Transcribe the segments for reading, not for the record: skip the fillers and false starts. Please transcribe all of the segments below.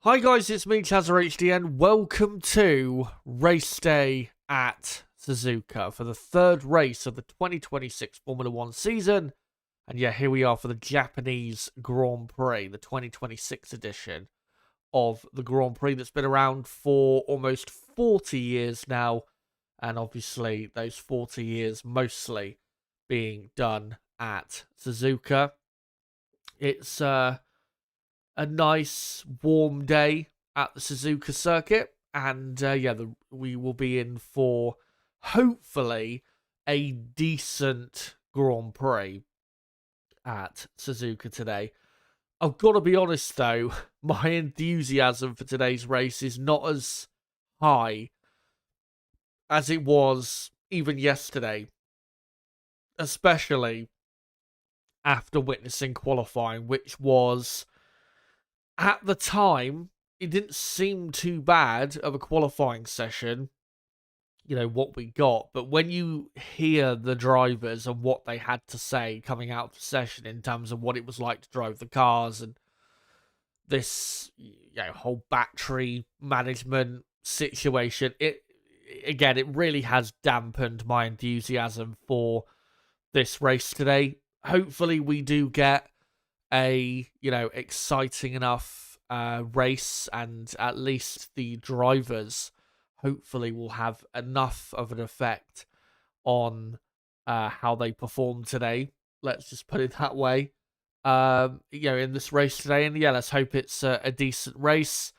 Hi guys, it's me, ChazzaHD, and welcome to race day at Suzuka for the third race of the 2026 Formula 1 season. And yeah, here we are for the Japanese Grand Prix, the 2026 edition of the Grand Prix that's been around for almost 40 years now. And obviously, those 40 years mostly being done at Suzuka. It's a nice warm day at the Suzuka circuit, and we will be in for hopefully a decent Grand Prix at Suzuka today. I've got to be honest though, my enthusiasm for today's race is not as high as it was even yesterday, especially after witnessing qualifying, which was, at the time, it didn't seem too bad of a qualifying session, what we got. But when you hear the drivers and what they had to say coming out of the session in terms of what it was like to drive the cars and this whole battery management situation, it really has dampened my enthusiasm for this race today. Hopefully we do get a exciting enough race, and at least the drivers hopefully will have enough of an effect on how they perform today. Let's just put it that way. In this race today, and let's hope it's a decent race.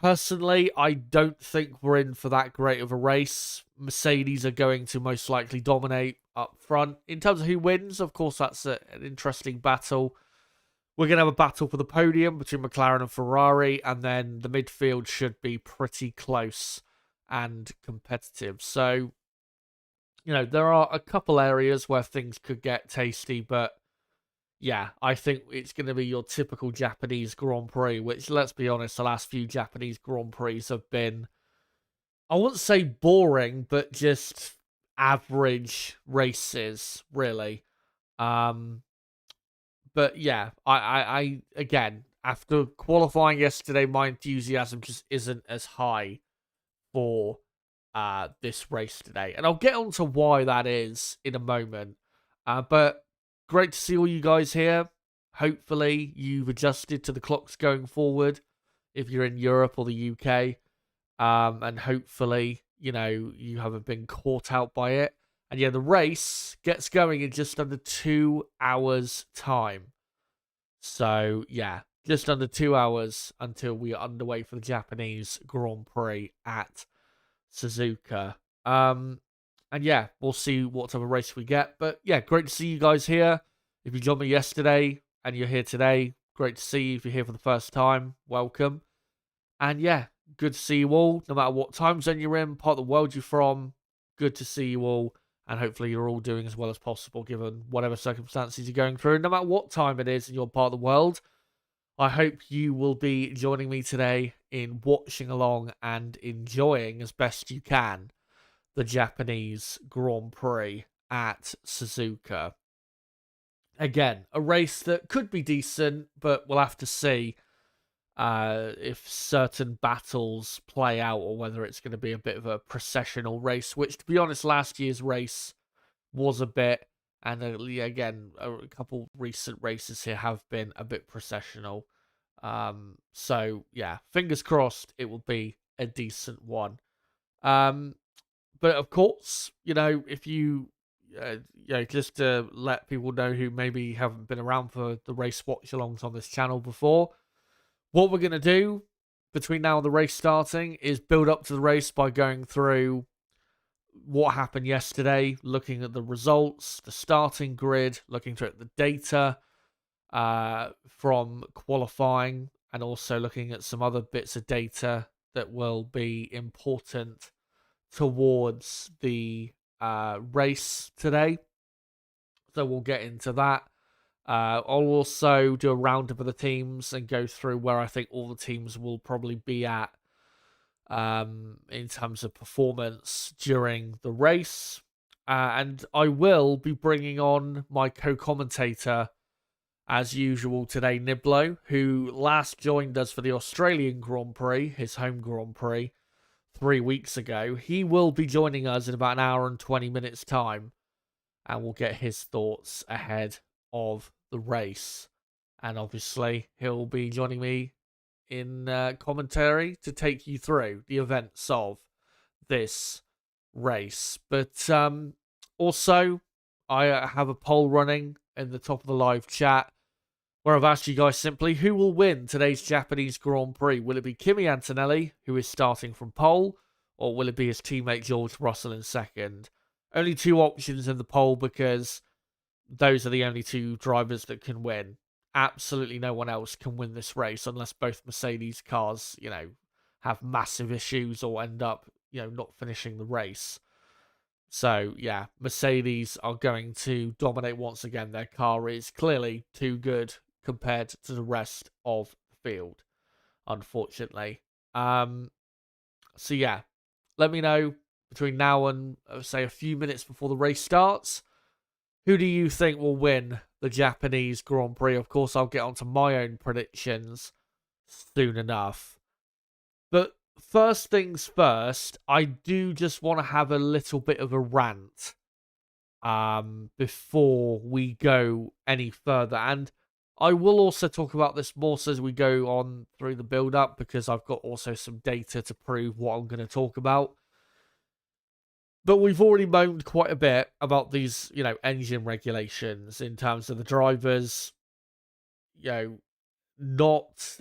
Personally, I don't think we're in for that great of a race. Mercedes are going to most likely dominate up front. In terms of who wins, of course, that's an interesting battle. We're going to have a battle for the podium between McLaren and Ferrari, and then the midfield should be pretty close and competitive. So, there are a couple areas where things could get tasty, but yeah, I think it's going to be your typical Japanese Grand Prix, which, let's be honest, the last few Japanese Grand Prix have been, I wouldn't say boring, but just average races, really. But yeah, I again, after qualifying yesterday, my enthusiasm just isn't as high for this race today. And I'll get on to why that is in a moment. But great to see all you guys here. Hopefully you've adjusted to the clocks going forward if you're in Europe or the UK. And hopefully, you haven't been caught out by it. And yeah, the race gets going in just under 2 hours' time. So yeah, just under 2 hours until we are underway for the Japanese Grand Prix at Suzuka. And yeah, we'll see what type of race we get. But yeah, great to see you guys here. If you joined me yesterday and you're here today, great to see you. If you're here for the first time, welcome. And yeah, good to see you all, no matter what time zone you're in, part of the world you're from. Good to see you all. And hopefully you're all doing as well as possible, given whatever circumstances you're going through. No matter what time it is in your part of the world, I hope you will be joining me today in watching along and enjoying as best you can the Japanese Grand Prix at Suzuka. Again, a race that could be decent, but we'll have to see if certain battles play out, or whether it's going to be a bit of a processional race, which, to be honest, last year's race was a bit, and again, a couple recent races here have been a bit processional. So yeah, fingers crossed it will be a decent one. But of course, if you just to let people know who maybe haven't been around for the race watch-alongs on this channel before, what we're going to do between now and the race starting is build up to the race by going through what happened yesterday, looking at the results, the starting grid, looking through the data from qualifying, and also looking at some other bits of data that will be important towards the race today. So we'll get into that. I'll also do a roundup of the teams and go through where I think all the teams will probably be at in terms of performance during the race. And I will be bringing on my co-commentator as usual today, Niblo, who last joined us for the Australian Grand Prix, his home Grand Prix, 3 weeks ago. He will be joining us in about an hour and 20 minutes' time, and we'll get his thoughts ahead of the race. And obviously, he'll be joining me in commentary to take you through the events of this race. But also, I have a poll running in the top of the live chat where I've asked you guys simply, who will win today's Japanese Grand Prix? Will it be Kimi Antonelli, who is starting from pole, or will it be his teammate George Russell in second? Only 2 options in the poll because those are the only 2 drivers that can win. Absolutely no one else can win this race unless both Mercedes cars, have massive issues or end up, not finishing the race. So, yeah, Mercedes are going to dominate once again. Their car is clearly too good compared to the rest of the field, unfortunately. So, yeah, let me know between now and, say, a few minutes before the race starts, who do you think will win the Japanese Grand Prix? Of course, I'll get onto my own predictions soon enough. But first things first, I do just want to have a little bit of a rant before we go any further. And I will also talk about this more so as we go on through the build-up, because I've got also some data to prove what I'm going to talk about. But we've already moaned quite a bit about these, engine regulations in terms of the drivers, not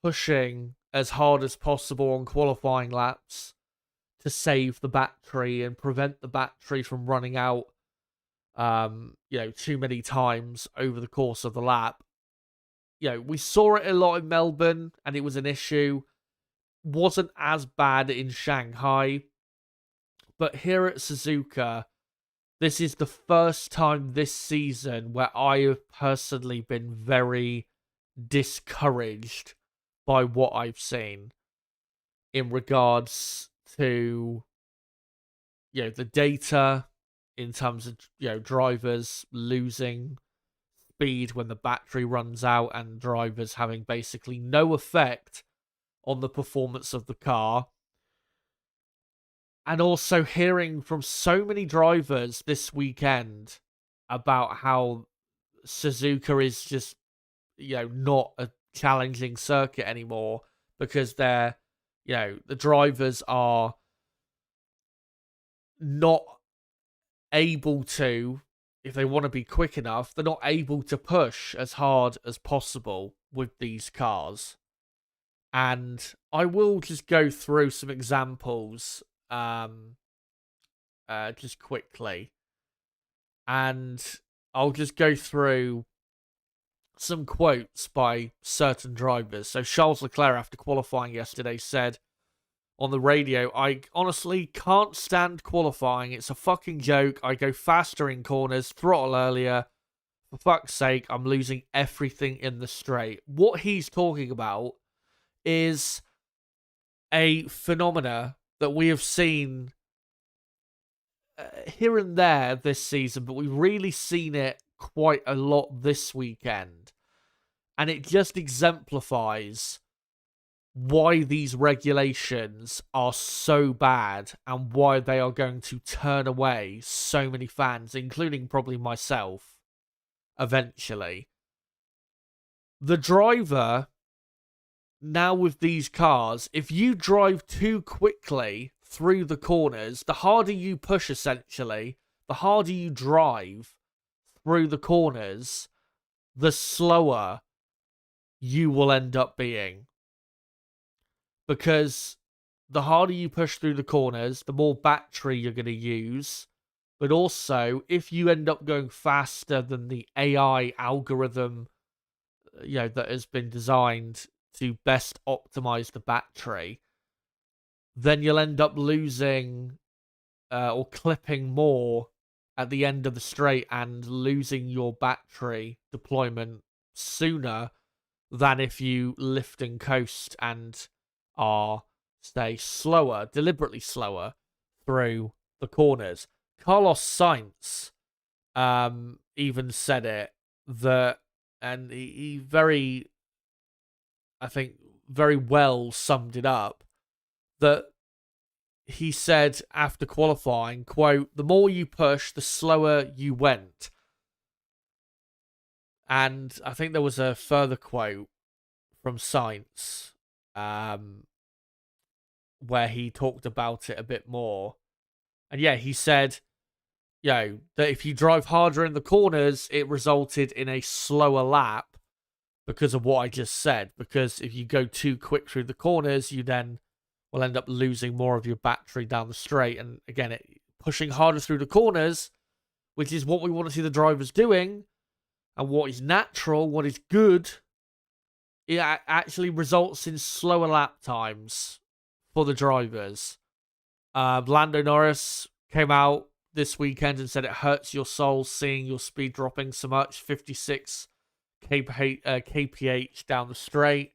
pushing as hard as possible on qualifying laps to save the battery and prevent the battery from running out, too many times over the course of the lap. We saw it a lot in Melbourne and it was an issue. Wasn't as bad in Shanghai. But here at Suzuka, this is the first time this season where I have personally been very discouraged by what I've seen in regards to, the data in terms of, drivers losing speed when the battery runs out and drivers having basically no effect on the performance of the car. And also hearing from so many drivers this weekend about how Suzuka is just, not a challenging circuit anymore because they're, the drivers are not able to, if they want to be quick enough, they're not able to push as hard as possible with these cars. And I will just go through some examples just quickly, and I'll just go through some quotes by certain drivers. So Charles Leclerc, after qualifying yesterday, said on the radio, "I honestly can't stand qualifying. It's a fucking joke. I go faster in corners, throttle earlier. For fuck's sake, I'm losing everything in the straight." What he's talking about is a phenomena that we have seen here and there this season, but we've really seen it quite a lot this weekend. And it just exemplifies why these regulations are so bad and why they are going to turn away so many fans, including probably myself, eventually. The driver, now with these cars, if you drive too quickly through the corners, the harder you push, essentially, the harder you drive through the corners, the slower you will end up being. Because the harder you push through the corners, the more battery you're going to use. But also, if you end up going faster than the AI algorithm, that has been designed to best optimize the battery, then you'll end up losing or clipping more at the end of the straight and losing your battery deployment sooner than if you lift and coast and are, say, slower, deliberately slower through the corners. Carlos Sainz even said it that, and he very, I think, very well summed it up, that he said after qualifying, quote, "The more you push, the slower you went." And I think there was a further quote from Sainz, where he talked about it a bit more. And yeah, he said, that if you drive harder in the corners, it resulted in a slower lap because of what I just said. Because if you go too quick through the corners, you then will end up losing more of your battery down the straight. And again, pushing harder through the corners, which is what we want to see the drivers doing, and what is natural, what is good, it actually results in slower lap times for the drivers. Lando Norris came out this weekend and said it hurts your soul seeing your speed dropping so much, 56 kph down the straight.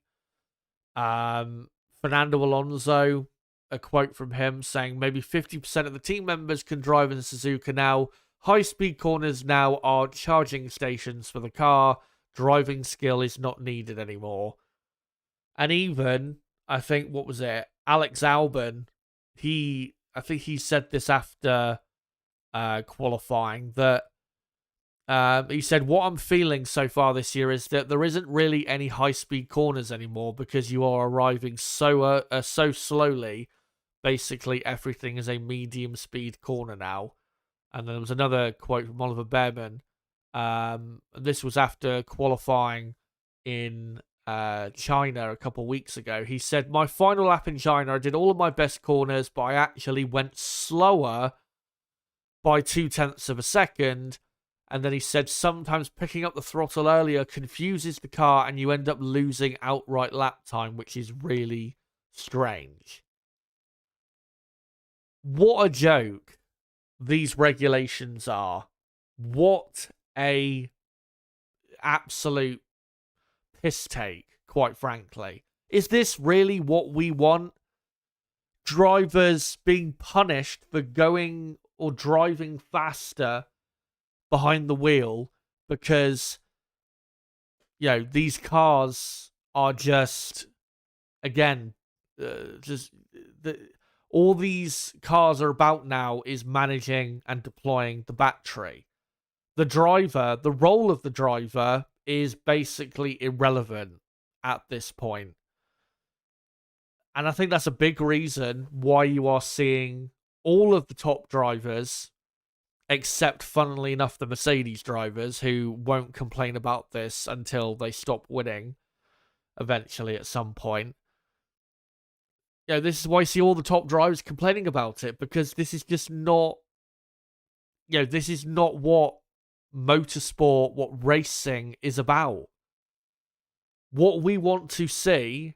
Fernando Alonso, a quote from him saying, "Maybe 50% of the team members can drive in Suzuka now. High-speed corners now are charging stations for the car. Driving skill is not needed anymore." And even, I think, what was it? Alex Albon, I think he said this after qualifying, that he said, "What I'm feeling so far this year is that there isn't really any high-speed corners anymore because you are arriving so slowly. Basically, everything is a medium-speed corner now." And then there was another quote from Oliver Behrman. This was after qualifying in China a couple weeks ago. He said, "My final lap in China, I did all of my best corners, but I actually went slower by 0.2 of a second." And then he said, "Sometimes picking up the throttle earlier confuses the car and you end up losing outright lap time, which is really strange." What a joke these regulations are. What a absolute piss take, quite frankly. Is this really what we want? Drivers being punished for going or driving faster behind the wheel because, these cars are just, again, all these cars are about now is managing and deploying the battery. The role of the driver is basically irrelevant at this point. And I think that's a big reason why you are seeing all of the top drivers, except, funnily enough, the Mercedes drivers, who won't complain about this until they stop winning eventually at some point. This is why I see all the top drivers complaining about it, because this is just not, this is not what motorsport, what racing is about. What we want to see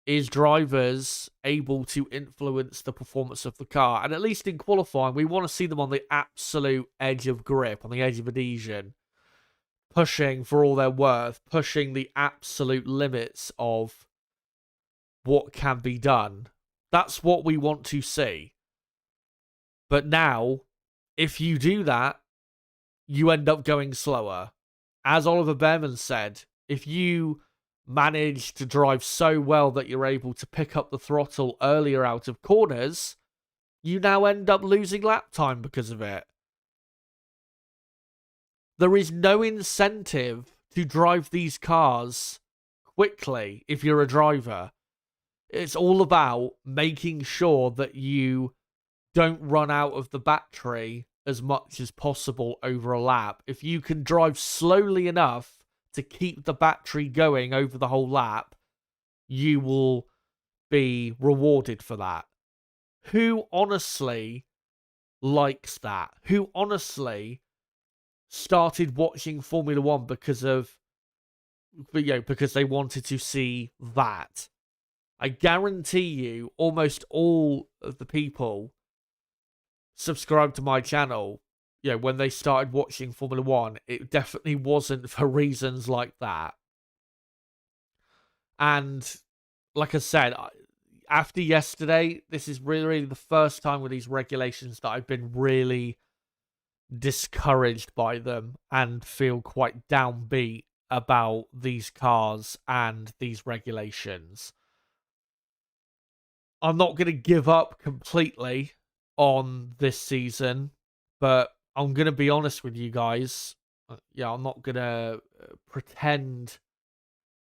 is drivers able to influence the performance of the car. And at least in qualifying, we want to see them on the absolute edge of grip, on the edge of adhesion, pushing for all they're worth, pushing the absolute limits of what can be done. That's what we want to see. But now, if you do that, you end up going slower. As Oliver Behrman said, if you manage to drive so well that you're able to pick up the throttle earlier out of corners, you now end up losing lap time because of it. There is no incentive to drive these cars quickly if you're a driver. It's all about making sure that you don't run out of the battery as much as possible over a lap. If you can drive slowly enough to keep the battery going over the whole lap, you will be rewarded for that. Who honestly likes that? Who honestly started watching Formula One because they wanted to see that? I guarantee you, almost all of the people subscribed to my channel, when they started watching Formula One, it definitely wasn't for reasons like that. And like I said, after yesterday, this is really the first time with these regulations that I've been really discouraged by them and feel quite downbeat about these cars and these regulations. I'm not going to give up completely on this season, but I'm going to be honest with you guys. Yeah, I'm not going to pretend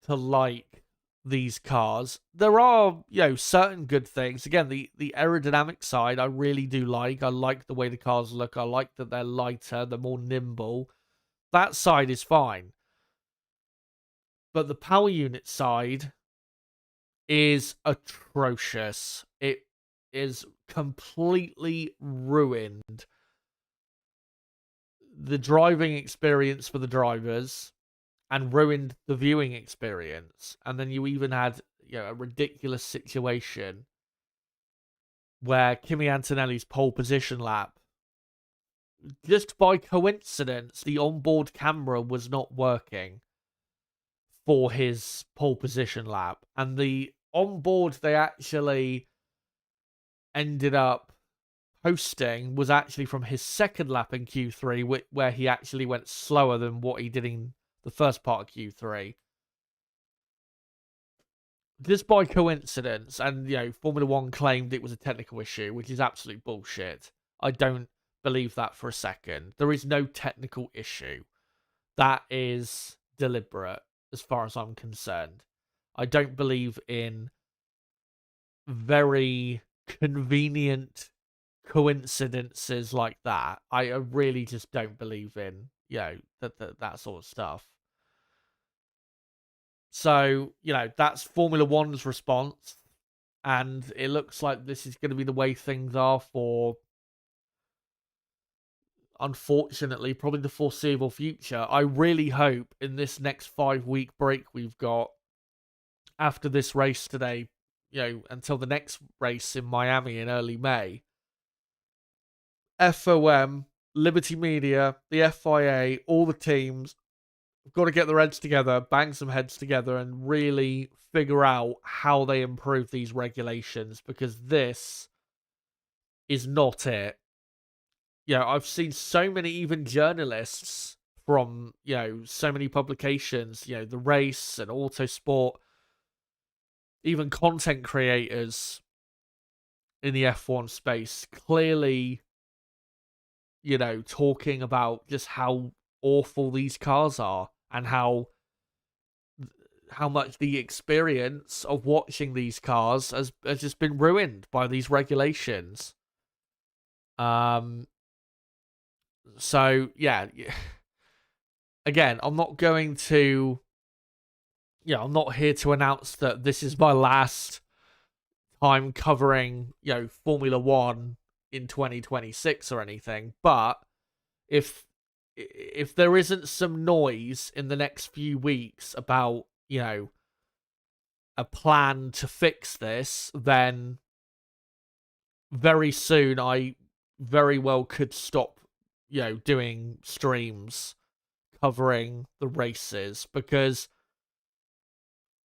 to like these cars. There are, certain good things. Again, the aerodynamic side I really do like. I like the way the cars look. I like that they're lighter, they're more nimble. That side is fine. But the power unit side is atrocious. It is completely ruined the driving experience for the drivers and ruined the viewing experience. And then you even had, a ridiculous situation where Kimi Antonelli's pole position lap, just by coincidence, the onboard camera was not working for his pole position lap. And the onboard they actually ended up posting was actually from his second lap in Q3, where he actually went slower than what he did in the first part of Q3. Just by coincidence, and Formula One claimed it was a technical issue, which is absolute bullshit. I don't believe that for a second. There is no technical issue. That is deliberate, as far as I'm concerned. I don't believe in very convenient coincidences like that. I really just don't believe in, that sort of stuff. So, that's Formula One's response. And it looks like this is going to be the way things are for, unfortunately, probably the foreseeable future. I really hope in this next 5-week break we've got after this race today, until the next race in Miami in early May, FOM, Liberty Media, the FIA, all the teams have got to get their heads together, bang some heads together, and really figure out how they improve these regulations, because this is not it. I've seen so many, even journalists from, so many publications, The Race and Autosport, even content creators in the F1 space, clearly, talking about just how awful these cars are and how much the experience of watching these cars has just been ruined by these regulations. So yeah, again, I'm not going to, I'm not here to announce that this is my last time covering, Formula One in 2026 or anything, but if there isn't some noise in the next few weeks about, a plan to fix this, then very soon I very well could stop, doing streams covering the races, because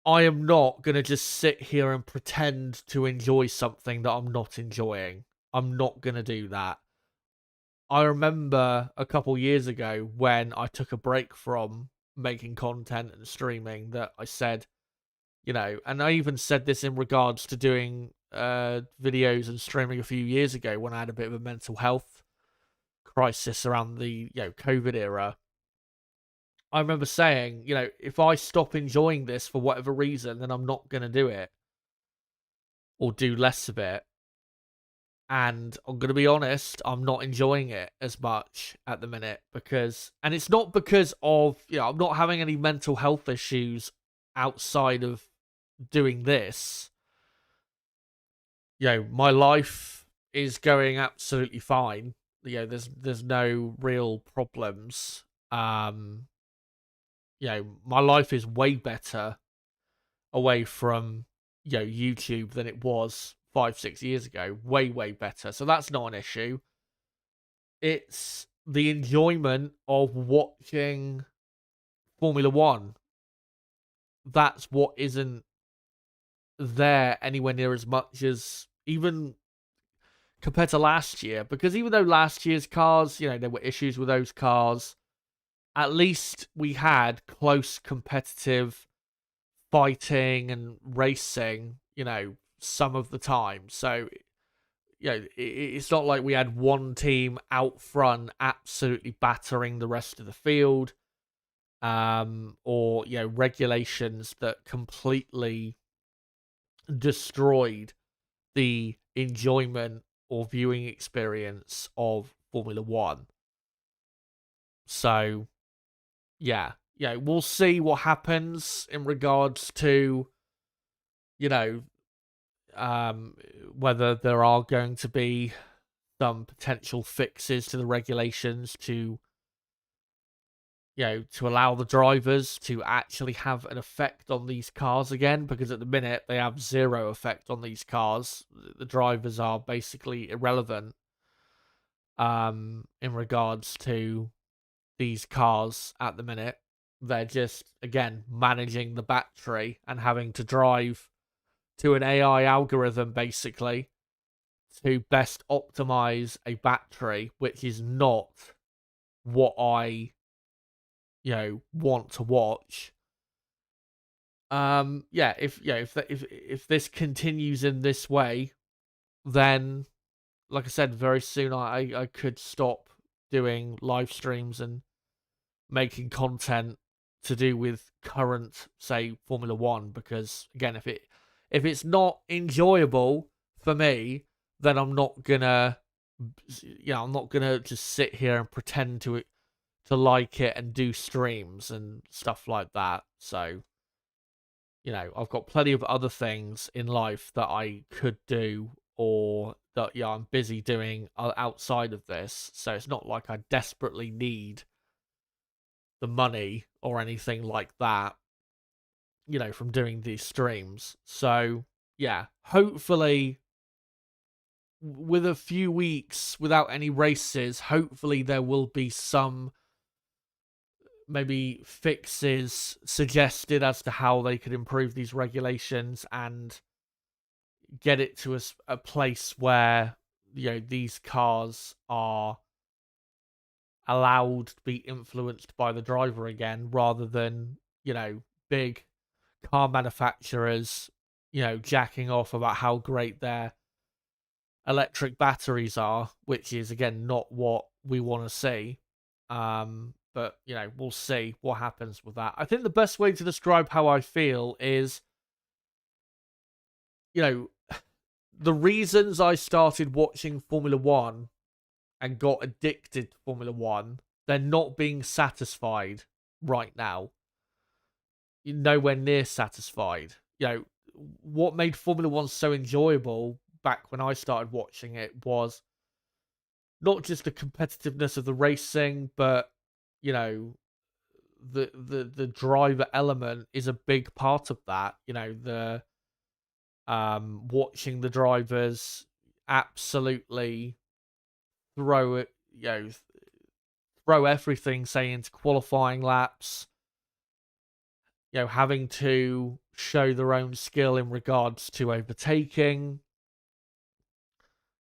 I am not going to just sit here and pretend to enjoy something that I'm not enjoying. I'm not going to do that. I remember a couple years ago when I took a break from making content and streaming that I said, and I even said this in regards to doing videos and streaming a few years ago when I had a bit of a mental health crisis around the, COVID era. I remember saying, if I stop enjoying this for whatever reason, then I'm not going to do it or do less of it. And I'm going to be honest, I'm not enjoying it as much at the minute and it's not because of, I'm not having any mental health issues outside of doing this. My life is going absolutely fine. There's no real problems. My life is way better away from, YouTube than it was 5-6 years ago. Way, way better. So that's not an issue. It's the enjoyment of watching Formula One. That's what isn't there anywhere near as much as even compared to last year, because even though last year's cars, there were issues with those cars, at least we had close competitive fighting and racing, some of the time. So, it's not like we had one team out front absolutely battering the rest of the field, or, regulations that completely destroyed the enjoyment or viewing experience of Formula One. So, yeah, we'll see what happens in regards to, whether there are going to be some potential fixes to the regulations to, to allow the drivers to actually have an effect on these cars again, because at the minute they have zero effect on these cars. The drivers are basically irrelevant in regards to these cars at the minute. They're just, again, managing the battery and having to drive to an AI algorithm, basically, to best optimize a battery, which is not what I, want to watch. If this continues in this way, then, like I said, very soon I could stop doing live streams and making content to do with current, say, Formula One, because again, if it's not enjoyable for me, then I'm not gonna just sit here and pretend to like it and do streams and stuff like that. So, I've got plenty of other things in life that I could do, or that I'm busy doing outside of this. So it's not like I desperately need the money or anything like that, from doing these streams. So, yeah, hopefully with a few weeks without any races, hopefully there will be some maybe fixes suggested as to how they could improve these regulations and get it to a place where, these cars are allowed to be influenced by the driver again, rather than, big car manufacturers, jacking off about how great their electric batteries are, which is, again, not what we want to see. But, we'll see what happens with that. I think the best way to describe how I feel is, the reasons I started watching Formula One and got addicted to Formula One, they're not being satisfied right now. You're nowhere near satisfied. What made Formula One so enjoyable back when I started watching it was not just the competitiveness of the racing, but, the driver element is a big part of that. The watching the drivers absolutely throw it, throw everything, say, into qualifying laps, having to show their own skill in regards to overtaking.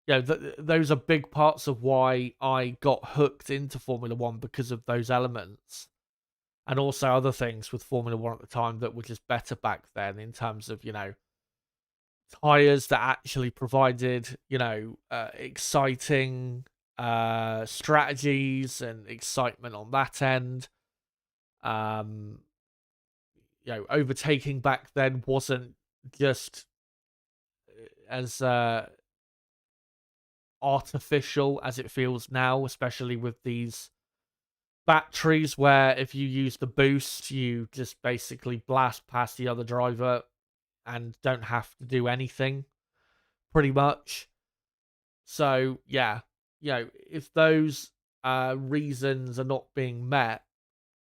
Those are big parts of why I got hooked into Formula One, because of those elements. And also other things with Formula One at the time that were just better back then, in terms of, tyres that actually provided, exciting strategies and excitement on that end. Overtaking back then wasn't just as artificial as it feels now, especially with these batteries, where if you use the boost, you just basically blast past the other driver and don't have to do anything, pretty much. So, yeah, if those reasons are not being met,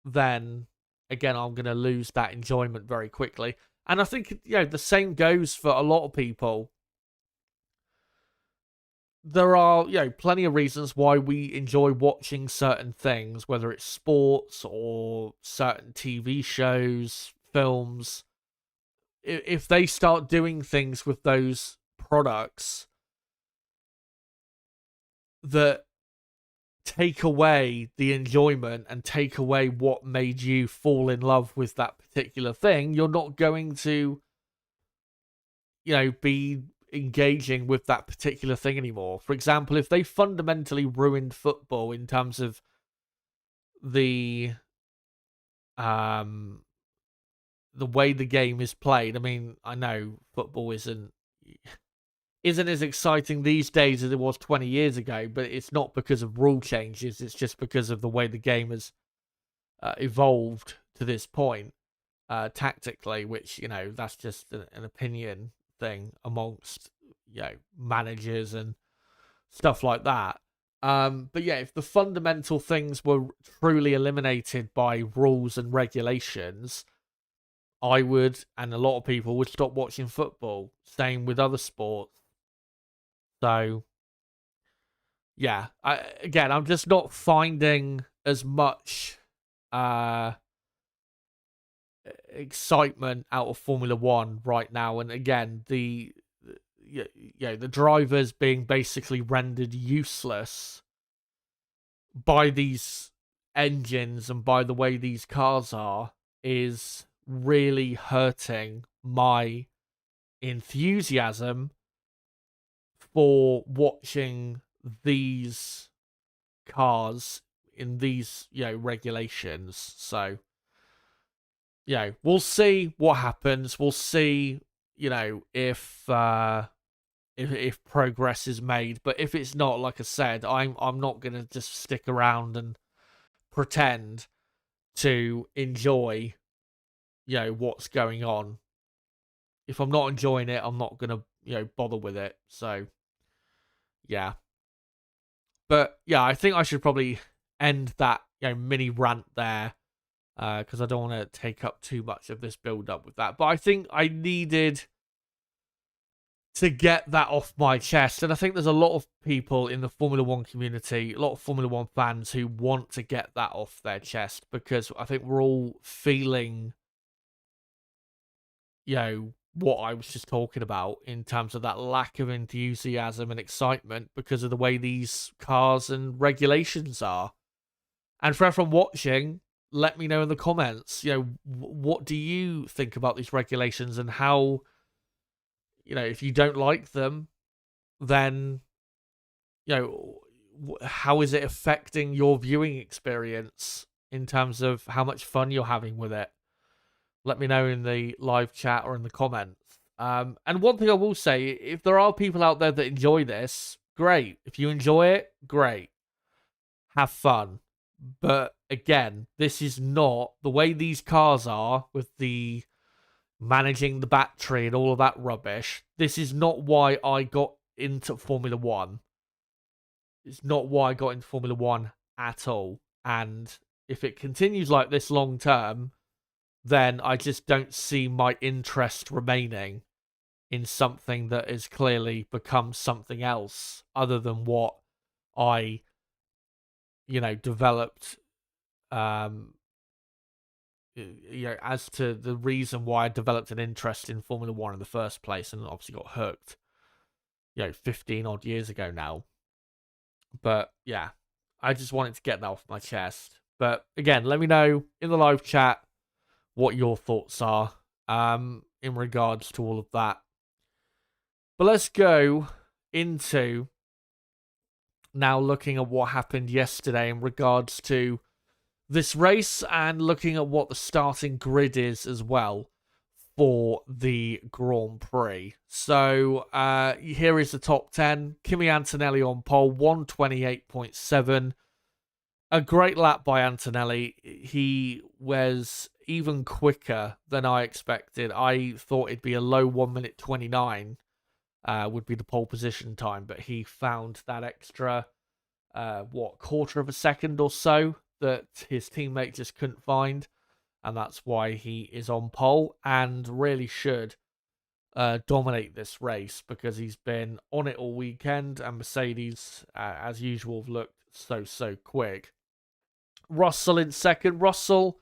then, again, I'm going to lose that enjoyment very quickly. And I think, the same goes for a lot of people. There are, plenty of reasons why we enjoy watching certain things, whether it's sports or certain TV shows, films. If they start doing things with those products that take away the enjoyment and take away what made you fall in love with that particular thing, you're not going to, be engaging with that particular thing anymore. For example, if they fundamentally ruined football in terms of the the way the game is played. I mean, I know football isn't as exciting these days as it was 20 years ago, but it's not because of rule changes. It's just because of the way the game has evolved to this point tactically, which, that's just an opinion thing amongst, managers and stuff like that. But yeah, if the fundamental things were truly eliminated by rules and regulations, I would, and a lot of people would stop watching football. Same with other sports. So, yeah, I'm just not finding as much excitement out of Formula One right now. And again, the drivers being basically rendered useless by these engines and by the way these cars are is really hurting my enthusiasm for watching these cars in these regulations. So we'll see what happens. We'll see if progress is made. But if it's not, like I said, I'm not gonna just stick around and pretend to enjoy what's going on. If I'm not enjoying it, I'm not gonna bother with it. So yeah. But yeah, I think I should probably end that mini rant there, because I don't want to take up too much of this build up with that. But I think I needed to get that off my chest. And I think there's a lot of people in the Formula One community, a lot of Formula One fans who want to get that off their chest, because I think we're all feeling, what I was just talking about in terms of that lack of enthusiasm and excitement because of the way these cars and regulations are. And for everyone watching, let me know in the comments, what do you think about these regulations, and how, if you don't like them, then, how is it affecting your viewing experience in terms of how much fun you're having with it? Let me know in the live chat or in the comments. And one thing I will say, if there are people out there that enjoy this, great. If you enjoy it, great. Have fun. But again, this is not the way these cars are with the managing the battery and all of that rubbish. This is not why I got into Formula One. It's not why I got into Formula One at all. And if it continues like this long term, then I just don't see my interest remaining in something that has clearly become something else other than what I, developed, as to the reason why I developed an interest in Formula One in the first place, and obviously got hooked, 15 odd years ago now. But yeah, I just wanted to get that off my chest. But again, let me know in the live chat what your thoughts are in regards to all of that. But let's go into now looking at what happened yesterday in regards to this race, and looking at what the starting grid is as well for the Grand Prix. So here is the top 10. Kimi Antonelli on pole, 128.7. A great lap by Antonelli. He was even quicker than I expected. I thought it'd be a low 1 minute 29 would be the pole position time, but he found that extra, quarter of a second or so that his teammate just couldn't find, and that's why he is on pole and really should dominate this race, because he's been on it all weekend, and Mercedes, as usual, have looked so quick. Russell in second. Russell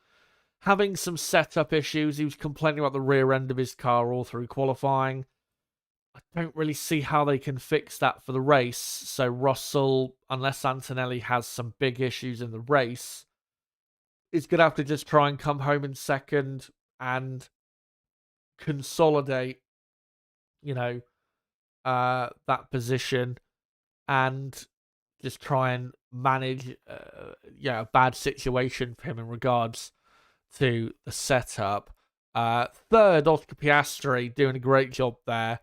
having some setup issues. He was complaining about the rear end of his car all through qualifying. I don't really see how they can fix that for the race. So Russell, unless Antonelli has some big issues in the race, is going to have to just try and come home in second and consolidate, that position and just try and manage, a bad situation for him in regards to the setup. Third, Oscar Piastri doing a great job there.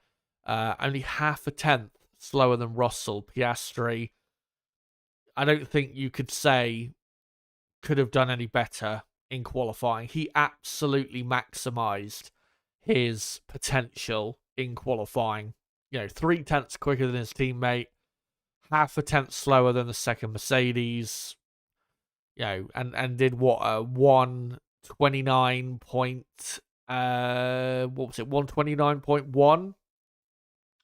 Only half a tenth slower than Russell. Piastri, I don't think you could say could have done any better in qualifying. He absolutely maximized his potential in qualifying. 3/10 quicker than his teammate, half a tenth slower than the second Mercedes. And did what, 129 point, what was it, 129.1,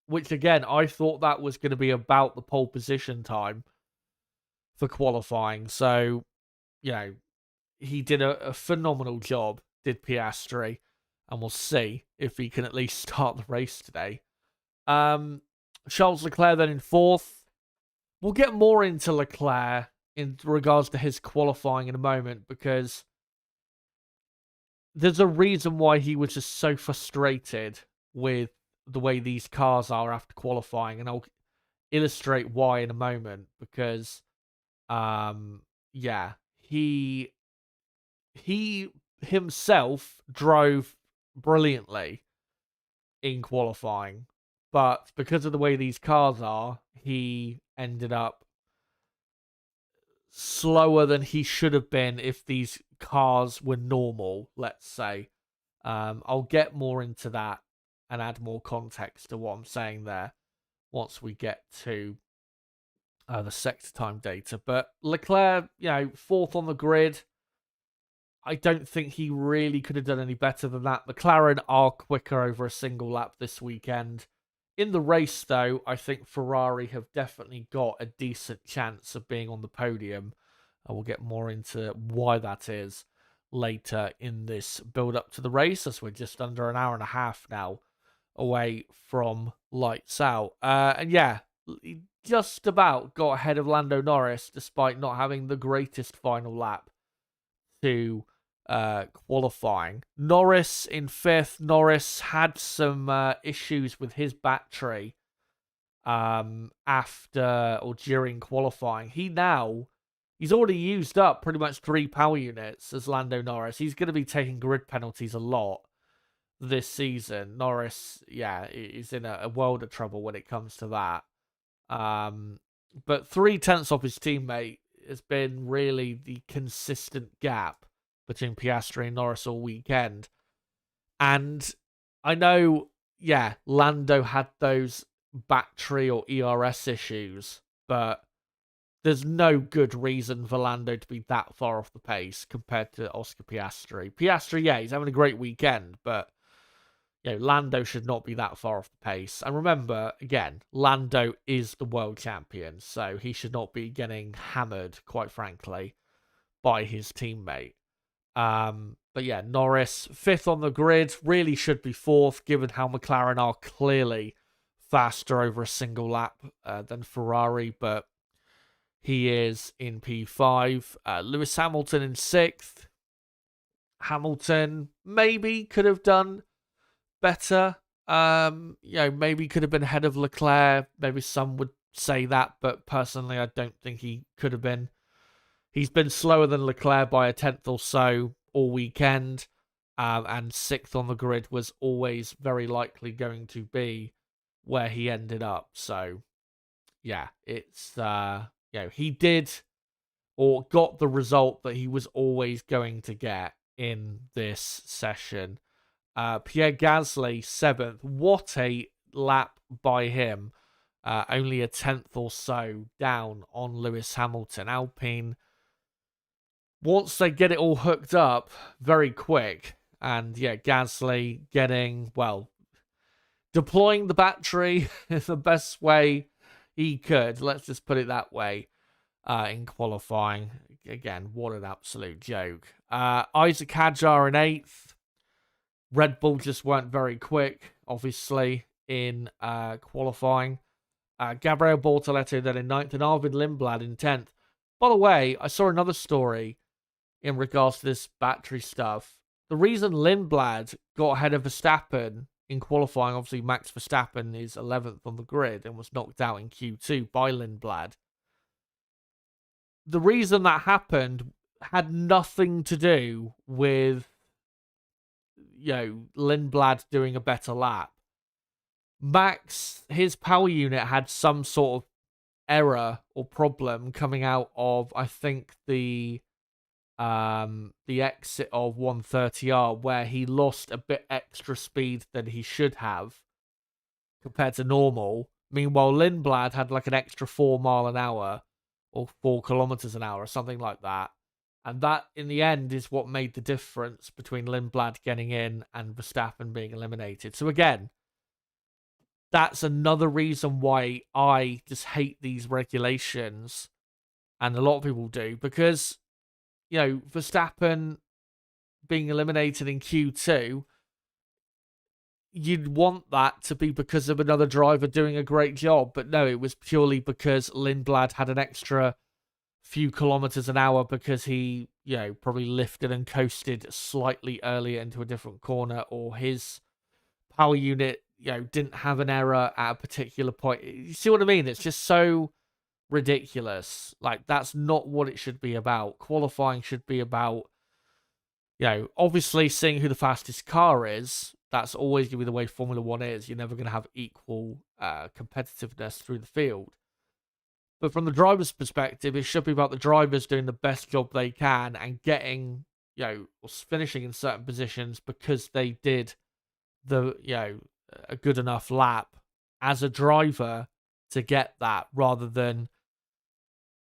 which again I thought that was going to be about the pole position time for qualifying. So he did a phenomenal job, did Piastri, and we'll see if he can at least start the race today. Charles Leclerc then in fourth. We'll get more into Leclerc in regards to his qualifying in a moment, because there's a reason why he was just so frustrated with the way these cars are after qualifying, and I'll illustrate why in a moment, because he himself drove brilliantly in qualifying, but because of the way these cars are, he ended up slower than he should have been if these cars were normal, let's say. I'll get more into that and add more context to what I'm saying there once we get to the sector time data. But Leclerc, fourth on the grid. I don't think he really could have done any better than that. McLaren are quicker over a single lap this weekend. In the race, though, I think Ferrari have definitely got a decent chance of being on the podium. And we'll get more into why that is later in this build-up to the race, as we're just under an hour and a half now away from lights out. He just about got ahead of Lando Norris, despite not having the greatest final lap to qualifying. Norris in fifth. Norris had some issues with his battery after or during qualifying. He's already used up pretty much 3 power units as Lando Norris. He's going to be taking grid penalties a lot this season. Norris, is in a world of trouble when it comes to that. But 3/10 off his teammate has been really the consistent gap between Piastri and Norris all weekend. And I know, Lando had those battery or ERS issues, but there's no good reason for Lando to be that far off the pace compared to Oscar Piastri. Piastri, he's having a great weekend, but Lando should not be that far off the pace. And remember, again, Lando is the world champion, so he should not be getting hammered, quite frankly, by his teammate. But Norris, fifth on the grid, really should be fourth, given how McLaren are clearly faster over a single lap than Ferrari, but he is in P5. Lewis Hamilton in sixth. Hamilton maybe could have done better. Maybe could have been ahead of Leclerc. Maybe some would say that, but personally, I don't think he could have been. He's been slower than Leclerc by a tenth or so all weekend, and sixth on the grid was always very likely going to be where he ended up. So, it's he did or got the result that he was always going to get in this session. Pierre Gasly, 7th. What a lap by him. Only a tenth or so down on Lewis Hamilton. Alpine, once they get it all hooked up, very quick. And Gasly deploying the battery in the best way he could. Let's just put it that way. In qualifying. Again, what an absolute joke. Isaac Hadjar in 8th. Red Bull just weren't very quick, obviously, in qualifying. Gabriel Bortoleto then in 9th, and Arvid Lindblad in 10th. By the way, I saw another story in regards to this battery stuff. The reason Lindblad got ahead of Verstappen in qualifying, obviously Max Verstappen is 11th on the grid and was knocked out in Q2 by Lindblad. The reason that happened had nothing to do with, Lindblad doing a better lap. Max, his power unit had some sort of error or problem coming out of, I think, the exit of 130R, where he lost a bit extra speed than he should have compared to normal. Meanwhile, Lindblad had like an extra 4 mile an hour or 4 kilometers an hour or something like that. And that, in the end, is what made the difference between Lindblad getting in and Verstappen being eliminated. So again, that's another reason why I just hate these regulations, and a lot of people do, because, Verstappen being eliminated in Q2, you'd want that to be because of another driver doing a great job, but no, it was purely because Lindblad had an extra few kilometers an hour because he, probably lifted and coasted slightly earlier into a different corner, or his power unit didn't have an error at a particular point. You see what I mean? It's just so ridiculous. Like, that's not what it should be about. Qualifying should be about, obviously seeing who the fastest car is. That's always going to be the way Formula One is. You're never going to have equal competitiveness through the field. But from the driver's perspective, it should be about the drivers doing the best job they can and getting, or finishing in certain positions because they did a good enough lap as a driver to get that, rather than,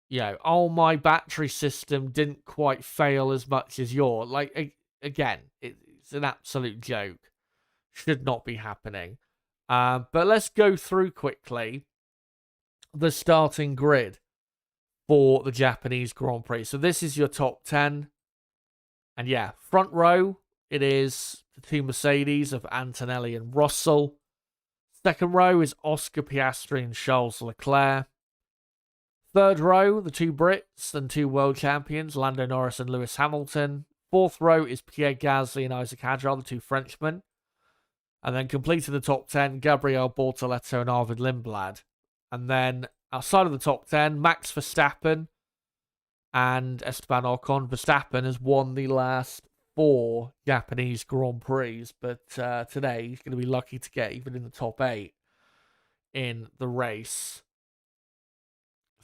my battery system didn't quite fail as much as yours. Like, again, it's an absolute joke. Should not be happening. But let's go through quickly the starting grid for the Japanese Grand Prix. So this is your top 10. And yeah, front row, it is the two Mercedes of Antonelli and Russell. Second row is Oscar Piastri and Charles Leclerc. Third row, the two Brits and two world champions, Lando Norris and Lewis Hamilton. Fourth row is Pierre Gasly and Isaac Hadjar, the two Frenchmen. And then completing the top 10, Gabriel Bortoleto and Arvid Lindblad. And then outside of the top 10, Max Verstappen and Esteban Ocon. Verstappen has won the last 4 Japanese Grand Prix, but today he's going to be lucky to get even in the top 8 in the race.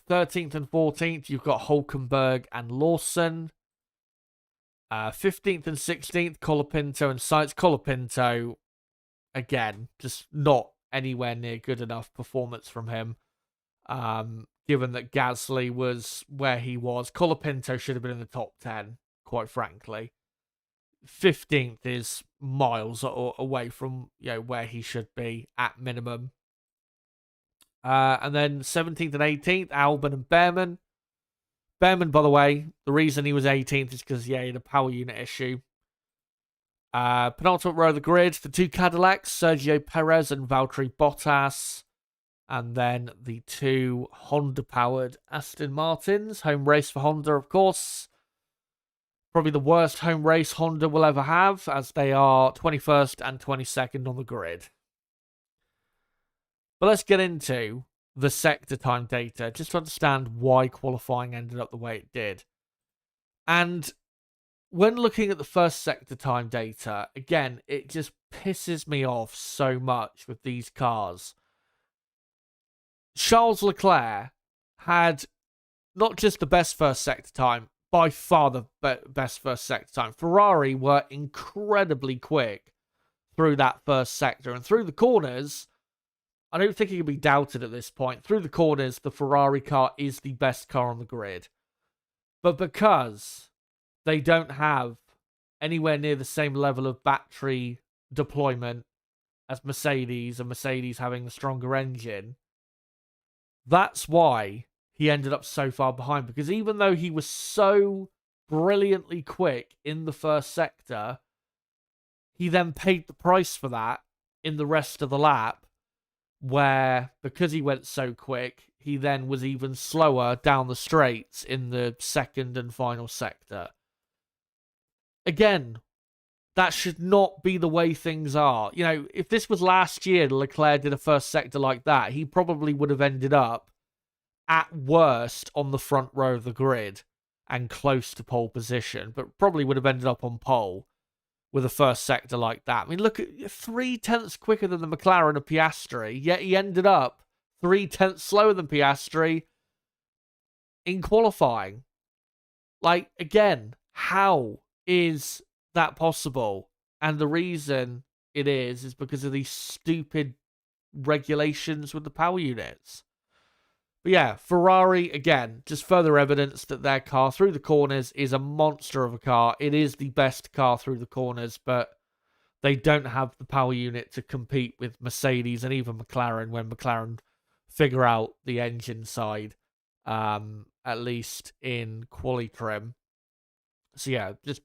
13th and 14th, you've got Hulkenberg and Lawson. 15th and 16th, Colapinto and Sainz. Colapinto, again, just not anywhere near good enough performance from him. Given that Gasly was where he was, Colapinto should have been in the top 10, quite frankly. 15th is miles away from where he should be at minimum. And then 17th and 18th, Albon and Behrman. Behrman, by the way, the reason he was 18th is because he had a power unit issue. Penultimate row of the grid, the two Cadillacs, Sergio Perez and Valtteri Bottas. And then the two Honda-powered Aston Martins. Home race for Honda, of course. Probably the worst home race Honda will ever have, as they are 21st and 22nd on the grid. But let's get into the sector time data, just to understand why qualifying ended up the way it did. And when looking at the first sector time data, again, it just pisses me off so much with these cars. Charles Leclerc had not just the best first sector time, by far the best first sector time. Ferrari were incredibly quick through that first sector. And through the corners, I don't think it can be doubted at this point. Through the corners, the Ferrari car is the best car on the grid. But because they don't have anywhere near the same level of battery deployment as Mercedes, and Mercedes having the stronger engine, that's why he ended up so far behind. Because even though he was so brilliantly quick in the first sector, he then paid the price for that in the rest of the lap where, because he went so quick, he then was even slower down the straights in the second and final sector. Again, that should not be the way things are. You know, if this was last year, Leclerc did a first sector like that, he probably would have ended up, at worst, on the front row of the grid and close to pole position, but probably would have ended up on pole with a first sector like that. I mean, look at 3/10 quicker than the McLaren of Piastri, yet he ended up 3/10 slower than Piastri in qualifying. Like, again, how is that possible? And the reason it is because of these stupid regulations with the power units. But yeah, Ferrari, again, just further evidence that their car through the corners is a monster of a car. It is the best car through the corners, but they don't have the power unit to compete with Mercedes and even McLaren when McLaren figure out the engine side, at least in quali trim. So yeah, just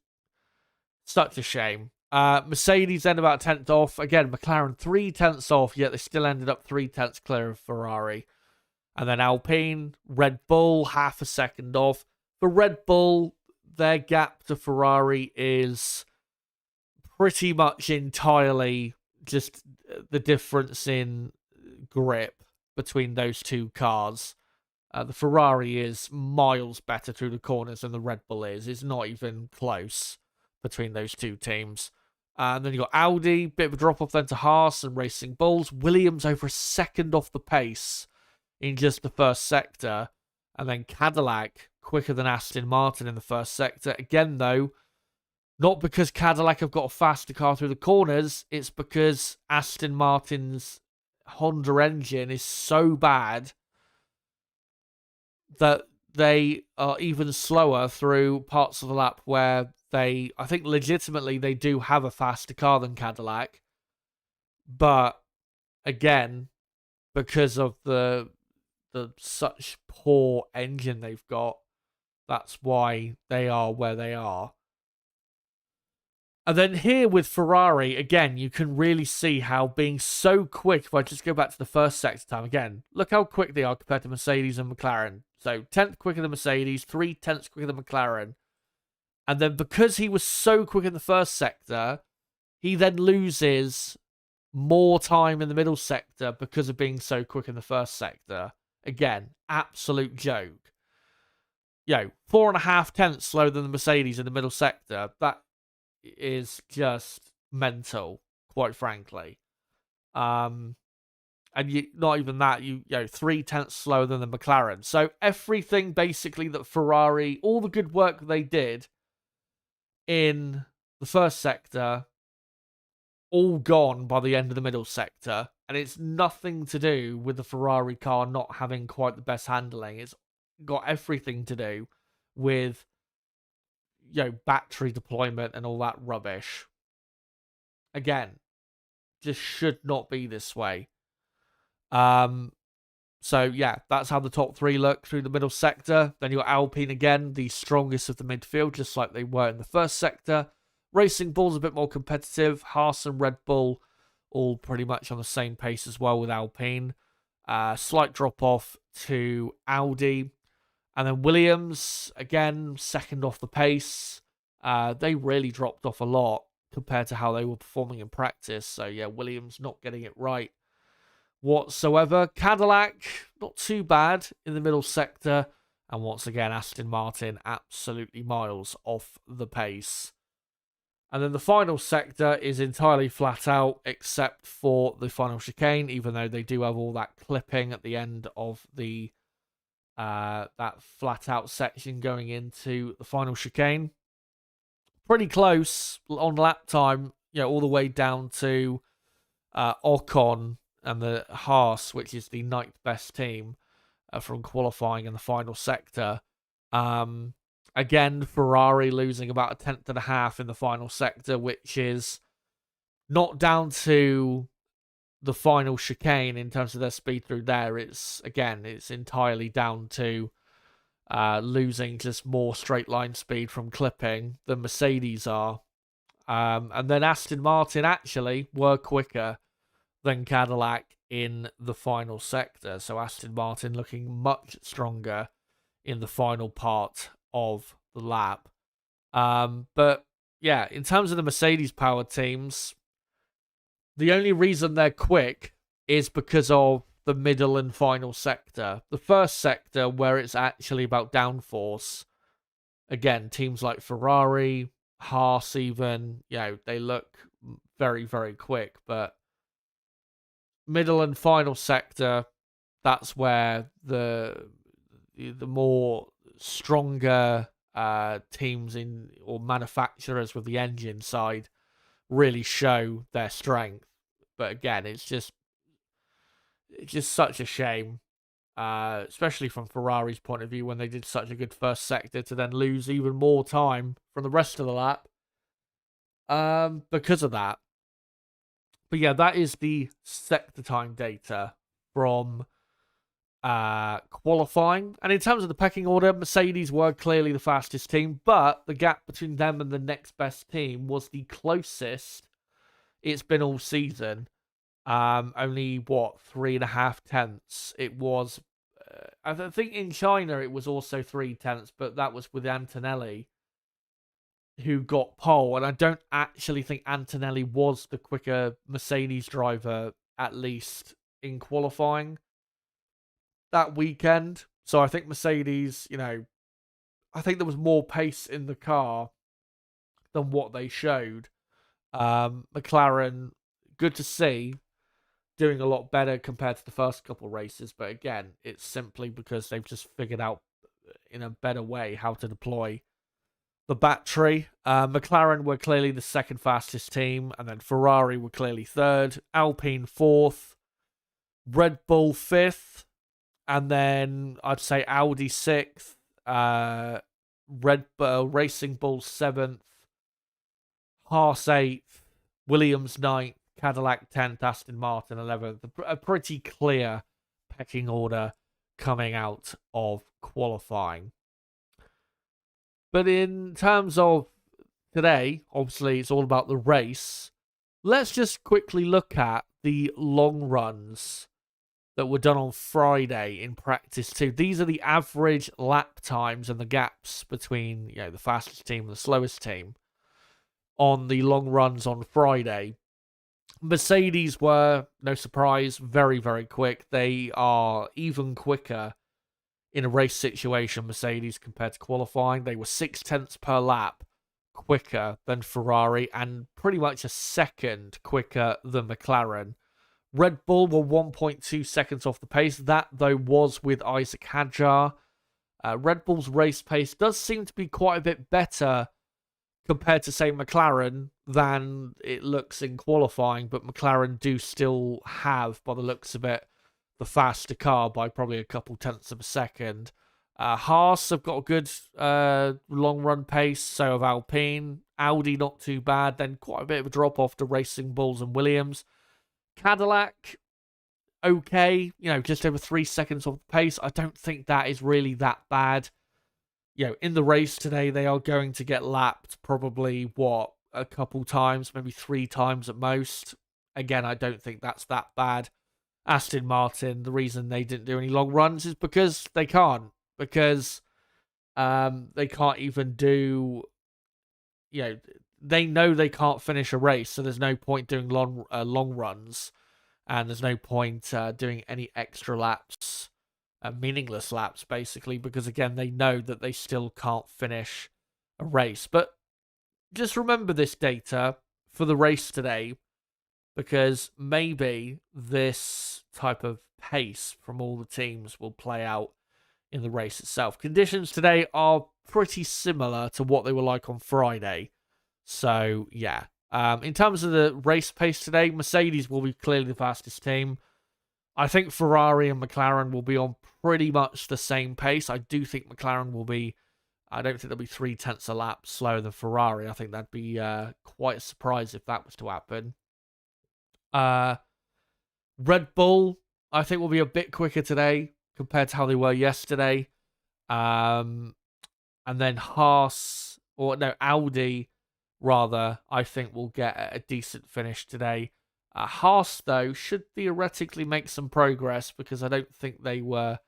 such a shame. Mercedes ended about 10th off. Again, McLaren 3/10 off, yet they still ended up 3/10 clear of Ferrari. And then Alpine, Red Bull, half a second off. For Red Bull, their gap to Ferrari is pretty much entirely just the difference in grip between those two cars. The Ferrari is miles better through the corners than the Red Bull is. It's not even close between those two teams. And then you got Audi, bit of a drop off then to Haas and Racing Bulls. Williams over a second off the pace in just the first sector. And then Cadillac quicker than Aston Martin in the first sector. Again, though, not because Cadillac have got a faster car through the corners. It's because Aston Martin's Honda engine is so bad that they are even slower through parts of the lap where I think legitimately they do have a faster car than Cadillac. But again, because of the such poor engine they've got, that's why they are where they are. And then here with Ferrari, again, you can really see how being so quick, if I just go back to the first sector time, again, look how quick they are compared to Mercedes and McLaren. So 10th quicker than Mercedes, 3/10 quicker than McLaren. And then because he was so quick in the first sector, he then loses more time in the middle sector because of being so quick in the first sector. Again, absolute joke. 4.5 tenths slower than the Mercedes in the middle sector. That is just mental, quite frankly. And not even that, 3/10 slower than the McLaren. So everything basically that Ferrari, all the good work they did in the first sector, all gone by the end of the middle sector. And it's nothing to do with the Ferrari car not having quite the best handling. It's got everything to do with, battery deployment and all that rubbish. Again, just should not be this way. So yeah, that's how the top three look through the middle sector. Then you got Alpine again, the strongest of the midfield, just like they were in the first sector. Racing Bull's a bit more competitive. Haas and Red Bull all pretty much on the same pace as well with Alpine. Slight drop off to Audi. And then Williams, again, second off the pace. They really dropped off a lot compared to how they were performing in practice. So yeah, Williams not getting it right whatsoever. Cadillac, not too bad in the middle sector. And once again, Aston Martin absolutely miles off the pace. And then the final sector is entirely flat out, except for the final chicane, even though they do have all that clipping at the end of the that flat out section going into the final chicane. Pretty close on lap time, all the way down to Ocon and the Haas, which is the 9th best team from qualifying in the final sector. Again, Ferrari losing about 1/10 and a half in the final sector, which is not down to the final chicane in terms of their speed through there. It's entirely down to losing just more straight line speed from clipping than Mercedes are. And then Aston Martin actually were quicker than Cadillac in the final sector. So Aston Martin looking much stronger in the final part of the lap. But yeah, in terms of the Mercedes powered teams, the only reason they're quick is because of the middle and final sector. The first sector, where it's actually about downforce, again, teams like Ferrari, Haas even, they look very, very quick. But middle and final sector, that's where the more stronger teams or manufacturers with the engine side really show their strength. But again, it's just such a shame, especially from Ferrari's point of view, when they did such a good first sector, to then lose even more time from the rest of the lap because of that. But yeah, that is the sector time data from qualifying. And in terms of the pecking order, Mercedes were clearly the fastest team, but the gap between them and the next best team was the closest it's been all season. Only 3.5 tenths. It was, I think in China it was also 3 tenths, but that was with Antonelli, who got pole. And I don't actually think Antonelli was the quicker Mercedes driver, at least in qualifying that weekend. So I think Mercedes, I think there was more pace in the car than what they showed. McLaren, good to see, doing a lot better compared to the first couple races. But again, it's simply because they've just figured out in a better way how to deploy the battery. McLaren were clearly the second fastest team, and then Ferrari were clearly third, Alpine fourth, Red Bull fifth, and then I'd say Audi sixth, Red Bull Racing Bull seventh, Haas eighth, Williams ninth, Cadillac 10th, Aston Martin 11th. A pretty clear pecking order coming out of qualifying. But in terms of today, obviously it's all about the race. Let's just quickly look at the long runs that were done on Friday in practice too. These are the average lap times and the gaps between the fastest team and the slowest team on the long runs on Friday. Mercedes were, no surprise, very, very quick. They are even quicker in a race situation, Mercedes, compared to qualifying. They were 6 tenths per lap quicker than Ferrari and pretty much a second quicker than McLaren. Red Bull were 1.2 seconds off the pace. That, though, was with Isaac Hadjar. Red Bull's race pace does seem to be quite a bit better compared to, say, McLaren than it looks in qualifying, but McLaren do still have, by the looks of it, the faster car by probably a couple tenths of a second. Haas have got a good long run pace, so have Alpine. Audi not too bad, then quite a bit of a drop off to Racing Bulls and Williams. Cadillac, okay, just over 3 seconds off the pace. I don't think that is really that bad. In the race today, they are going to get lapped probably, a couple times, maybe 3 times at most. Again, I don't think that's that bad. Aston Martin, the reason they didn't do any long runs is because they can't. Because they can't even do, they know they can't finish a race, so there's no point doing long runs. And there's no point doing any extra laps. Meaningless laps, basically, because again, they know that they still can't finish a race. But just remember this data for the race today, because maybe this type of pace from all the teams will play out in the race itself. Conditions today are pretty similar to what they were like on Friday. So, yeah. In terms of the race pace today, Mercedes will be clearly the fastest team. I think Ferrari and McLaren will be on pretty much the same pace. I do think McLaren will be, I don't think they'll be 3 tenths a lap slower than Ferrari. I think that'd be quite a surprise if that was to happen. Red Bull, I think, will be a bit quicker today compared to how they were yesterday. And then Audi, rather, I think will get a decent finish today. Haas, though, should theoretically make some progress because I don't think they were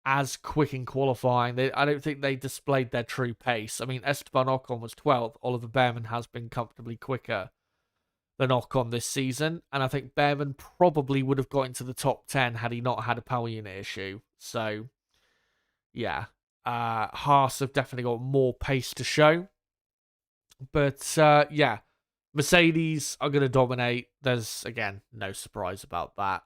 as quick in qualifying. I don't think they displayed their true pace. I mean, Esteban Ocon was 12th. Oliver Behrman has been comfortably quicker than Ocon this season, and I think Behrman probably would have got into the top 10 had he not had a power unit issue. So, yeah, Haas have definitely got more pace to show. But, yeah, Mercedes are going to dominate. There's, again, no surprise about that.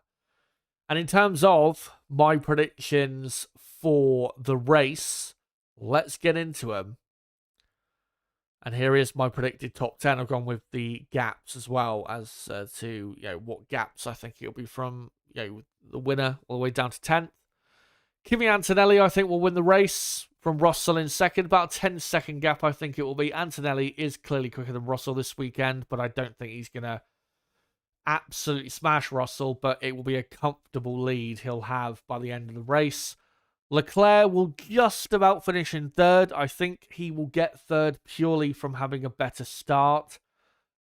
And in terms of my predictions for the race, let's get into them. And here is my predicted top 10. I've gone with the gaps as well as to what gaps I think it'll be from the winner all the way down to 10th. Kimi Antonelli, I think, will win the race from Russell in second. About a 10-second gap, I think it will be. Antonelli is clearly quicker than Russell this weekend, but I don't think he's going to absolutely smash Russell, but it will be a comfortable lead he'll have by the end of the race. Leclerc will just about finish in third. I think he will get third purely from having a better start.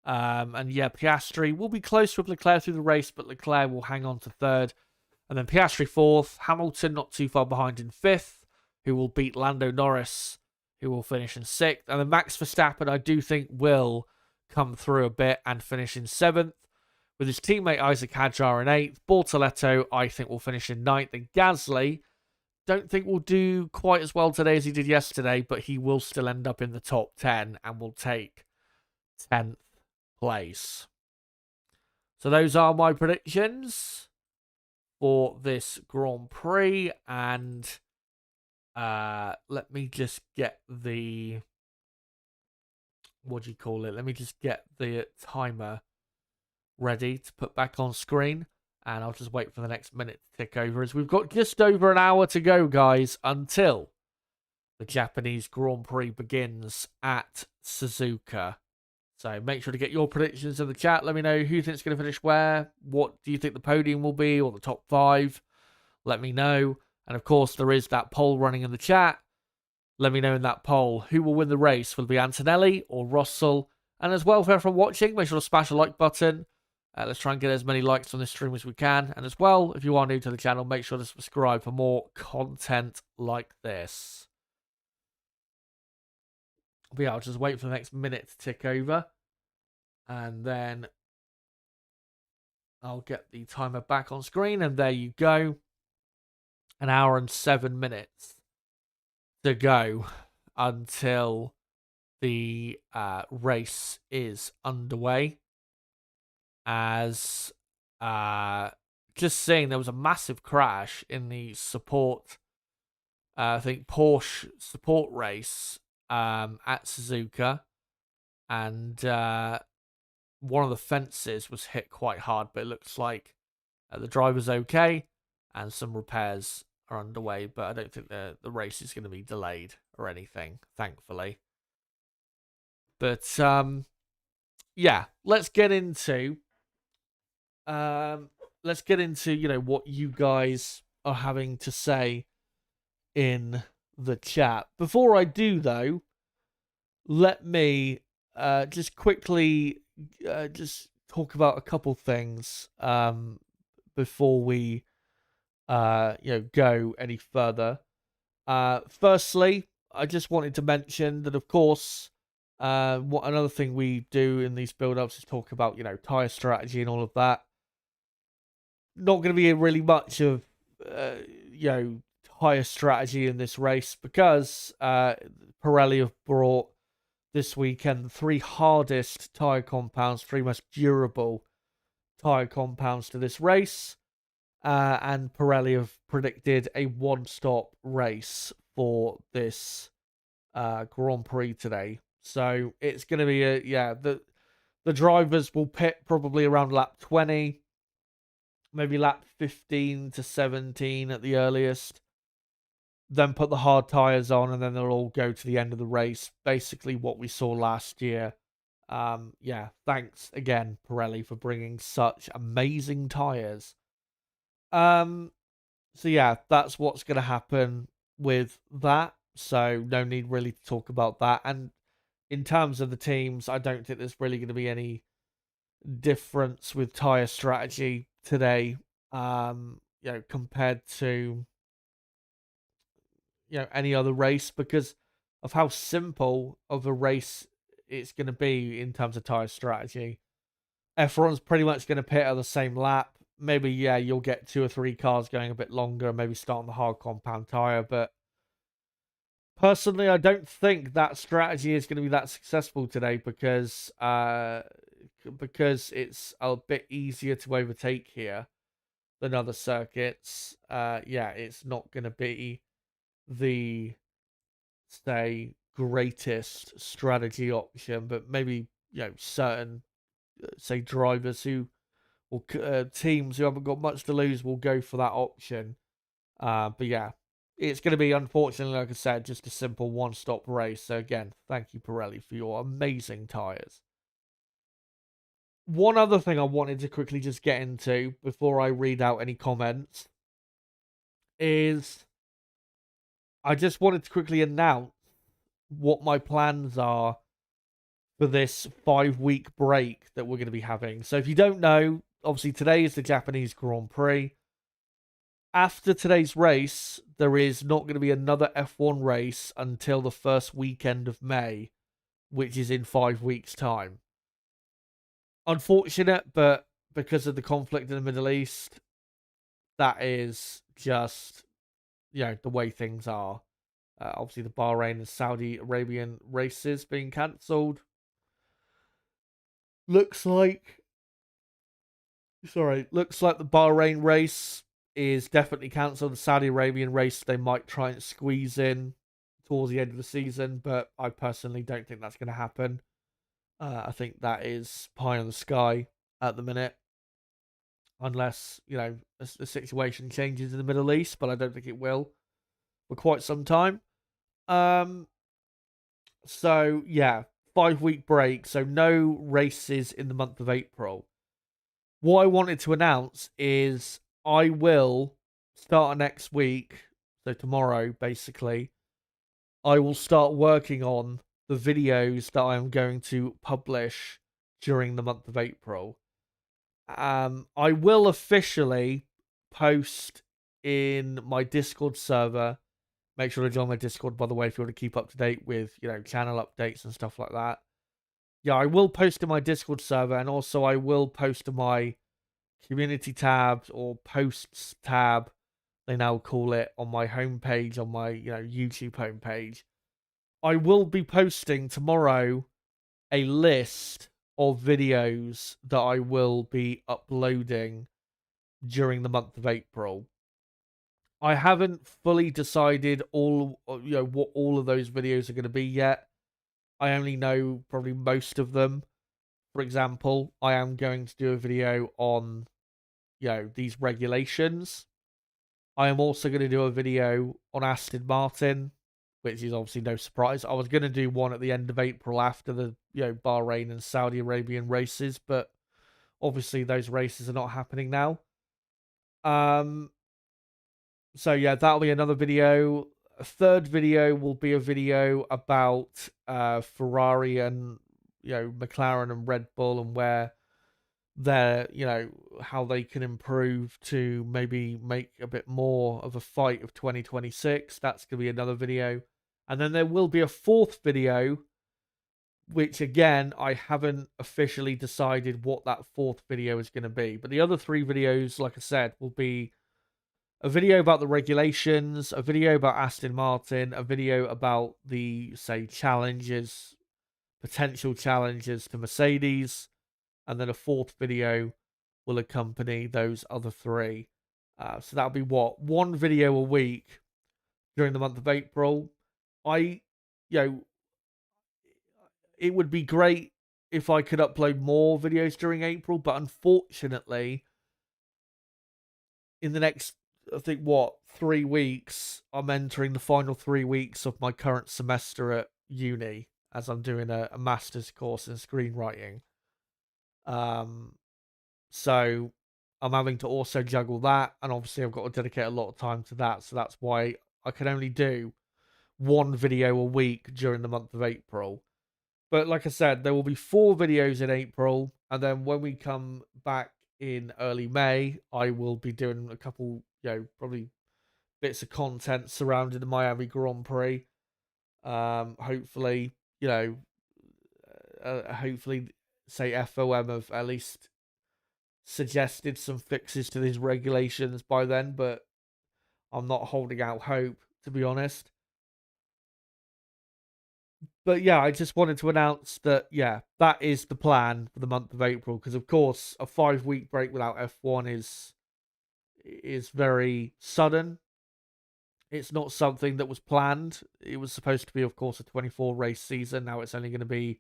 And yeah, Piastri will be close with Leclerc through the race, but Leclerc will hang on to third. And then Piastri fourth. Hamilton not too far behind in fifth, who will beat Lando Norris, who will finish in sixth. And then Max Verstappen, I do think, will come through a bit and finish in seventh, with his teammate Isaac Hadjar in eighth. Bortoletto, I think, will finish in ninth. And Gasly, don't think will do quite as well today as he did yesterday, but he will still end up in the top 10 and will take 10th place. So those are my predictions for this Grand Prix. And let me just get the... what do you call it? Let me just get the timer ready to put back on screen. And I'll just wait for the next minute to tick over, as we've got just over an hour to go, guys, until the Japanese Grand Prix begins at Suzuka. So make sure to get your predictions in the chat. Let me know who you think is going to finish where. What do you think the podium will be, or the top 5? Let me know. And of course, there is that poll running in the chat. Let me know in that poll who will win the race. Will it be Antonelli or Russell? And as well, for everyone watching, make sure to smash the like button. Let's try and get as many likes on this stream as we can. And as well, if you are new to the channel, make sure to subscribe for more content like this. But yeah, I'll just wait for the next minute to tick over. And then I'll get the timer back on screen. And there you go. An hour and 7 minutes to go until the race is underway. As just seeing, there was a massive crash in the support, I think Porsche support race at Suzuka, and one of the fences was hit quite hard, but it looks like the driver's okay and some repairs are underway, but I don't think the race is going to be delayed or anything, thankfully. But yeah, let's get into what you guys are having to say in the chat. Before I do, though, let me just quickly just talk about a couple things before we go any further. Firstly, I just wanted to mention that, of course, what another thing we do in these build-ups is talk about, tyre strategy and all of that. Not going to be really much of, tyre strategy in this race, because Pirelli have brought this weekend the 3 hardest tyre compounds, 3 most durable tyre compounds to this race. And Pirelli have predicted a one-stop race for this Grand Prix today. So it's going to be the drivers will pit probably around lap 20, maybe lap 15 to 17 at the earliest. Then put the hard tyres on, and then they'll all go to the end of the race. Basically what we saw last year. Thanks again, Pirelli, for bringing such amazing tyres. So yeah, that's what's going to happen with that. So no need really to talk about that. And in terms of the teams, I don't think there's really going to be any difference with tire strategy today, compared to any other race, because of how simple of a race it's going to be in terms of tire strategy. F1's pretty much going to pit at the same lap. Maybe, yeah, you'll get 2 or 3 cars going a bit longer, maybe start on the hard compound tire, but personally, I don't think that strategy is going to be that successful today because it's a bit easier to overtake here than other circuits. Yeah, it's not going to be the, say, greatest strategy option, but maybe certain say drivers who or teams who haven't got much to lose will go for that option. But yeah, it's going to be, unfortunately, like I said, just a simple one-stop race. So again, thank you, Pirelli, for your amazing tyres. One other thing I wanted to quickly just get into before I read out any comments is I just wanted to quickly announce what my plans are for this 5-week break that we're going to be having. So if you don't know, obviously today is the Japanese Grand Prix. After today's race, there is not going to be another F1 race until the first weekend of May, which is in 5 weeks' time. Unfortunate, but because of the conflict in the Middle East, that is just, the way things are. Obviously, the Bahrain and Saudi Arabian races being cancelled. Looks like the Bahrain race is definitely cancelled. The Saudi Arabian race, they might try and squeeze in towards the end of the season, but I personally don't think that's going to happen. I think that is pie in the sky at the minute, unless, the situation changes in the Middle East, but I don't think it will for quite some time. So, yeah, 5-week break, so no races in the month of April. What I wanted to announce is I will start next week, so tomorrow, basically, I will start working on the videos that I am going to publish during the month of April. I will officially post in my Discord server. Make sure to join my Discord, by the way, if you want to keep up to date with, channel updates and stuff like that. Yeah, I will post in my Discord server, and also I will post to my community tabs or posts tab, they now call it, on my homepage, on my YouTube homepage. I will be posting tomorrow a list of videos that I will be uploading during the month of April. I haven't fully decided what all of those videos are going to be yet. I only know probably most of them. For example, I am going to do a video on these regulations. I am also going to do a video on Aston Martin, which is obviously no surprise. I was going to do one at the end of April after the Bahrain and Saudi Arabian races, but obviously those races are not happening now. So yeah, that'll be another video. A third video will be a video about Ferrari and McLaren and Red Bull, and where they're how they can improve to maybe make a bit more of a fight of 2026. That's going to be another video. And then there will be a fourth video, which again, I haven't officially decided what that fourth video is going to be. But the other 3 videos, like I said, will be a video about the regulations, a video about Aston Martin, a video about the, say, challenges, potential challenges to Mercedes, and then a fourth video will accompany those other 3. So that'll be one video a week during the month of April. It would be great if I could upload more videos during April, but unfortunately, in the next, I think, 3 weeks, I'm entering the final 3 weeks of my current semester at uni, as I'm doing a master's course in screenwriting. So I'm having to also juggle that, and obviously I've got to dedicate a lot of time to that, so that's why I can only do one video a week during the month of April. But like I said, there will be 4 videos in April, and then when we come back in early May, I will be doing a couple, probably bits of content surrounding the Miami Grand Prix. Hopefully, hopefully, say FOM have at least suggested some fixes to these regulations by then, but I'm not holding out hope, to be honest. But yeah, I just wanted to announce that, that is the plan for the month of April, because of course a 5-week break without F1 is very sudden. It's not something that was planned. It was supposed to be, of course, a 24 race season. Now it's only going to be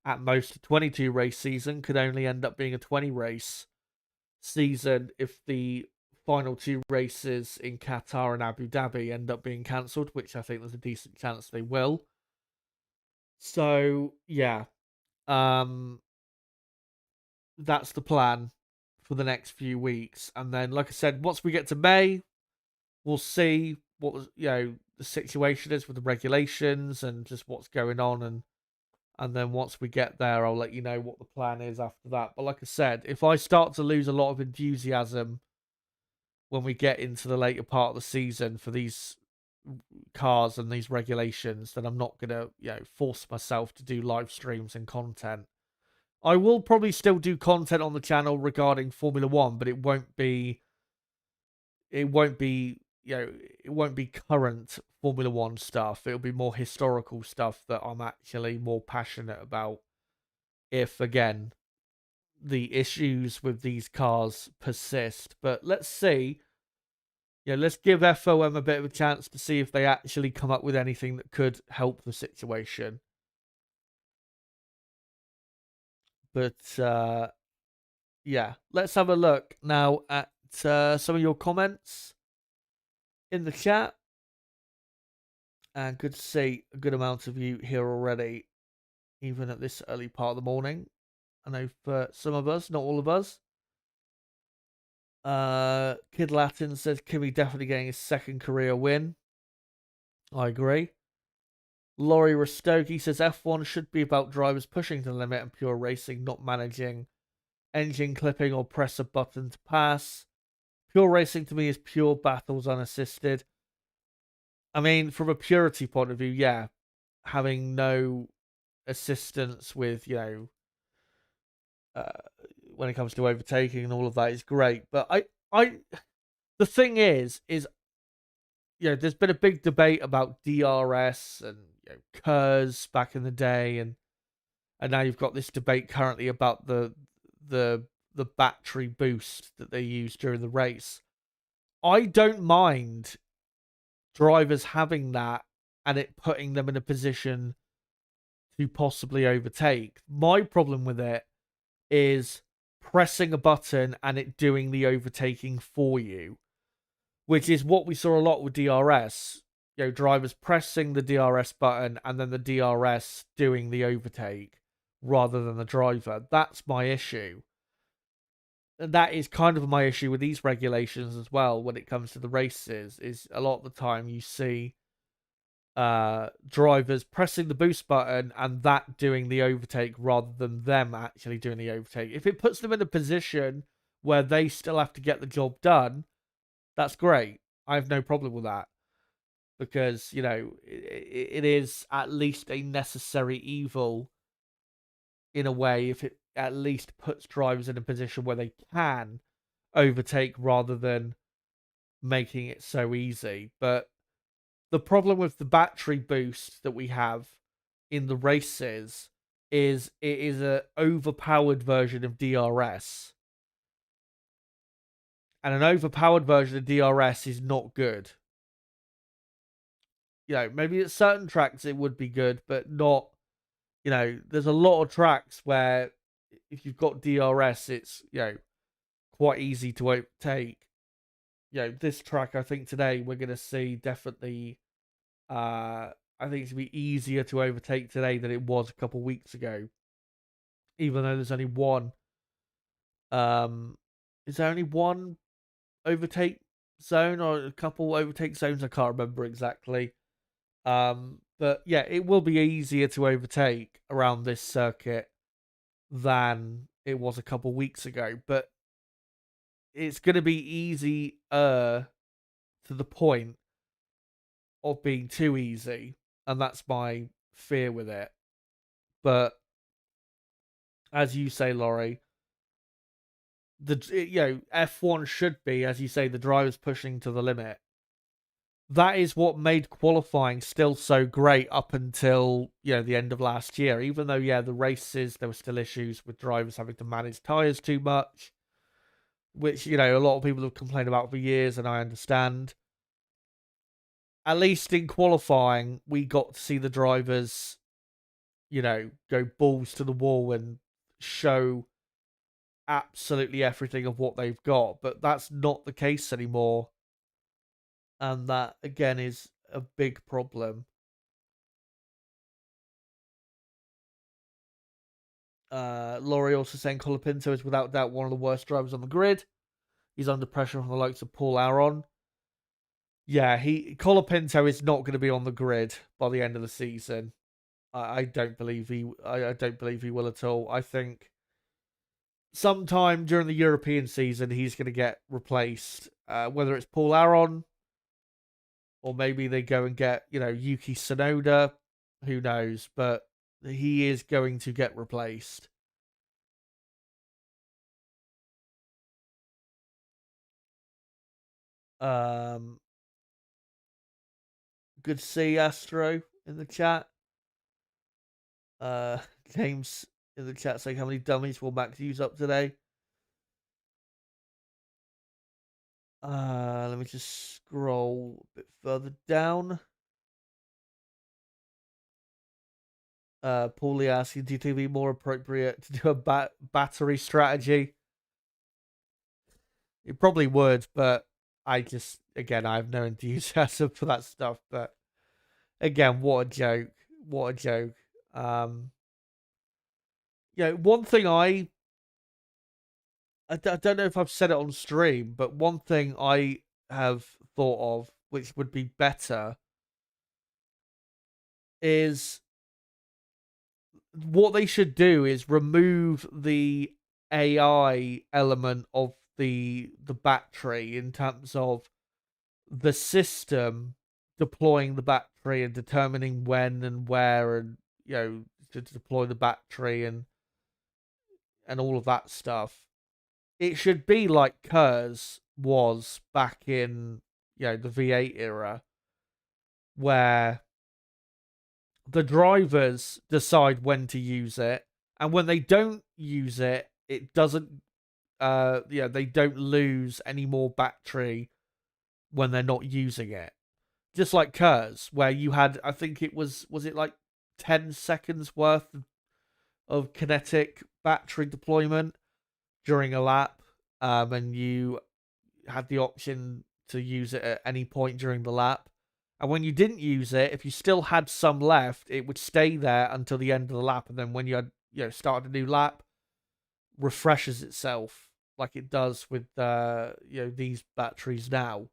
at most a 22 race season. Could only end up being a 20 race season if the final 2 races in Qatar and Abu Dhabi end up being cancelled, which I think there's a decent chance they will. So yeah, that's the plan for the next few weeks, and then, like I said, once we get to May, we'll see what the situation is with the regulations and just what's going on, and then once we get there, I'll let you know what the plan is after that. But like I said, if I start to lose a lot of enthusiasm when we get into the later part of the season for these cars and these regulations, then I'm not gonna force myself to do live streams and content. I will probably still do content on the channel regarding Formula One, but it won't be it won't be current Formula One stuff. It'll be more historical stuff that I'm actually more passionate about. If again the issues with these cars persist, but let's see. Let's give FOM a bit of a chance to see if they actually come up with anything that could help the situation. But yeah, let's have a look now at some of your comments in the chat. And good to see a good amount of you here already, even at this early part of the morning. I know for some of us, not all of us. Kid Latin says Kimi definitely getting his second career win. I agree. Laurie Rostoki says F1 should be about drivers pushing to the limit and pure racing, not managing engine clipping or press a button to pass. Pure racing to me is pure battles unassisted. I mean, from a purity point of view, yeah, having no assistance with, when it comes to overtaking and all of that is great. But the thing is, there's been a big debate about DRS and KERS back in the day, and now you've got this debate currently about the battery boost that they use during the race. I don't mind drivers having that and it putting them in a position to possibly overtake. My problem with it is pressing a button and it doing the overtaking for you, which is what we saw a lot with DRS. Drivers pressing the DRS button and then the DRS doing the overtake rather than the driver. That's my issue. And that is kind of my issue with these regulations as well when it comes to the races, is a lot of the time you see drivers pressing the boost button and that doing the overtake rather than them actually doing the overtake. If it puts them in a position where they still have to get the job done, that's great. I have no problem with that, because it is at least a necessary evil in a way, if it at least puts drivers in a position where they can overtake rather than making it so easy. But the problem with the battery boost that we have in the races is it is a overpowered version of DRS. And an overpowered version of DRS is not good. Maybe at certain tracks it would be good, but not, there's a lot of tracks where if you've got DRS, it's, quite easy to overtake. This track, I think today we're going to see definitely, I think it's going to be easier to overtake today than it was a couple weeks ago. Even though there's only one. Is there only one overtake zone or a couple overtake zones? I can't remember exactly. But But yeah, it will be easier to overtake around this circuit than it was a couple weeks ago. But it's going to be easy to the point of being too easy. And that's my fear with it. But as you say, Laurie, F1 should be, as you say, the drivers pushing to the limit. That is what made qualifying still so great up until the end of last year. Even though the races, there were still issues with drivers having to manage tires too much, which a lot of people have complained about for years, and I understand. At least in qualifying, we got to see the drivers go balls to the wall and show absolutely everything of what they've got. But that's not the case anymore. And that, again, is a big problem. Laurie also saying Colapinto is without doubt one of the worst drivers on the grid. He's under pressure from the likes of Paul Aron. Yeah, Colapinto is not going to be on the grid by the end of the season. I don't believe I don't believe he will at all. I think sometime during the European season he's going to get replaced. Whether it's Paul Aron or maybe they go and get Yuki Tsunoda, who knows? But he is going to get replaced. Good to see Astro in the chat. James in the chat saying how many dummies will Max use up today. Let me just scroll a bit further down. Paulie asking, do you think it'd be more appropriate to do a battery strategy? It probably would, but I have no enthusiasm for that stuff. But again, what a joke. What a joke. One thing I don't know if I've said it on stream, but one thing I have thought of, which would be better, is what they should do is remove the AI element of the battery in terms of the system deploying the battery and determining when and where and to deploy the battery and all of that stuff. It should be like KERS was back in the V8 era, where the drivers decide when to use it, and when they don't use it, it doesn't they don't lose any more battery when they're not using it. Just like KERS, where you had, I think it was it like 10 seconds worth of kinetic battery deployment during a lap, and you had the option to use it at any point during the lap. And when you didn't use it, if you still had some left, it would stay there until the end of the lap. And then when you had, started a new lap, refreshes itself like it does with these batteries now.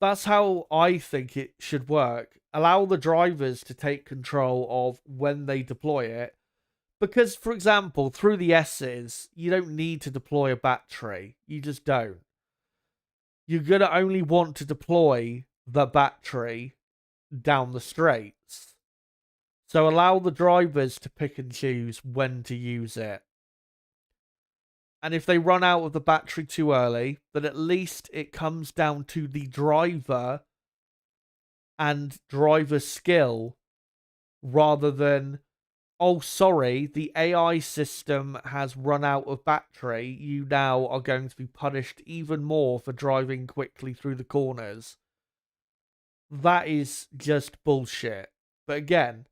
That's how I think it should work. Allow the drivers to take control of when they deploy it. Because, for example, through the S's, you don't need to deploy a battery. You just don't. You're going to only want to deploy the battery down the straights. So allow the drivers to pick and choose when to use it. And if they run out of the battery too early, then at least it comes down to the driver and driver skill rather than, oh, sorry, the AI system has run out of battery. You now are going to be punished even more for driving quickly through the corners. That is just bullshit. But again,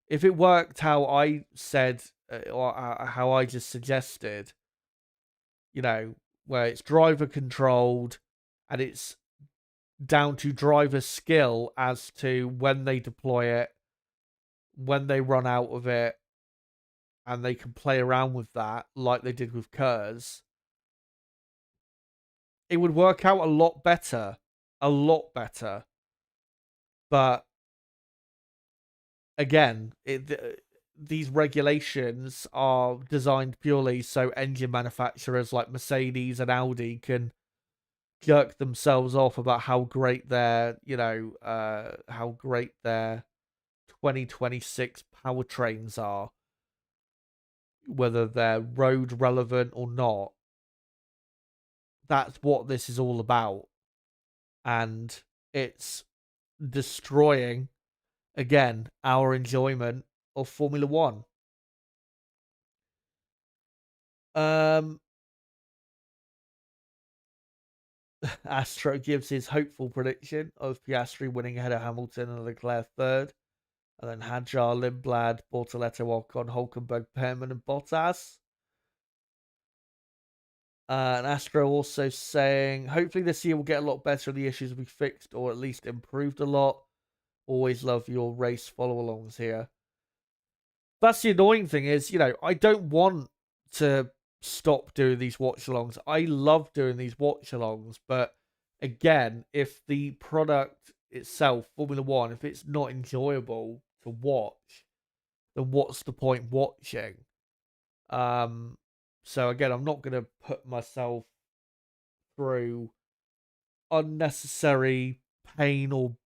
if it worked how I said, or how I just suggested, where it's driver controlled and it's down to driver skill as to when they deploy it, when they run out of it, and they can play around with that like they did with KERS, it would work out a lot better. A lot better. But again, these regulations are designed purely so engine manufacturers like Mercedes and Audi can jerk themselves off about how great their, how great their 2026 powertrains are, whether they're road relevant or not. That's what this is all about. And it's destroying, again, our enjoyment of Formula One. Astro gives his hopeful prediction of Piastri winning ahead of Hamilton and Leclerc third. And then Hadjar, Lindblad, Bortoletto, Ocon, Hulkenberg, Perman, and Bottas. And Astro also saying, hopefully this year will get a lot better and the issues will be fixed or at least improved a lot. Always love your race follow-alongs here. That's the annoying thing is, I don't want to stop doing these watch-alongs. I love doing these watch-alongs, but again, if the product itself, Formula One, if it's not enjoyable to watch, then what's the point watching? So again, I'm not going to put myself through unnecessary pain or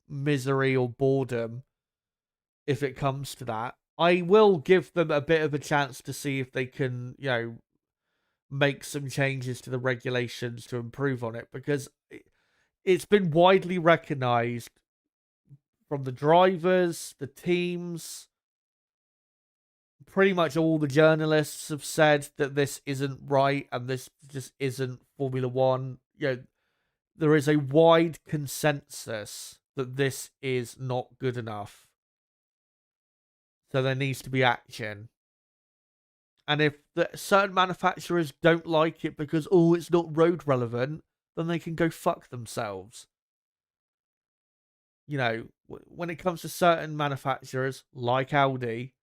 misery or boredom if it comes to that. I will give them a bit of a chance to see if they can, make some changes to the regulations to improve on it, because it's been widely recognized from the drivers, the teams, pretty much all the journalists have said that this isn't right and this just isn't Formula One. There is a wide consensus that this is not good enough. So there needs to be action. And if certain manufacturers don't like it because, it's not road relevant, then they can go fuck themselves. When it comes to certain manufacturers, like Audi,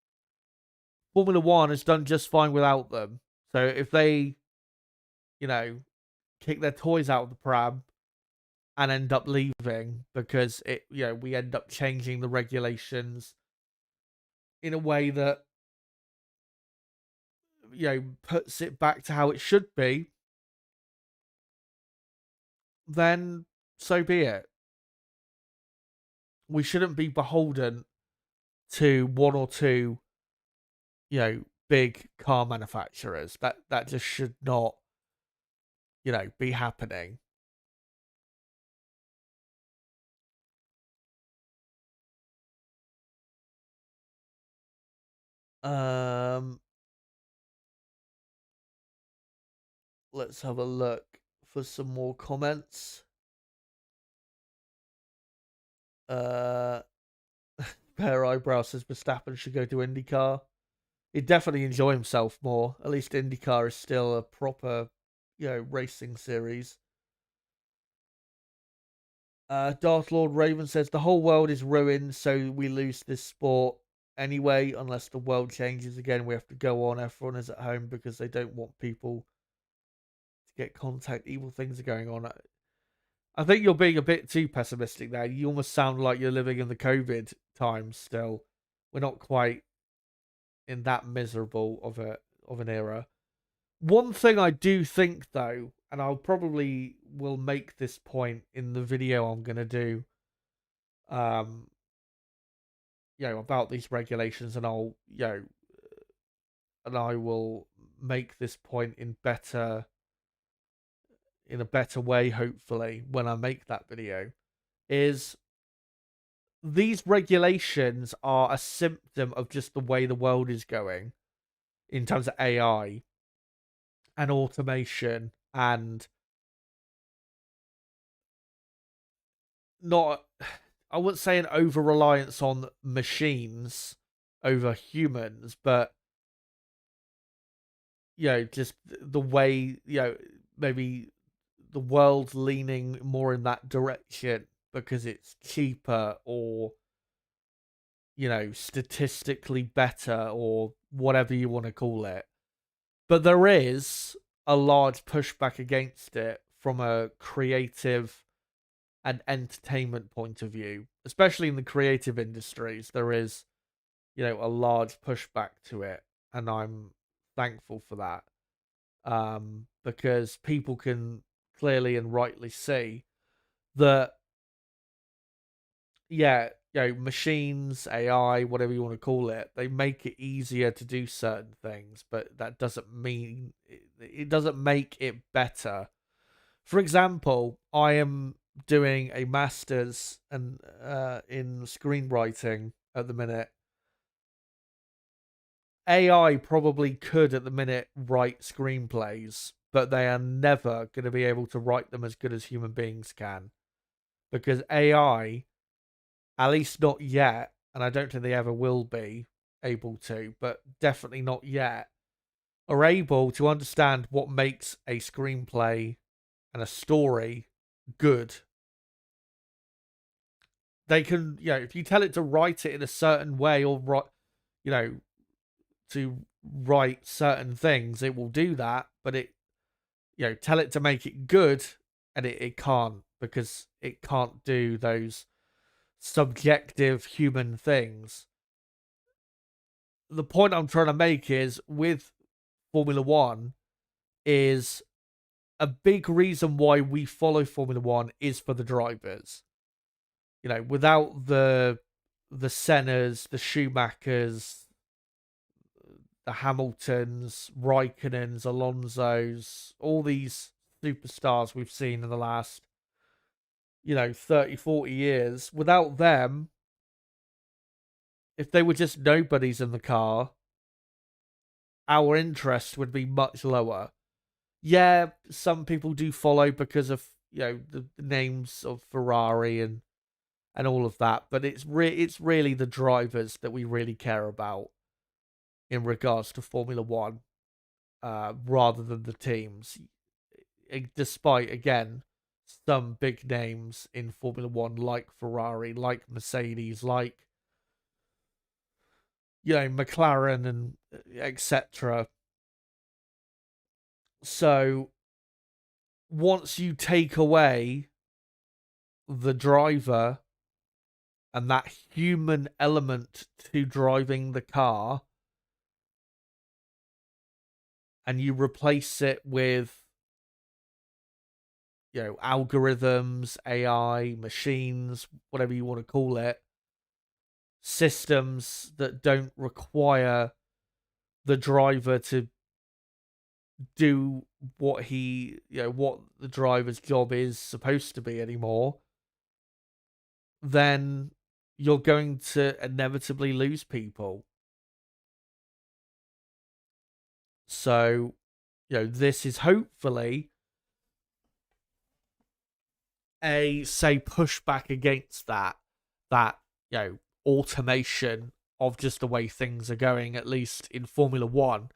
Formula One has done just fine without them. So if they, kick their toys out of the pram and end up leaving because we end up changing the regulations in a way that, puts it back to how it should be, then so be it. We shouldn't be beholden to one or two, big car manufacturers. That just should not, be happening. Let's have a look for some more comments. Pear Eyebrow says Verstappen should go to IndyCar. He'd definitely enjoy himself more. At least IndyCar is still a proper, racing series. Darth Lord Raven says the whole world is ruined, so we lose this sport anyway. Unless the world changes again, we have to go on. Everyone is at home because they don't want people to get contact. Evil things are going on. I think you're being a bit too pessimistic there. You almost sound like you're living in the COVID times still. We're not quite in that miserable of an era. One thing I do think though, and I'll probably will make this point in the video I'm gonna do, about these regulations, and I will make this point in a better way, hopefully, when I make that video, is these regulations are a symptom of just the way the world is going in terms of AI and automation and not, I wouldn't say an over-reliance on machines over humans, but, just the way, maybe the world's leaning more in that direction because it's cheaper or, statistically better or whatever you want to call it. But there is a large pushback against it from a creative an entertainment point of view, especially in the creative industries, there is, a large pushback to it, and I'm thankful for that. Because people can clearly and rightly see that, machines, AI, whatever you want to call it, they make it easier to do certain things, but that doesn't mean it doesn't make it better. For example, I am doing a master's in screenwriting at the minute. AI probably could at the minute write screenplays, but they are never going to be able to write them as good as human beings can, because AI, at least not yet, and I don't think they ever will be able to, but definitely not yet, are able to understand what makes a screenplay and a story good. They can, if you tell it to write it in a certain way, or to write certain things, it will do that. But tell it to make it good, and it can't, because it can't do those subjective human things. The point I'm trying to make is, with Formula One, is a big reason why we follow Formula One is for the drivers. Without the Sennas, the Schumachers, the Hamiltons, Raikkonens, Alonsos, all these superstars we've seen in the last, 30, 40 years, without them, if they were just nobodies in the car, our interest would be much lower. Yeah, some people do follow because of, the names of Ferrari and all of that, but it's really the drivers that we really care about in regards to Formula One, rather than the teams. Despite, again, some big names in Formula One, like Ferrari, like Mercedes, like, McLaren, and etc. So once you take away the driver and that human element to driving the car, and you replace it with, algorithms, AI, machines, whatever you want to call it, systems that don't require the driver to do what what the driver's job is supposed to be anymore, then you're going to inevitably lose people. So, this is hopefully a, say, pushback against that, automation of just the way things are going, at least in Formula One.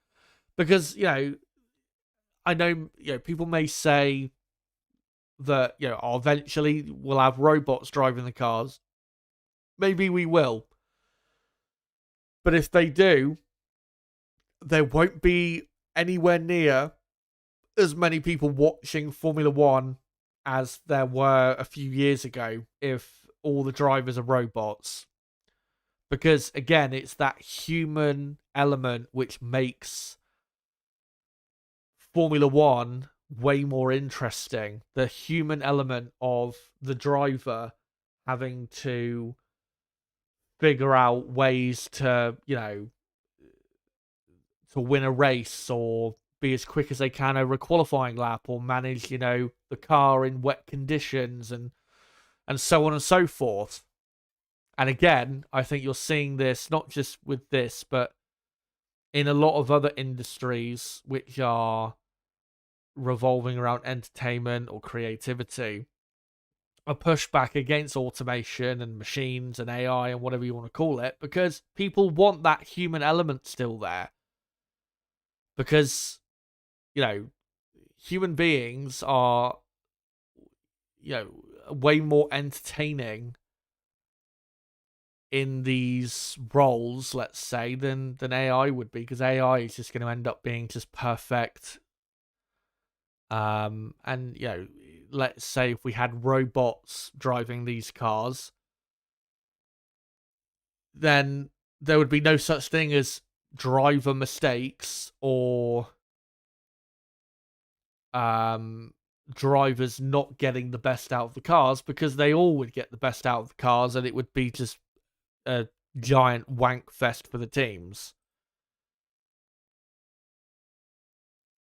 Because, I know, people may say that, eventually we'll have robots driving the cars. Maybe we will. But if they do, there won't be anywhere near as many people watching Formula One as there were a few years ago if all the drivers are robots. Because, again, it's that human element which makes Formula One way more interesting. The human element of the driver having to figure out ways to, to win a race, or be as quick as they can over a qualifying lap, or manage, the car in wet conditions, and so on and so forth. And again, I think you're seeing this not just with this, but in a lot of other industries which are revolving around entertainment or creativity, a pushback against automation and machines and AI and whatever you want to call it, because people want that human element still there. Because, human beings are, way more entertaining in these roles, let's say, than AI would be, because AI is just going to end up being just perfect. And let's say if we had robots driving these cars, then there would be no such thing as driver mistakes or drivers not getting the best out of the cars, because they all would get the best out of the cars, and it would be just a giant wank fest for the teams.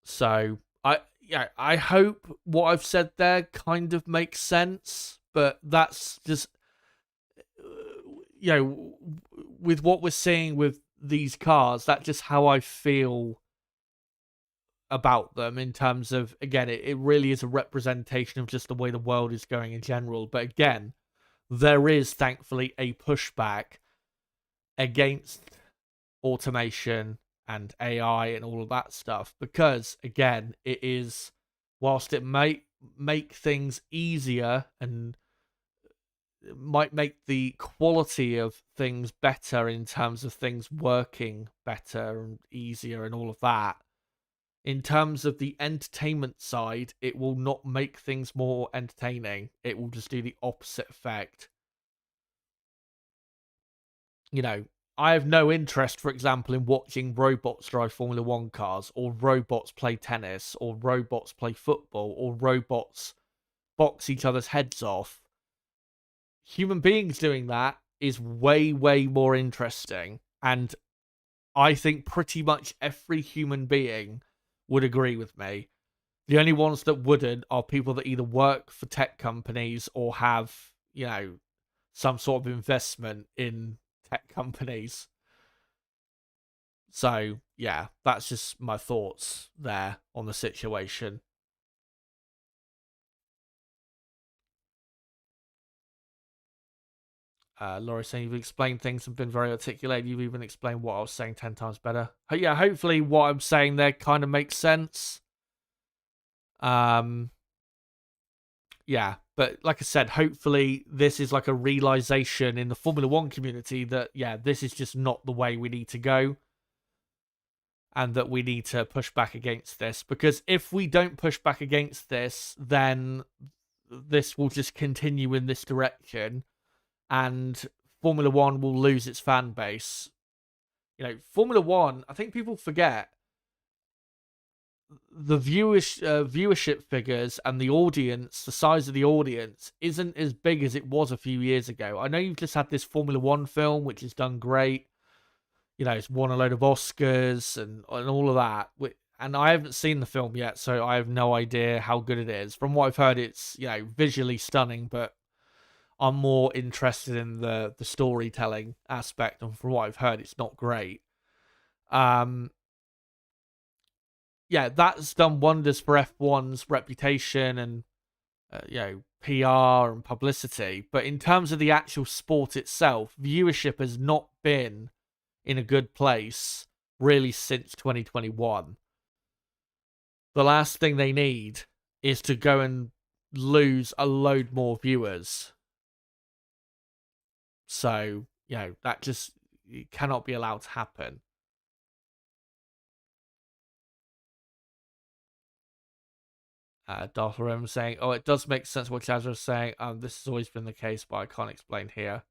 So I hope what I've said there kind of makes sense, but that's just with what we're seeing with these cars, that's just how I feel about them, in terms of, again, it really is a representation of just the way the world is going in general. But again, there is thankfully a pushback against automation and AI and all of that stuff, because again, it is, whilst it might make things easier and it might make the quality of things better in terms of things working better and easier and all of that, in terms of the entertainment side, it will not make things more entertaining. It will just do the opposite effect. I have no interest, for example, in watching robots drive Formula 1 cars, or robots play tennis, or robots play football, or robots box each other's heads off. Human beings doing that is way, way more interesting. And I think pretty much every human being would agree with me. The only ones that wouldn't are people that either work for tech companies or have, some sort of investment in tech companies. So, yeah, that's just my thoughts there on the situation. Laurie saying you've explained things and been very articulate. You've even explained what I was saying 10 times better. Yeah, hopefully what I'm saying there kind of makes sense. Yeah, but like I said, hopefully this is like a realization in the Formula 1 community that, yeah, this is just not the way we need to go, and that we need to push back against this. Because if we don't push back against this, then this will just continue in this direction, and Formula 1 will lose its fan base. Formula 1, I think people forget, the viewership figures and the audience, the size of the audience, isn't as big as it was a few years ago. I know you've just had this Formula 1 film, which has done great. It's won a load of Oscars and all of that. And I haven't seen the film yet, so I have no idea how good it is. From what I've heard, it's, visually stunning, but I'm more interested in the storytelling aspect. And from what I've heard, it's not great. Yeah, that's done wonders for F1's reputation and, PR and publicity. But in terms of the actual sport itself, viewership has not been in a good place really since 2021. The last thing they need is to go and lose a load more viewers. So, that just cannot be allowed to happen. Darth Rem saying, oh, it does make sense what Chaz was saying. This has always been the case, but I can't explain here.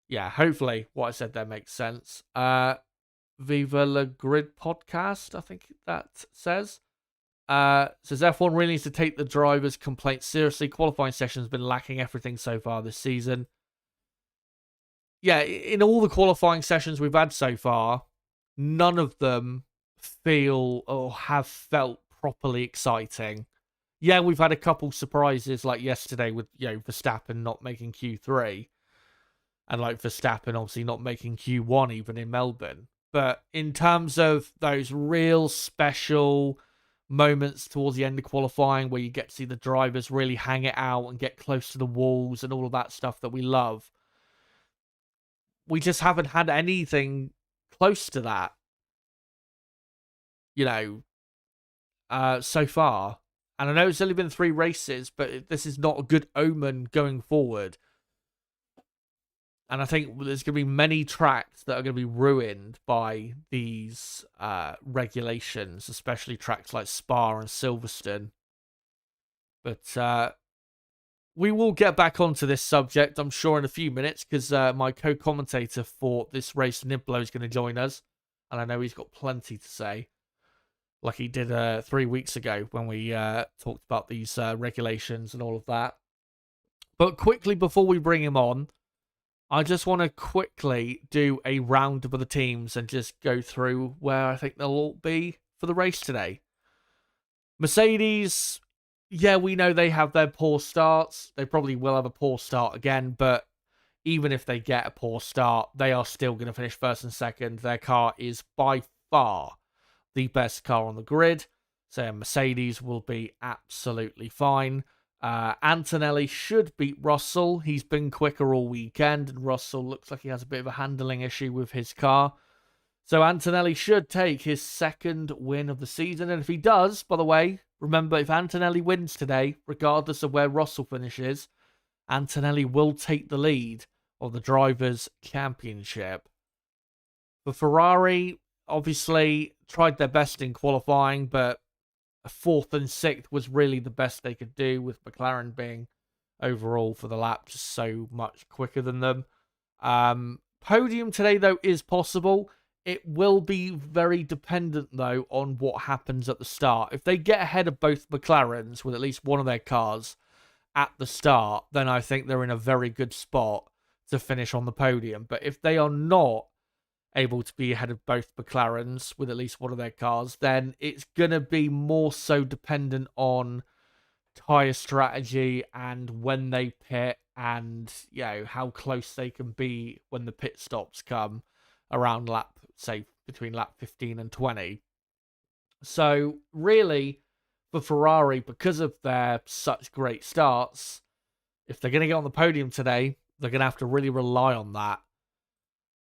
Yeah, hopefully what I said there makes sense. Viva La Grid podcast, I think that says. Says F1 really needs to take the drivers' complaints seriously. Qualifying session has been lacking everything so far this season. Yeah, in all the qualifying sessions we've had so far, none of them feel or have felt properly exciting. Yeah, we've had a couple surprises, like yesterday with Verstappen not making Q3, and like Verstappen obviously not making Q1 even in Melbourne. But in terms of those real special moments towards the end of qualifying where you get to see the drivers really hang it out and get close to the walls and all of that stuff that we love, we just haven't had anything close to that, so far. And I know it's only been 3 races, but this is not a good omen going forward. And I think there's going to be many tracks that are going to be ruined by these regulations, especially tracks like Spa and Silverstone. But we will get back onto this subject, I'm sure, in a few minutes, because my co-commentator for this race, Niblo, is going to join us. And I know he's got plenty to say, like he did 3 weeks ago when we talked about these regulations and all of that. But quickly, before we bring him on, I just want to quickly do a roundup of the teams and just go through where I think they'll all be for the race today. Mercedes, yeah, we know they have their poor starts. They probably will have a poor start again, but even if they get a poor start, they are still going to finish first and second. Their car is by far the best car on the grid, so Mercedes will be absolutely fine. Antonelli should beat Russell. He's been quicker all weekend, and Russell looks like he has a bit of a handling issue with his car. So Antonelli should take his second win of the season, and if he does, by the way, remember, if Antonelli wins today, regardless of where Russell finishes, Antonelli will take the lead of the Drivers' Championship. For Ferrari, obviously, tried their best in qualifying, but a 4th and 6th was really the best they could do, with McLaren being overall for the lap just so much quicker than them. Podium today, though, is possible. It will be very dependent, though, on what happens at the start. If they get ahead of both McLarens with at least one of their cars at the start, then I think they're in a very good spot to finish on the podium. But if they are not able to be ahead of both McLarens with at least one of their cars, then it's going to be more so dependent on tyre strategy and when they pit, and how close they can be when the pit stops come around lap, say, between lap 15 and 20. So really, for Ferrari, because of their such great starts, if they're going to get on the podium today, they're going to have to really rely on that.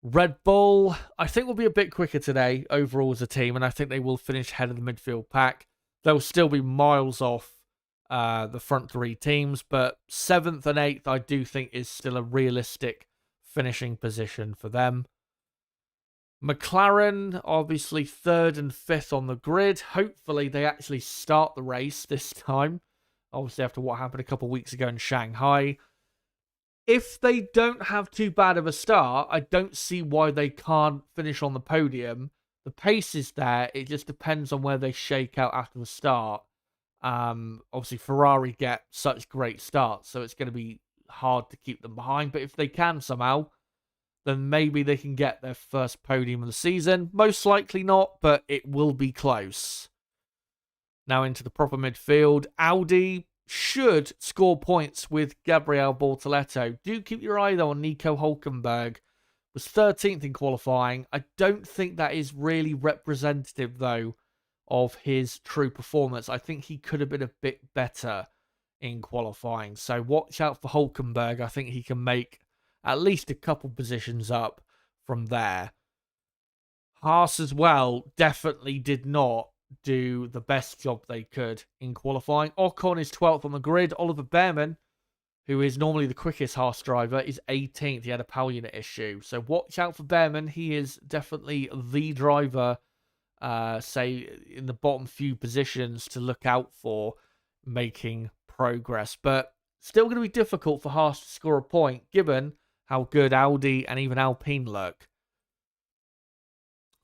Red Bull, I think, will be a bit quicker today overall as a team, and I think they will finish ahead of the midfield pack. They'll still be miles off the front 3 teams, but 7th and 8th I do think is still a realistic finishing position for them. McLaren, obviously 3rd and 5th on the grid. Hopefully they actually start the race this time, obviously after what happened a couple of weeks ago in Shanghai. If they don't have too bad of a start, I don't see why they can't finish on the podium. The pace is there. It just depends on where they shake out after the start. Obviously, Ferrari get such great starts, so it's going to be hard to keep them behind. But if they can somehow, then maybe they can get their first podium of the season. Most likely not, but it will be close. Now into the proper midfield. Audi should score points with Gabriel Bortoleto. Do keep your eye, though, on Nico Hülkenberg. Was 13th in qualifying. I don't think that is really representative, though, of his true performance. I think he could have been a bit better in qualifying. So watch out for Hülkenberg. I think he can make at least a couple positions up from there. Haas as well definitely did not do the best job they could in qualifying. Ocon is 12th on the grid. Oliver Behrman, who is normally the quickest Haas driver, is 18th. He had a power unit issue. So watch out for Behrman. He is definitely the driver, say, in the bottom few positions to look out for making progress. But still going to be difficult for Haas to score a point, given how good Audi and even Alpine look.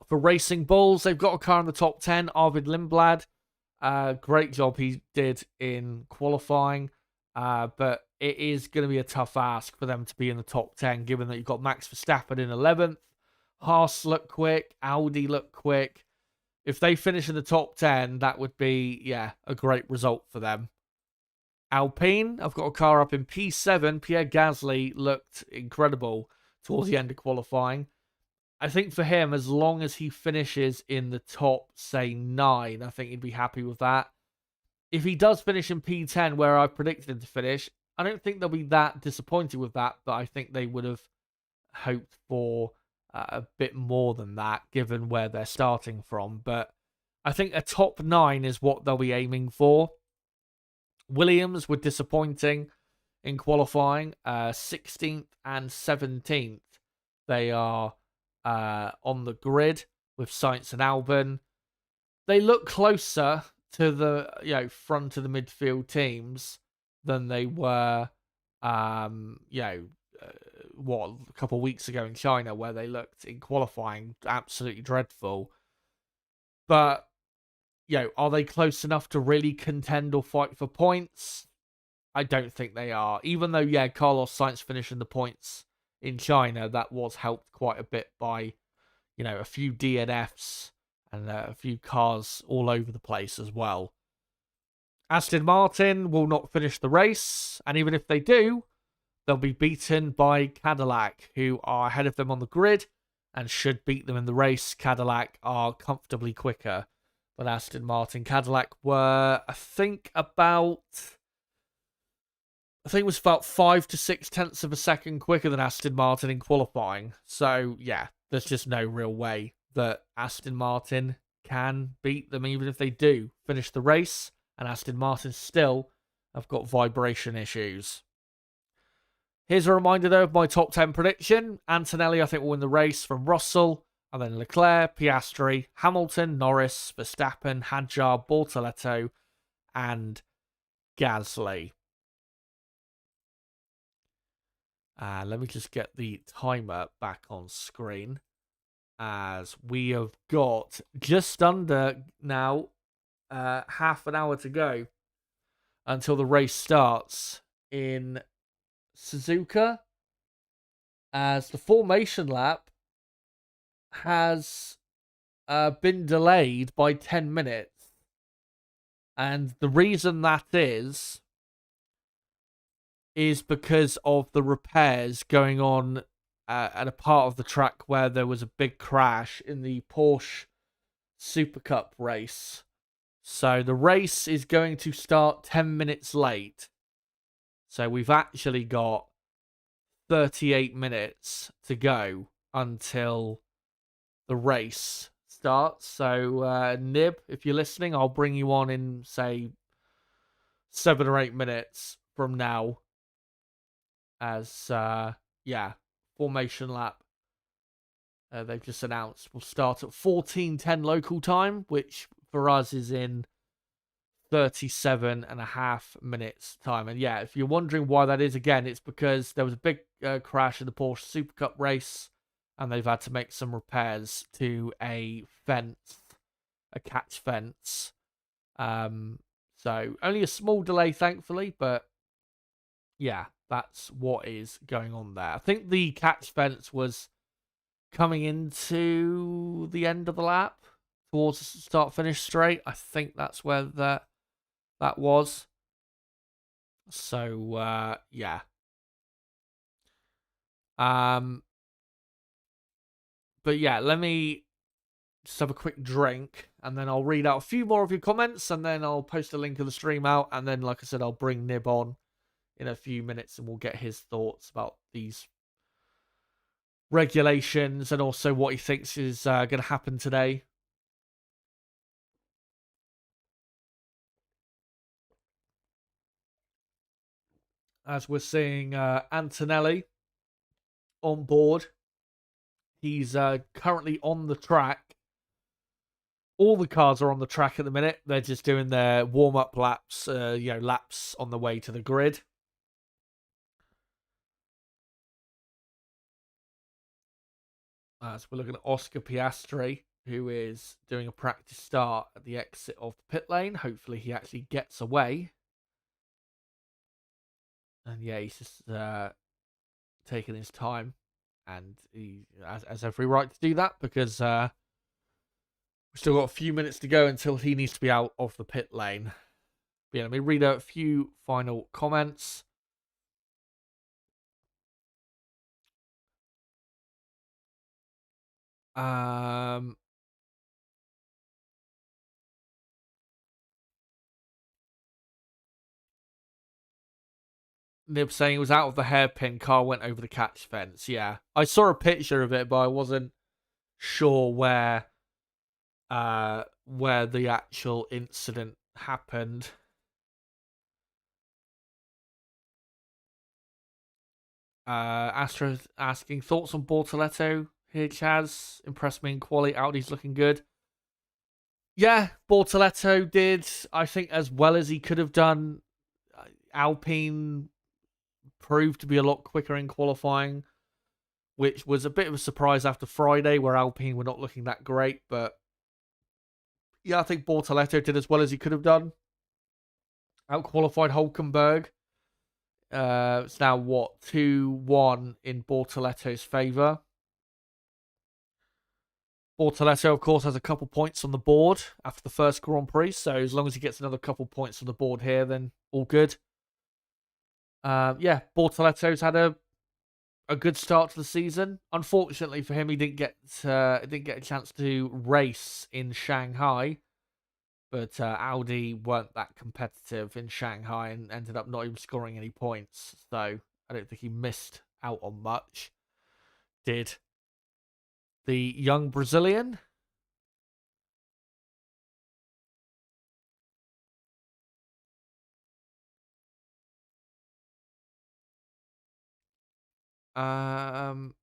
For Racing Bulls, they've got a car in the top 10, Arvid Lindblad. Great job he did in qualifying. But it is going to be a tough ask for them to be in the top 10, given that you've got Max Verstappen in 11th. Haas look quick. Audi look quick. If they finish in the top 10, that would be, a great result for them. Alpine, I've got a car up in P7. Pierre Gasly looked incredible towards the end of qualifying. I think for him, as long as he finishes in the top, say, 9, I think he'd be happy with that. If he does finish in P10, where I predicted him to finish, I don't think they'll be that disappointed with that, but I think they would have hoped for a bit more than that, given where they're starting from. But I think a top 9 is what they'll be aiming for. Williams were disappointing in qualifying, 16th and 17th. They are on the grid with Sainz and Albon. They look closer to the front of the midfield teams than they were, what, a couple of weeks ago in China, where they looked in qualifying absolutely dreadful. But are they close enough to really contend or fight for points? I don't think they are. Even though, Carlos Sainz finishing the points in China, that was helped quite a bit by, a few DNFs and a few cars all over the place as well. Aston Martin will not finish the race, and even if they do, they'll be beaten by Cadillac, who are ahead of them on the grid and should beat them in the race. Cadillac are comfortably quicker than Aston Martin. Cadillac were, I think it was about 5 to 6 tenths of a second quicker than Aston Martin in qualifying. So, there's just no real way that Aston Martin can beat them, even if they do finish the race. And Aston Martin still have got vibration issues. Here's a reminder, though, of my top 10 prediction. Antonelli, I think, will win the race from Russell. And then Leclerc, Piastri, Hamilton, Norris, Verstappen, Hadjar, Bortoleto, and Gasly. Let me just get the timer back on screen, as we have got just under now half an hour to go until the race starts in Suzuka, as the formation lap has been delayed by 10 minutes. And the reason that is because of the repairs going on at a part of the track where there was a big crash in the Porsche Super Cup race. So the race is going to start 10 minutes late. So we've actually got 38 minutes to go until the race starts. So, Nib, if you're listening, I'll bring you on in, say, 7 or 8 minutes from now. As, formation lap, they've just announced, will start at 14:10 local time, which for us is in 37.5 minutes time. And if you're wondering why that is, again, it's because there was a big crash in the Porsche Super Cup race, and they've had to make some repairs to a catch fence. So only a small delay, thankfully, but that's what is going on there. I think the catch fence was coming into the end of the lap, towards the start-finish straight. I think that's where that was. So, But let me just have a quick drink, and then I'll read out a few more of your comments, and then I'll post a link of the stream out, and then, like I said, I'll bring Nib on in a few minutes, and we'll get his thoughts about these regulations and also what he thinks is going to happen today. As we're seeing Antonelli on board. He's currently on the track. All the cars are on the track at the minute. They're just doing their warm-up laps, laps on the way to the grid. As we're looking at Oscar Piastri, who is doing a practice start at the exit of the pit lane. Hopefully he actually gets away. And he's just taking his time. And he has every right to do that, because we've still got a few minutes to go until he needs to be out of the pit lane. But let me read out a few final comments. Nib saying it was out of the hairpin, car went over the catch fence. Yeah, I saw a picture of it, but I wasn't sure where the actual incident happened. Astro asking thoughts on Bortoleto here, Chaz. Impressed me in quali. Audi's looking good. Yeah, Bortoletto did, I think, as well as he could have done. Alpine proved to be a lot quicker in qualifying, which was a bit of a surprise after Friday, where Alpine were not looking that great. But yeah, I think Bortoletto did as well as he could have done. Outqualified Hulkenberg. It's now what, 2-1 in Bortoletto's favour. Bortoletto, of course, has a couple points on the board after the first Grand Prix, so as long as he gets another couple points on the board here, then all good. Yeah, Bortoletto's had a good start to the season. Unfortunately for him, he didn't get a chance to race in Shanghai, but Audi weren't that competitive in Shanghai and ended up not even scoring any points. So I don't think he missed out on much. Did the young Brazilian? Um,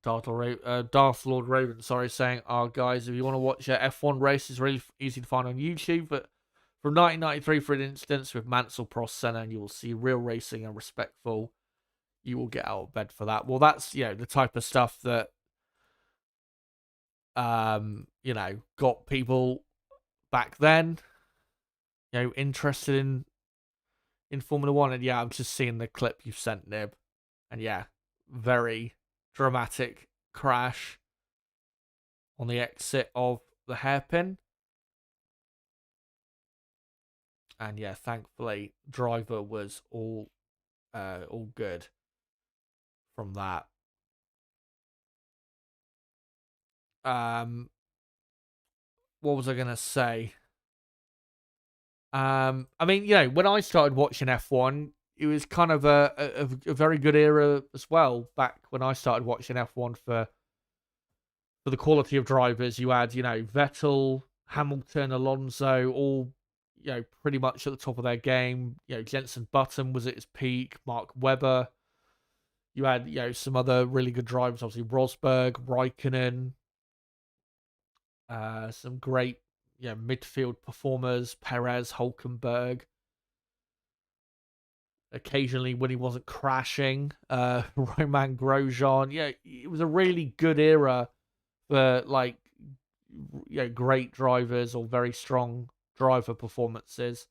Darth Lord Raven, sorry, saying, "Oh, guys, if you want to watch a F1 race, it's really easy to find on YouTube. But from 1993, for an instance, with Mansell Prost Senna, and you will see real racing and respectful. You will get out of bed for that." Well, that's the type of stuff that got people back then interested in Formula One. And yeah, I'm just seeing the clip you've sent, Nib, and yeah, very dramatic crash on the exit of the hairpin. And yeah, thankfully, driver was all good from that. What was I gonna say? I mean, when I started watching F1, it was kind of a very good era as well. Back when I started watching F1 for the quality of drivers, you had Vettel, Hamilton, Alonso, all pretty much at the top of their game. Jenson Button was at his peak. Mark Webber. You had some other really good drivers, obviously Rosberg, Raikkonen, some great midfield performers, Perez, Hulkenberg. Occasionally when he wasn't crashing, Romain Grosjean. Yeah, it was a really good era for great drivers or very strong driver performances.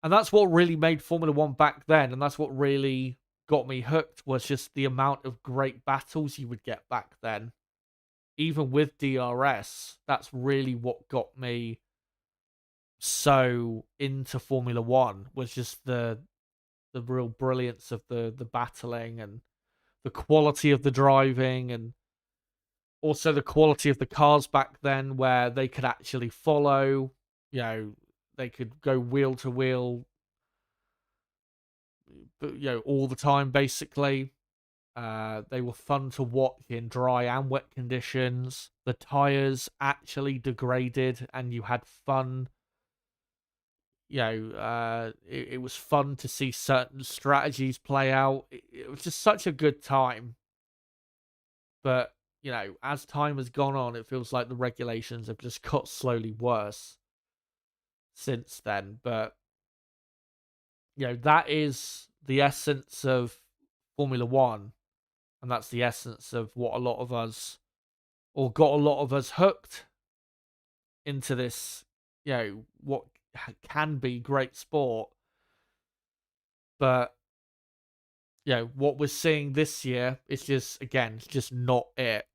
And that's what really made Formula One back then, and that's what really got me hooked, was just the amount of great battles you would get back then. Even with DRS, that's really what got me so into Formula One, was just the real brilliance of the battling and the quality of the driving, and also the quality of the cars back then, where they could actually follow, they could go wheel to wheel, all the time, basically. They were fun to watch in dry and wet conditions. The tires actually degraded, and you had fun. It was fun to see certain strategies play out. It was just such a good time. But as time has gone on, it feels like the regulations have just got slowly worse since then. But that is the essence of Formula One, and that's the essence of what a lot of us, or got a lot of us hooked into this, what can be great sport. But what we're seeing this year is just, again, it's just not it.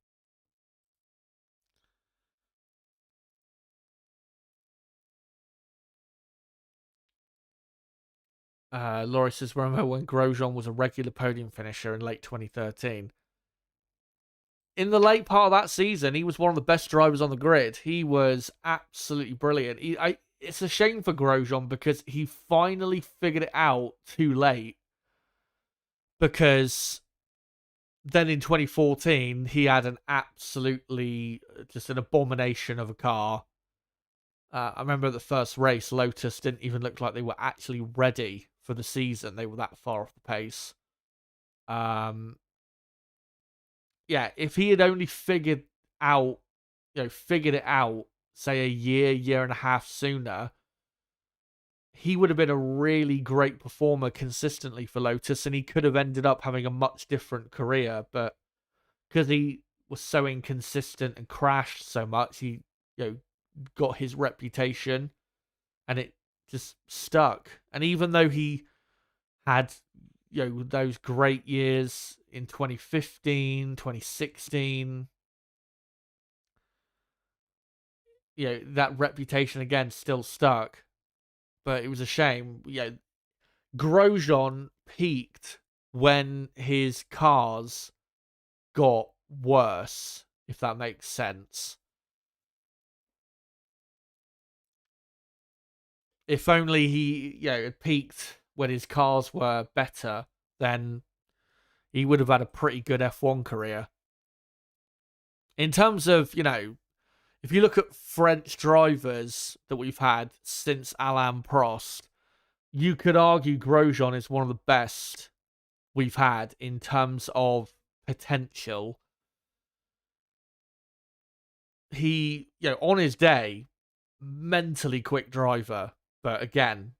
Laurie says, remember when Grosjean was a regular podium finisher in late 2013? In the late part of that season, he was one of the best drivers on the grid. He was absolutely brilliant. It's a shame for Grosjean because he finally figured it out too late. Because then in 2014, he had an absolutely just an abomination of a car. I remember the first race, Lotus didn't even look like they were actually ready for the season. They were that far off the pace. Yeah, if he had only figured out, figured it out, say a year and a half sooner, he would have been a really great performer consistently for Lotus, and he could have ended up having a much different career. But because he was so inconsistent and crashed so much, he got his reputation, and it just stuck. And even though he had those great years in 2015, 2016, that reputation again still stuck. But it was a shame. Grosjean peaked when his cars got worse, if that makes sense. If only he had peaked when his cars were better, then he would have had a pretty good F1 career. In terms of, if you look at French drivers that we've had since Alain Prost, you could argue Grosjean is one of the best we've had in terms of potential. He, on his day, mentally quick driver, but again,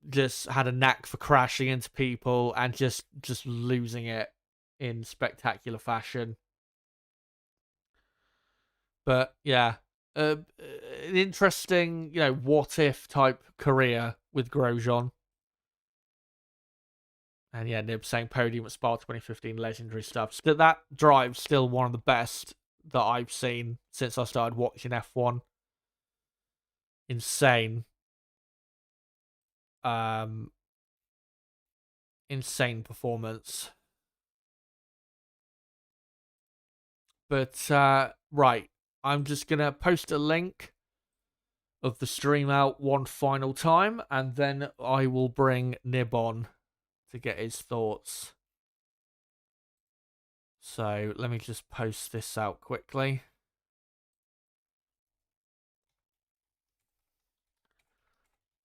just had a knack for crashing into people and just losing it in spectacular fashion. But yeah, an interesting, what if type career with Grosjean. And yeah, Nib saying podium at Spa 2015, legendary stuff. So that drive's still one of the best that I've seen since I started watching F1. Insane. Insane performance. But, right. I'm just going to post a link of the stream out one final time, and then I will bring Nib on to get his thoughts. So let me just post this out quickly.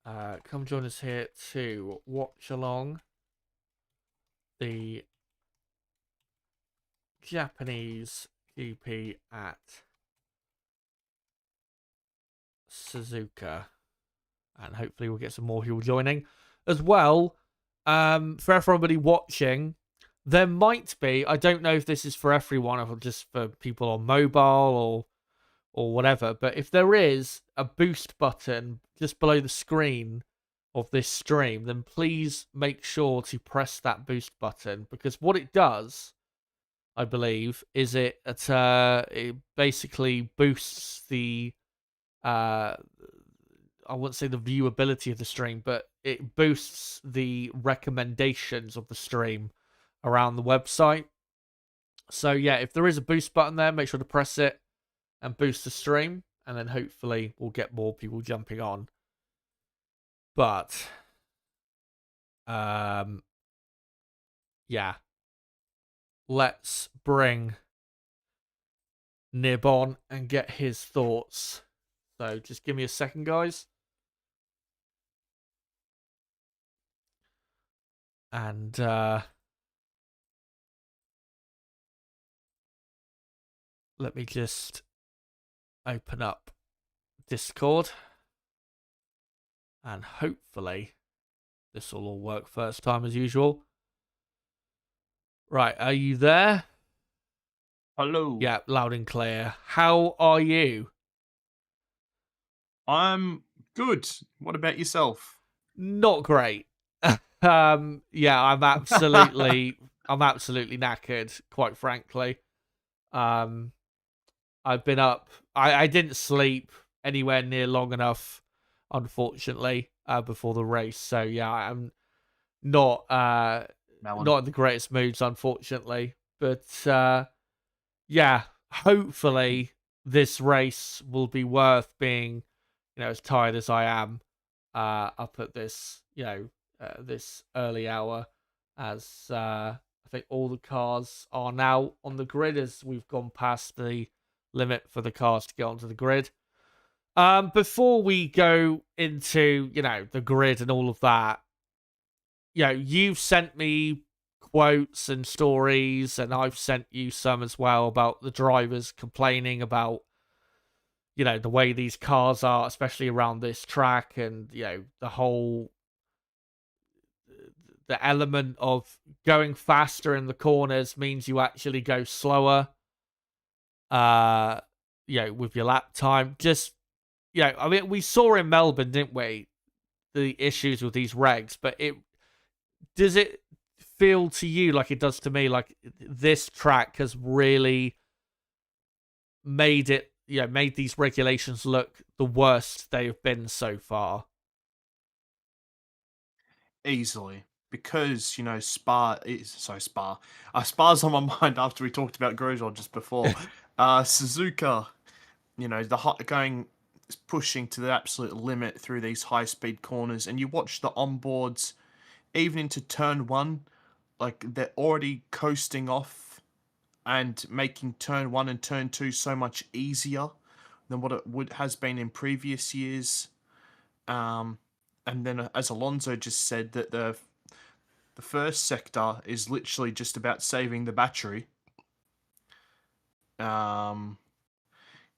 Come join us here to watch along the Japanese GP at Suzuka, and hopefully we'll get some more people joining as well. For everybody watching, there might be, I don't know if this is for everyone or just for people on mobile or whatever, but if there is a boost button just below the screen of this stream, then please make sure to press that boost button, because what it does, I believe, is it basically boosts the I wouldn't say the viewability of the stream, but it boosts the recommendations of the stream around the website. So yeah, if there is a boost button there, make sure to press it and boost the stream, and then hopefully we'll get more people jumping on. But yeah, let's bring Nib on and get his thoughts. So just give me a second, guys. And let me just open up Discord. And hopefully this will all work first time as usual. Right, are you there? Hello. Yeah, loud and clear. How are you? I'm good. What about yourself? Not great. Yeah, I'm absolutely knackered, quite frankly. I've been up. I didn't sleep anywhere near long enough, unfortunately, before the race. So yeah, I'm not in the greatest moods, unfortunately. But yeah, hopefully this race will be worth being, as tired as I am up at this, this early hour, as I think all the cars are now on the grid as we've gone past the limit for the cars to get onto the grid. Before we go into, the grid and all of that, you've sent me quotes and stories, and I've sent you some as well about the drivers complaining about the way these cars are, especially around this track, and the element of going faster in the corners means you actually go slower. With your lap time. Just, I mean, we saw in Melbourne, didn't we? The issues with these regs, but does it feel to you like it does to me, like this track has really made these regulations look the worst they have been so far? Easily. Because, Spa is Spa. Spa's on my mind after we talked about Grosjean just before. Suzuka, going pushing to the absolute limit through these high speed corners, and you watch the onboards even into turn one, like they're already coasting off and making turn one and turn two so much easier than what it has been in previous years. And then, as Alonso just said, that the first sector is literally just about saving the battery.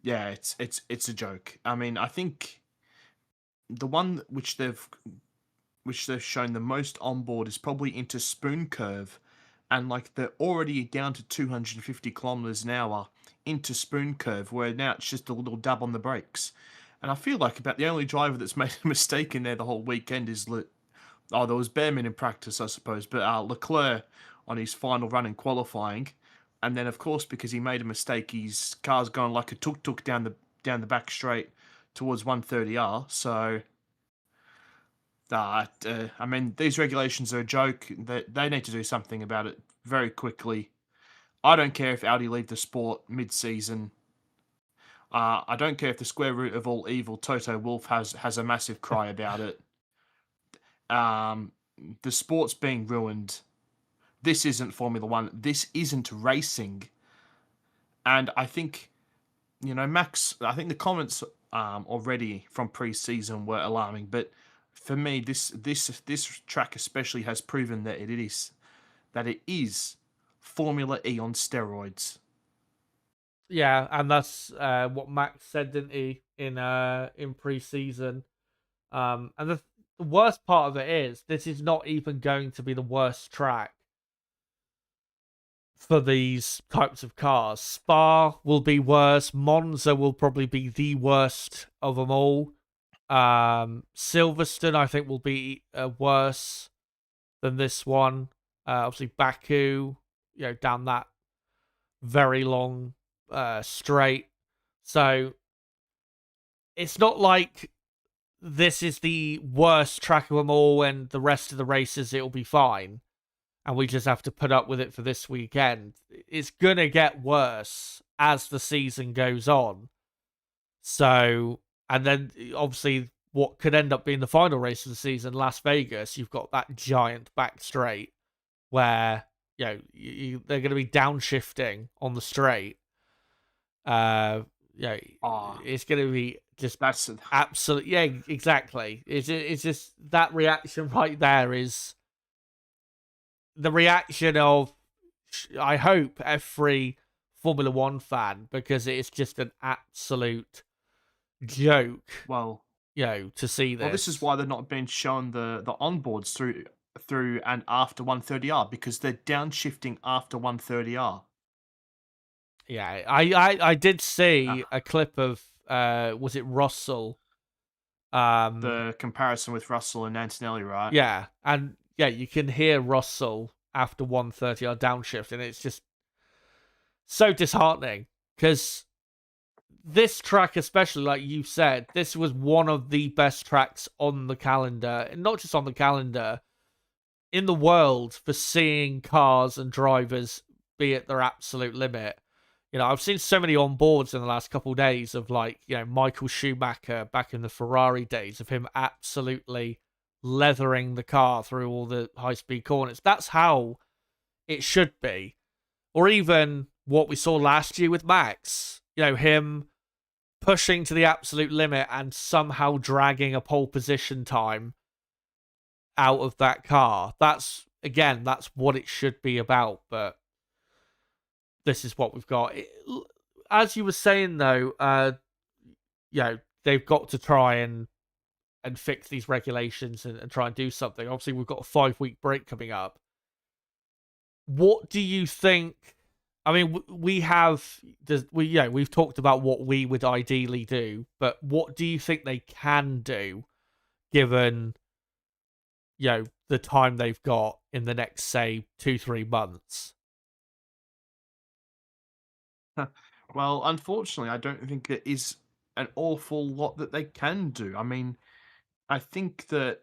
Yeah, it's a joke. I mean, I think the one which they've shown the most on board is probably into Spoon Curve, and like they're already down to 250 kilometers an hour into Spoon Curve, where now it's just a little dab on the brakes. And I feel like about the only driver that's made a mistake in there the whole weekend is there was Behrman in practice, I suppose, but Leclerc on his final run in qualifying, and then of course because he made a mistake, his car's gone like a tuk-tuk down the back straight towards 130R. So I mean, these regulations are a joke. They need to do something about it very quickly. I don't care if Audi leave the sport mid-season. I don't care if the square root of all evil, Toto Wolff, has a massive cry about it. The sport's being ruined. This isn't Formula One. This isn't racing. And I think, Max, I think the comments already from pre-season were alarming, but for me, this track especially has proven that it is Formula E on steroids. Yeah, and that's what Max said, didn't he, in pre-season? And the worst part of it is this is not even going to be the worst track for these types of cars. Spa will be worse. Monza will probably be the worst of them all. Silverstone, I think, will be worse than this one. Obviously, Baku, down that very long straight. So it's not like this is the worst track of them all and the rest of the races it'll be fine and we just have to put up with it for this weekend. It's gonna get worse as the season goes on. So, and then obviously what could end up being the final race of the season, Las Vegas, you've got that giant back straight where they're going to be downshifting on the straight. It's going to be just absolutely, yeah, exactly. It's just that reaction right there is the reaction of, I hope, every Formula One fan, because it's just an absolute joke. Well, to see this. Well, this is why they're not being shown the onboards through and after 130R, because they're downshifting after 130R. Yeah, I did see a clip of was it Russell? The comparison with Russell and Antonelli, right? Yeah, and you can hear Russell after 130R downshift, and it's just so disheartening because this track, especially like you said, this was one of the best tracks on the calendar, and not just on the calendar, in the world, for seeing cars and drivers be at their absolute limit. I've seen so many onboards in the last couple of days of Michael Schumacher back in the Ferrari days, of him absolutely leathering the car through all the high-speed corners. That's how it should be. Or even what we saw last year with Max. Him pushing to the absolute limit and somehow dragging a pole position time out of that car. That's what it should be about, but this is what we've got. As you were saying, though, they've got to try and fix these regulations and try and do something. Obviously, we've got a 5 week break coming up. What do you think? I mean, we have we've talked about what we would ideally do, but what do you think they can do given the time they've got in the next, say, 2-3 months? Well, unfortunately, I don't think there is an awful lot that they can do. I mean, I think that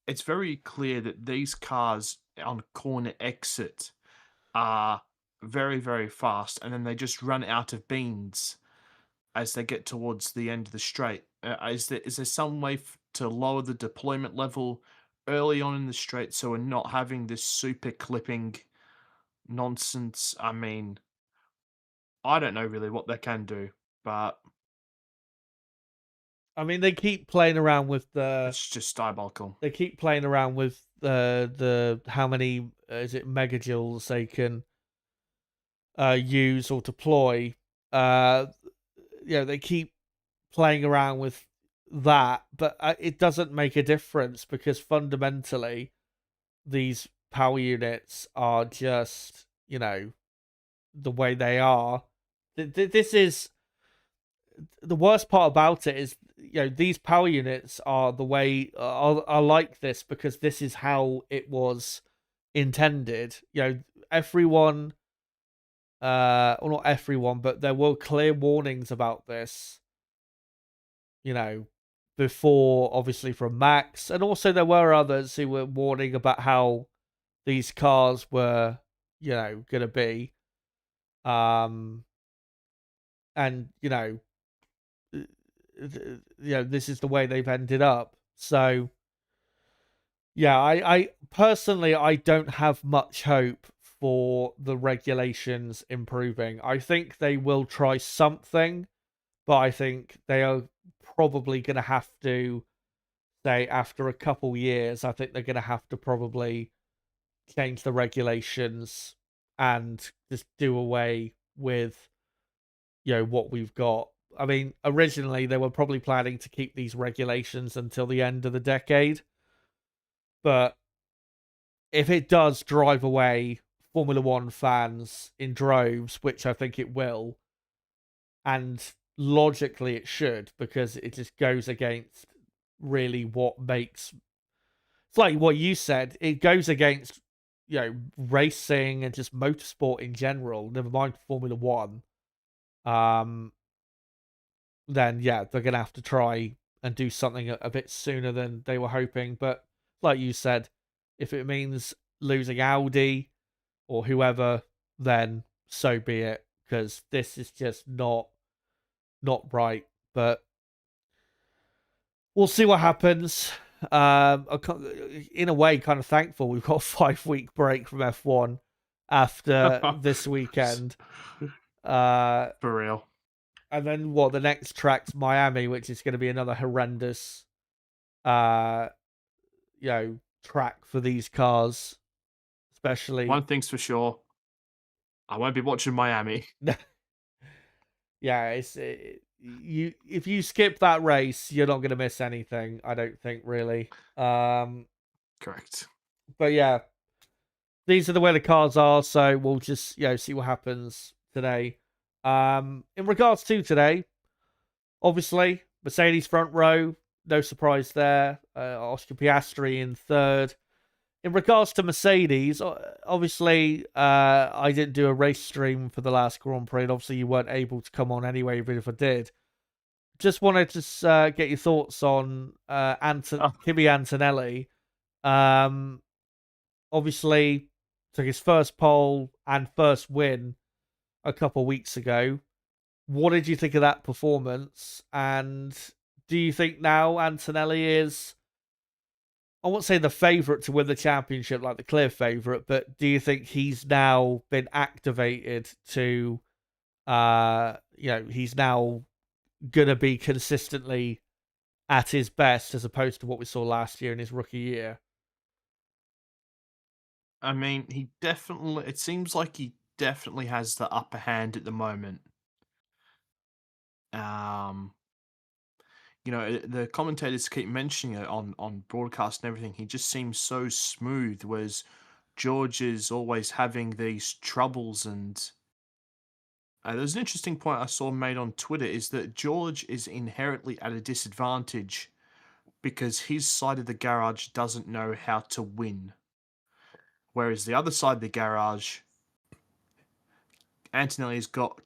it's very clear that these cars on corner exit are very, very fast, and then they just run out of beans as they get towards the end of the straight. Is there some way to lower the deployment level early on in the straight so we're not having this super clipping nonsense? I mean, I don't know really what they can do, but I mean, they keep playing around with it's just diabolical. the how many is it megajoules they can use or deploy. Uh, they keep playing around with that, but it doesn't make a difference because fundamentally these power units are just the way they are. This is the worst part about it is these power units are the way are like this because this is how it was intended. Everyone, or not everyone, but there were clear warnings about this, you know, before, obviously, from Max, and also there were others who were warning about how these cars were, gonna be. Um, and this is the way they've ended up. So, yeah, I personally I don't have much hope for the regulations improving. I think they will try something, but I think they are probably going to have to say after a couple years. I think they're going to have to probably change the regulations and just do away with what we've got. I mean, originally they were probably planning to keep these regulations until the end of the decade, but if it does drive away Formula One fans in droves, which I think it will, and logically it should, because it just goes against really what makes. It's like what you said. It goes against racing and just motorsport in general. Never mind Formula One. Um, then yeah, they're gonna have to try and do something a bit sooner than they were hoping. But like you said, if it means losing Audi or whoever, then so be it. Because this is just not right. But we'll see what happens. In a way, kind of thankful we've got a 5 week break from F1 after this weekend. For real. And then the next track's Miami, which is going to be another horrendous, uh, track for these cars, especially. One thing's for sure, I won't be watching Miami. Yeah, you if you skip that race, you're not going to miss anything. I don't think really. Correct. But yeah, these are the way the cars are, so we'll just see what happens today. In regards to today, obviously Mercedes front row, no surprise there. Oscar Piastri in third. In regards to Mercedes, obviously, I didn't do a race stream for the last Grand Prix, and obviously you weren't able to come on anyway, even if I did. Just wanted to get your thoughts on Kimi Antonelli. Obviously, took his first pole and first win a couple weeks ago. What did you think of that performance? And do you think now Antonelli is, I won't say the favourite to win the championship, like the clear favourite, but do you think he's now been activated to, he's now going to be consistently at his best as opposed to what we saw last year in his rookie year? I mean, it seems like he definitely has the upper hand at the moment. Um, the commentators keep mentioning it on broadcast and everything. He just seems so smooth, whereas George is always having these troubles. And there's an interesting point I saw made on Twitter is that George is inherently at a disadvantage because his side of the garage doesn't know how to win, whereas the other side of the garage, Antonelli's got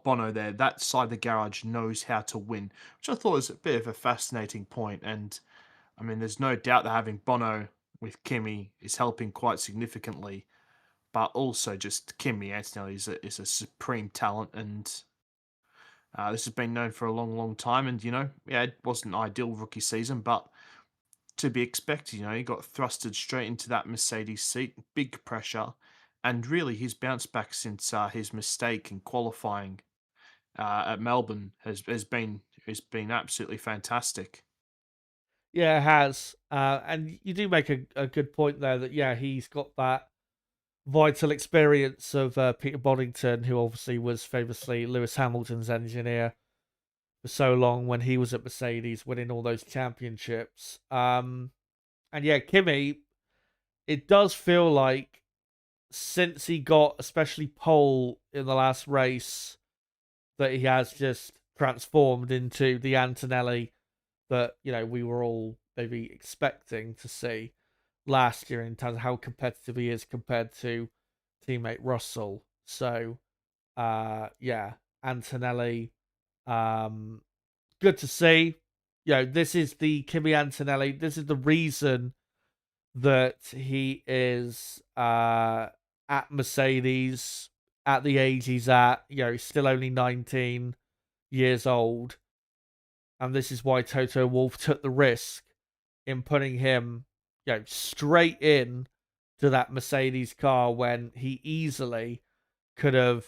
Bono there. That side of the garage knows how to win, which I thought was a bit of a fascinating point. And I mean, there's no doubt that having Bono with Kimi is helping quite significantly, but also just Kimi Antonelli is a supreme talent, and this has been known for a long, long time. And yeah, it wasn't an ideal rookie season, but to be expected. He got thrusted straight into that Mercedes seat, big pressure, and really his bounce back since his mistake in qualifying at Melbourne has been absolutely fantastic. Yeah, it has. And you do make a good point there that, yeah, he's got that vital experience of Peter Boddington, who obviously was famously Lewis Hamilton's engineer for so long when he was at Mercedes, winning all those championships. And yeah, Kimi, it does feel like since he got especially pole in the last race, that he has just transformed into the Antonelli that we were all maybe expecting to see last year in terms of how competitive he is compared to teammate Russell. So yeah, Antonelli, good to see. This is the Kimi Antonelli. This is the reason that he is at Mercedes at the age he's at. He's still only 19 years old. And this is why Toto Wolff took the risk in putting him, straight in to that Mercedes car when he easily could have,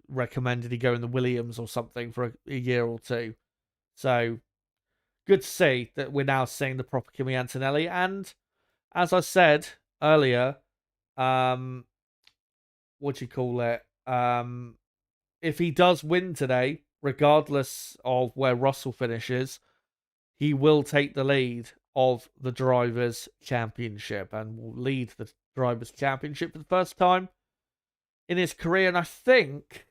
recommended he go in the Williams or something for a year or two. So good to see that we're now seeing the proper Kimi Antonelli. And as I said earlier, what do you call it? If he does win today, regardless of where Russell finishes, he will take the lead of the Drivers' Championship and will lead the Drivers' Championship for the first time in his career. And I think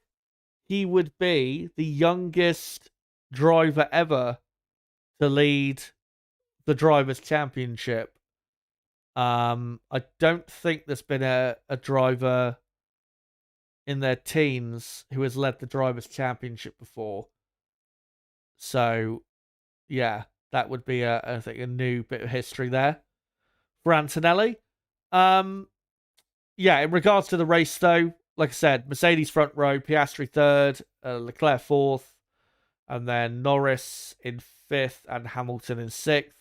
he would be the youngest driver ever to lead the Drivers' Championship. I don't think there's been a driver in their teens who has led the Drivers' Championship before. So, yeah, that would be I think a new bit of history there for Antonelli. Yeah, in regards to the race though, like I said, Mercedes front row, Piastri third, Leclerc fourth, and then Norris in fifth and Hamilton in sixth.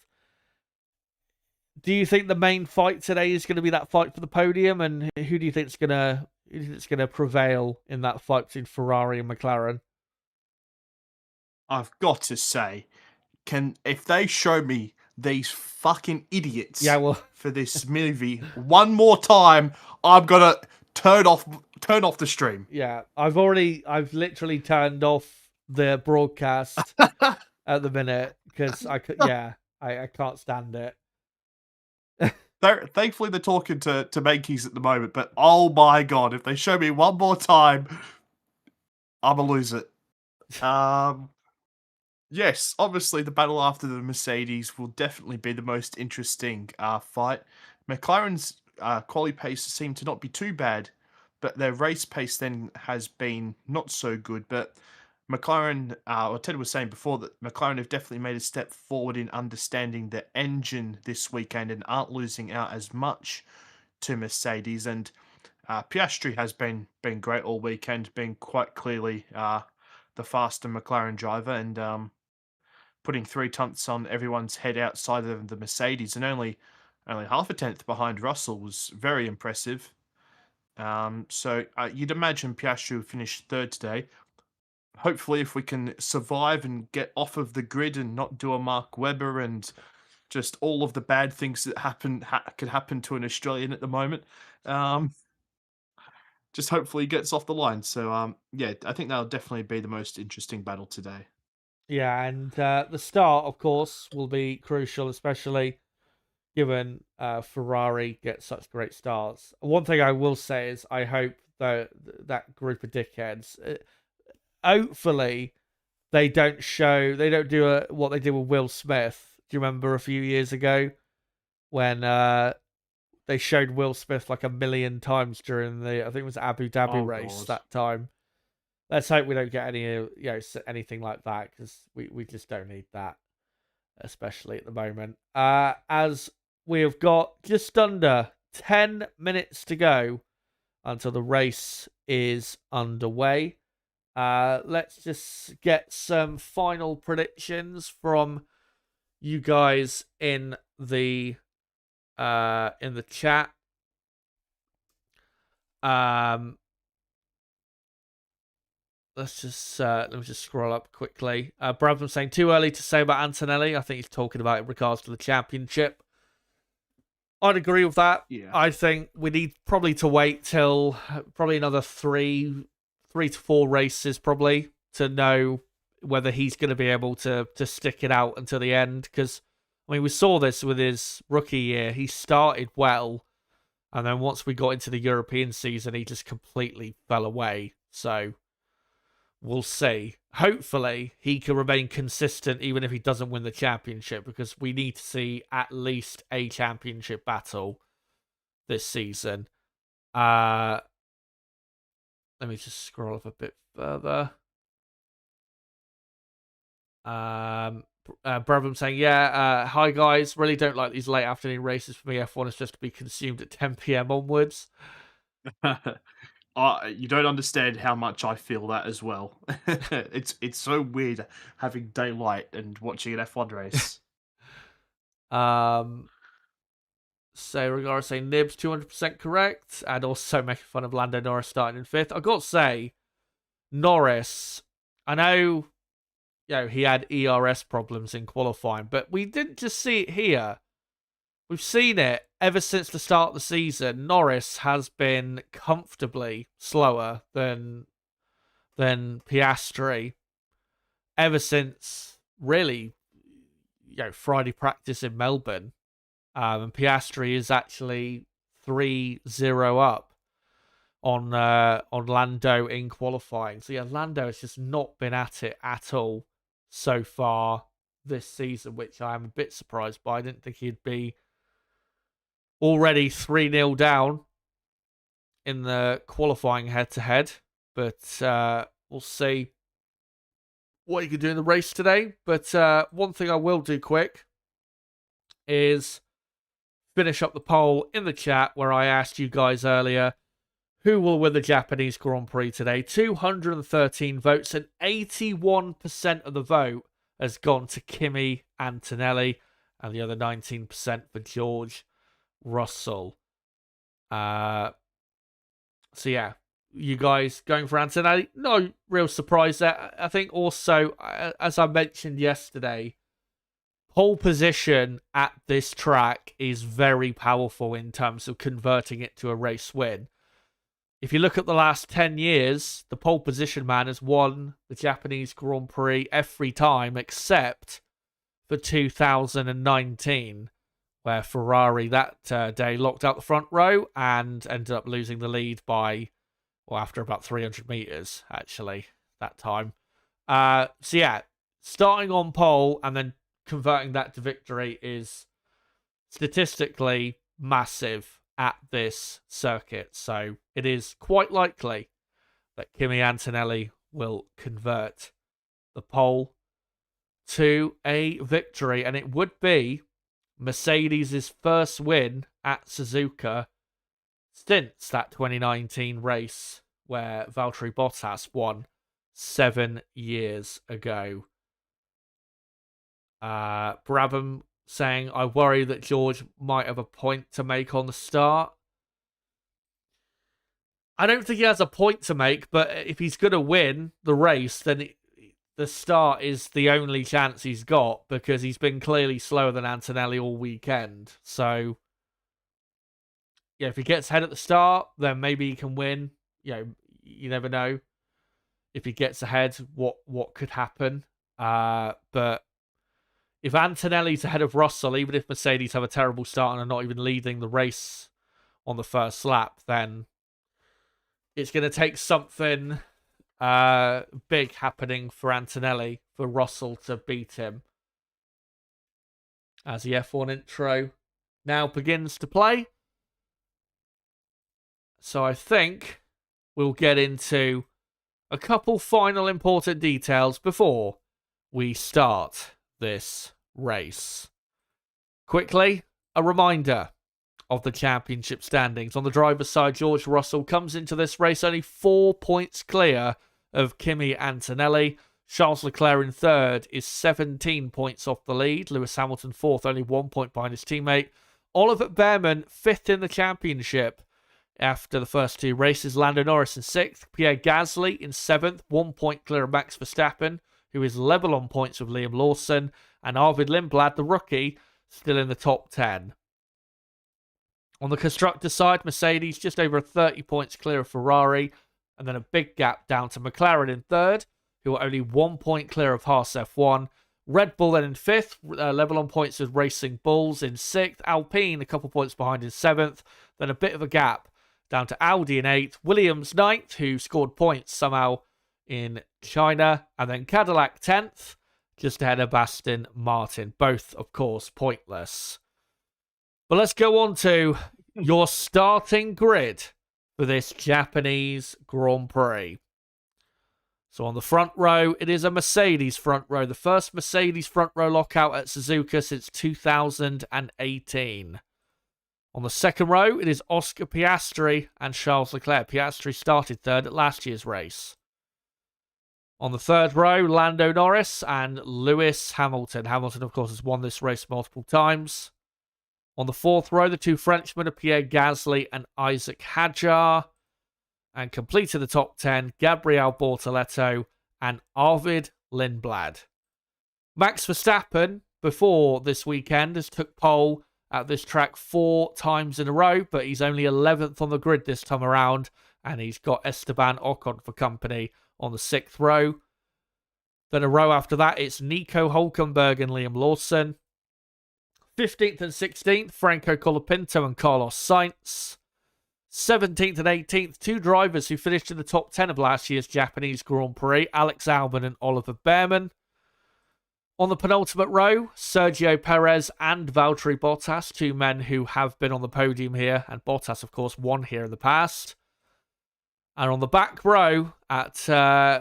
Do you think the main fight today is going to be that fight for the podium, and who do you think is going to prevail in that fight between Ferrari and McLaren? I've got to say, if they show me these fucking idiots Yeah, well, for this movie one more time, I'm gonna turn off the stream. yeah, I've literally turned off the broadcast at the minute because I can't stand it. Thankfully, they're talking to Mankeys at the moment, but oh my god, if they show me one more time, I'm gonna lose it. Yes, obviously, the battle after the Mercedes will definitely be the most interesting fight. McLaren's quali pace seemed to not be too bad, but their race pace then has been not so good. But McLaren, or Ted was saying before, that McLaren have definitely made a step forward in understanding the engine this weekend and aren't losing out as much to Mercedes. And Piastri has been great all weekend, being quite clearly the faster McLaren driver, and putting 3 tenths on everyone's head outside of the Mercedes, and only half a tenth behind Russell was very impressive. So you'd imagine Piastri will finish third today. Hopefully, if we can survive and get off of the grid and not do a Mark Webber and just all of the bad things that could happen to an Australian at the moment. Just hopefully he gets off the line. So yeah, I think that'll definitely be the most interesting battle today. Yeah, and the start, of course, will be crucial, especially given Ferrari get such great starts. One thing I will say is I hope that group of dickheads, hopefully, they don't do what they did with Will Smith. Do you remember a few years ago when they showed Will Smith like a million times during I think it was Abu Dhabi Oh race god. that time. Let's hope we don't get anything like that because we just don't need that, especially at the moment. As we have got just under 10 minutes to go until the race is underway. Let's just get some final predictions from you guys in the chat. Let me just scroll up quickly. Bradman saying too early to say about Antonelli. I think he's talking about in regards to the championship. I'd agree with that. Yeah. I think we need probably to wait till probably another three to four races probably to know whether he's going to be able to stick it out until the end. Because I mean, we saw this with his rookie year. He started well, and then once we got into the European season, he just completely fell away. So we'll see. Hopefully, he can remain consistent even if he doesn't win the championship, because we need to see at least a championship battle this season. Let me just scroll up a bit further. Brabham saying, hi guys, really don't like these late afternoon races. For me, F1 is just to be consumed at 10 p.m. onwards. You don't understand how much I feel that as well. It's so weird having daylight and watching an F1 race. So regardless, saying Nibs 200% correct, and also making fun of Lando Norris starting in fifth. I've got to say, Norris, I know, he had ERS problems in qualifying, but we didn't just see it here. We've seen it ever since the start of the season. Norris has been comfortably slower than Piastri ever since really, Friday practice in Melbourne. And Piastri is actually 3-0 up on Lando in qualifying. So yeah, Lando has just not been at it at all so far this season, which I am a bit surprised by. I didn't think he'd be already 3-0 down in the qualifying head-to-head. But we'll see what he can do in the race today. But one thing I will do quick is finish up the poll in the chat where I asked you guys earlier who will win the Japanese Grand Prix today. 213 votes and 81% of the vote has gone to Kimi Antonelli and the other 19% for George Russell. So yeah, you guys going for Antonelli? No real surprise there. I think also, as I mentioned yesterday, pole position at this track is very powerful in terms of converting it to a race win. If you look at the last 10 years, the pole position man has won the Japanese Grand Prix every time except for 2019, where Ferrari that day locked out the front row and ended up losing the lead by, after about 300 meters, actually, that time. So yeah, starting on pole and then converting that to victory is statistically massive at this circuit. So it is quite likely that Kimi Antonelli will convert the pole to a victory. And it would be Mercedes' first win at Suzuka since that 2019 race where Valtteri Bottas won 7 years ago. Brabham saying, I worry that George might have a point to make on the start. I don't think he has a point to make, but if he's going to win the race, then the start is the only chance he's got, because he's been clearly slower than Antonelli all weekend. So, yeah, if he gets ahead at the start, then maybe he can win. You never know. If he gets ahead, what could happen. But if Antonelli's ahead of Russell, even if Mercedes have a terrible start and are not even leading the race on the first lap, then it's going to take something big happening for Antonelli for Russell to beat him. As the F1 intro now begins to play. So I think we'll get into a couple final important details before we start this race. Quickly, a reminder of the championship standings. On the driver's side, George Russell comes into this race only 4 points clear of Kimi Antonelli. Charles Leclerc in third is 17 points off the lead. Lewis Hamilton fourth, only 1 point behind his teammate. Oliver Behrman fifth in the championship after the first two races. Lando Norris in sixth. Pierre Gasly in seventh, 1 point clear of Max Verstappen, who is level on points with Liam Lawson. And Arvid Lindblad, the rookie, still in the top 10. On the constructor side, Mercedes just over 30 points clear of Ferrari, and then a big gap down to McLaren in third, who are only 1 point clear of Haas F1. Red Bull then in fifth, level on points with Racing Bulls in sixth. Alpine a couple points behind in seventh. Then a bit of a gap down to Audi in eighth. Williams ninth, who scored points somehow in China. And then Cadillac 10th, just ahead of Aston Martin. Both, of course, pointless. But let's go on to your starting grid for this Japanese Grand Prix. So on the front row, it is a Mercedes front row. The first Mercedes front row lockout at Suzuka since 2018. On the second row, it is Oscar Piastri and Charles Leclerc. Piastri started third at last year's race. On the third row, Lando Norris and Lewis Hamilton. Hamilton, of course, has won this race multiple times. On the fourth row, the two Frenchmen are Pierre Gasly and Isaac Hadjar. And completing the top 10, Gabriel Bortoleto and Arvid Lindblad. Max Verstappen, before this weekend, has took pole at this track 4 times in a row, but he's only 11th on the grid this time around, and he's got Esteban Ocon for company on the 6th row. Then a row after that, it's Nico Hulkenberg and Liam Lawson. 15th and 16th, Franco Colapinto and Carlos Sainz. 17th and 18th, two drivers who finished in the top 10 of last year's Japanese Grand Prix, Alex Albon and Oliver Behrman. On the penultimate row, Sergio Perez and Valtteri Bottas, two men who have been on the podium here, and Bottas, of course, won here in the past. And on the back row, at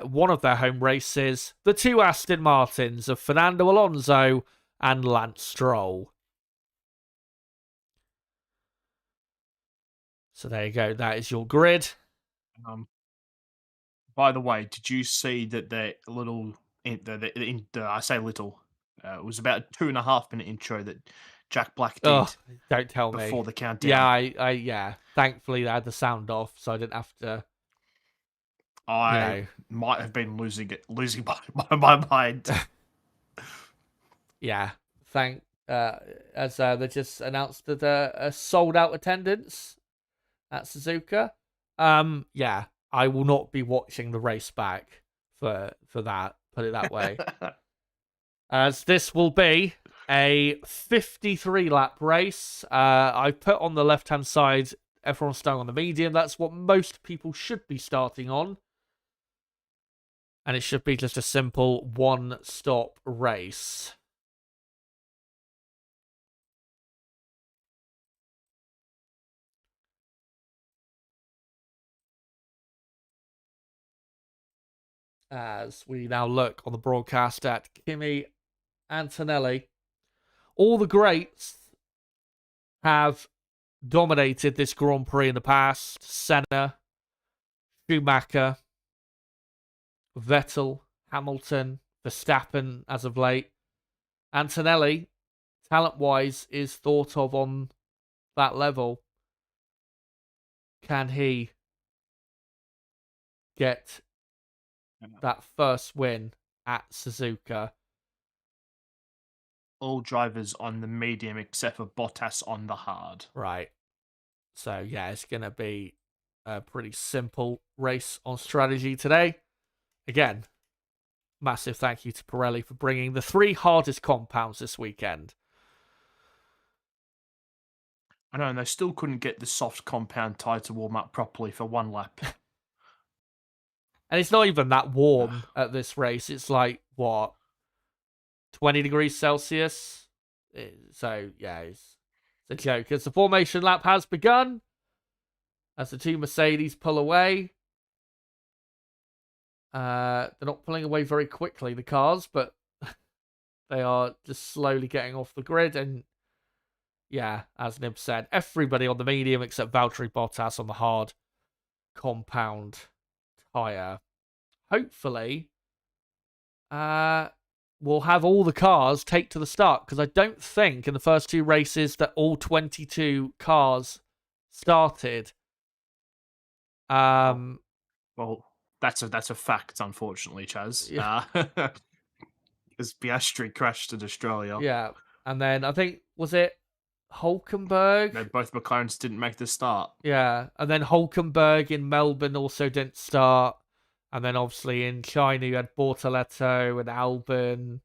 one of their home races, the two Aston Martins of Fernando Alonso and Lance Stroll. So there you go. That is your grid. By the way, did you see that the little, I say little, it was about a 2.5 minute intro that Jack Black did. Oh, don't tell me. Before the countdown. Yeah, yeah. Thankfully, I had the sound off, so I didn't have to. I might have been losing my mind. Yeah. As they just announced that a sold out attendance at Suzuka. Yeah, I will not be watching the race back for that, put it that way. As this will be a 53 lap race. I put on the left hand side everyone starting on the medium. That's what most people should be starting on. And it should be just a simple one stop race. As we now look on the broadcast at Kimi Antonelli. All the greats have dominated this Grand Prix in the past. Senna, Schumacher, Vettel, Hamilton, Verstappen as of late. Antonelli, talent-wise, is thought of on that level. Can he get that first win at Suzuka? All drivers on the medium except for Bottas on the hard. Right. So, yeah, it's going to be a pretty simple race on strategy today. Again, massive thank you to Pirelli for bringing the 3 hardest compounds this weekend. I know, and they still couldn't get the soft compound tyre to warm up properly for one lap. And it's not even that warm at this race. It's like, what, 20 degrees Celsius? So, yeah, it's a joke. As the formation lap has begun, as the 2 Mercedes pull away. They're not pulling away very quickly, the cars, but they are just slowly getting off the grid. And yeah, as Nib said, everybody on the medium except Valtteri Bottas on the hard compound tyre. Hopefully, we'll have all the cars take to the start, because I don't think in the first 2 races that all 22 cars started. Well, that's a fact, unfortunately, Chaz. Yeah. Because Piastri crashed in Australia. Yeah, and then I think, was it Hulkenberg? No, both McLarens didn't make the start. Yeah, and then Hulkenberg in Melbourne also didn't start. And then obviously in China you had Bortoleto and Albon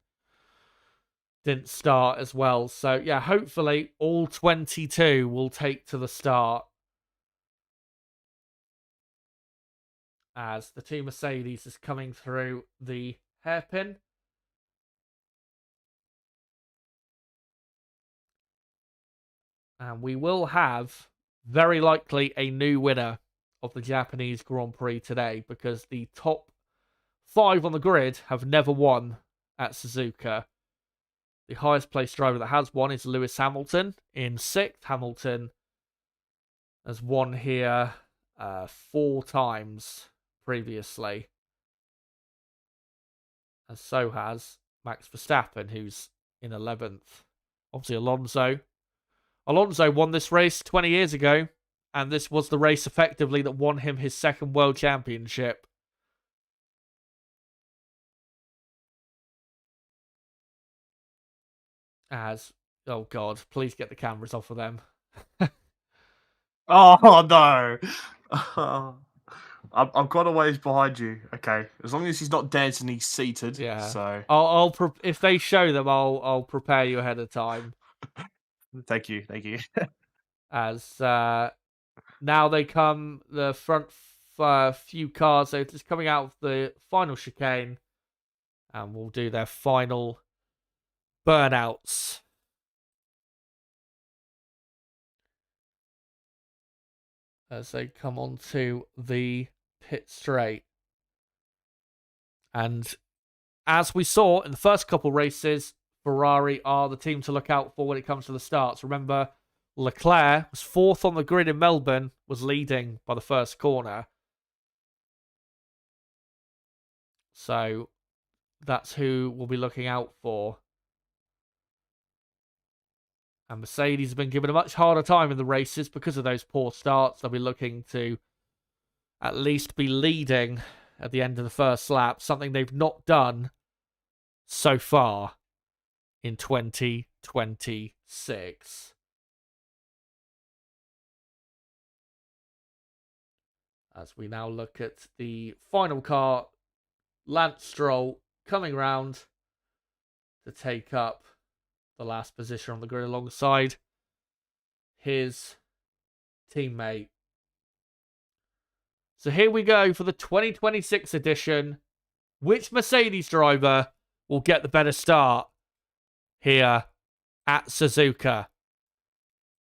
didn't start as well. So yeah, hopefully all 22 will take to the start. As the 2 Mercedes is coming through the hairpin. And we will have, very likely, a new winner of the Japanese Grand Prix today, because the top 5 on the grid have never won at Suzuka. The highest placed driver that has won is Lewis Hamilton in 6th. Hamilton has won here 4 times previously. And so has Max Verstappen, who's in 11th. Obviously, Alonso won this race 20 years ago, and this was the race effectively that won him his 2nd world championship. Oh God, please get the cameras off of them. Oh no! I've got a ways behind you. Okay, as long as he's not dead and he's seated. Yeah. So if they show them, I'll prepare you ahead of time. Thank you. As now they come, the front few cars, they're just coming out of the final chicane, and will do their final burnouts. As they come onto the pit straight. And as we saw in the first couple races, Ferrari are the team to look out for when it comes to the starts. Remember, Leclerc was 4th on the grid in Melbourne, was leading by the first corner. So that's who we'll be looking out for. And Mercedes have been given a much harder time in the races because of those poor starts. They'll be looking to at least be leading at the end of the first lap, something they've not done so far in 2026. As we now look at the final car, Lance Stroll coming round to take up the last position on the grid alongside his teammate. So here we go for the 2026 edition. Which Mercedes driver will get the better start here at Suzuka?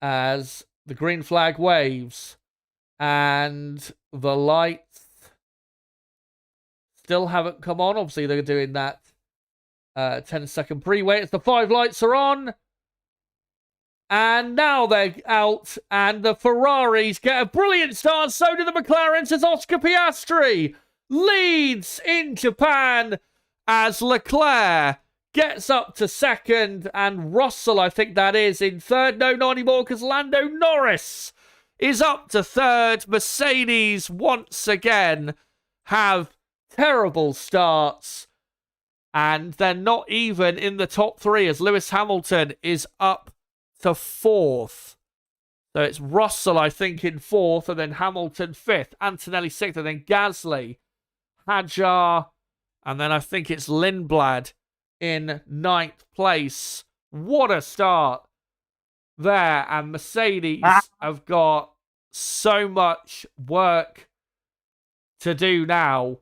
As the green flag waves and the lights still haven't come on. Obviously, they're doing that 10-second pre-wait as the 5 lights are on. And now they're out, and the Ferraris get a brilliant start. So do the McLarens, as Oscar Piastri leads in Japan as Leclerc gets up to 2nd, and Russell, I think that is, in 3rd. No, not anymore, because Lando Norris is up to 3rd. Mercedes, once again, have terrible starts, and they're not even in the top 3, as Lewis Hamilton is up to 4th. So it's Russell, I think, in 4th, and then Hamilton 5th, Antonelli 6th, and then Gasly, Hadjar And then I think it's Lindblad in 9th place. What a start there. And Mercedes have got so much work to do now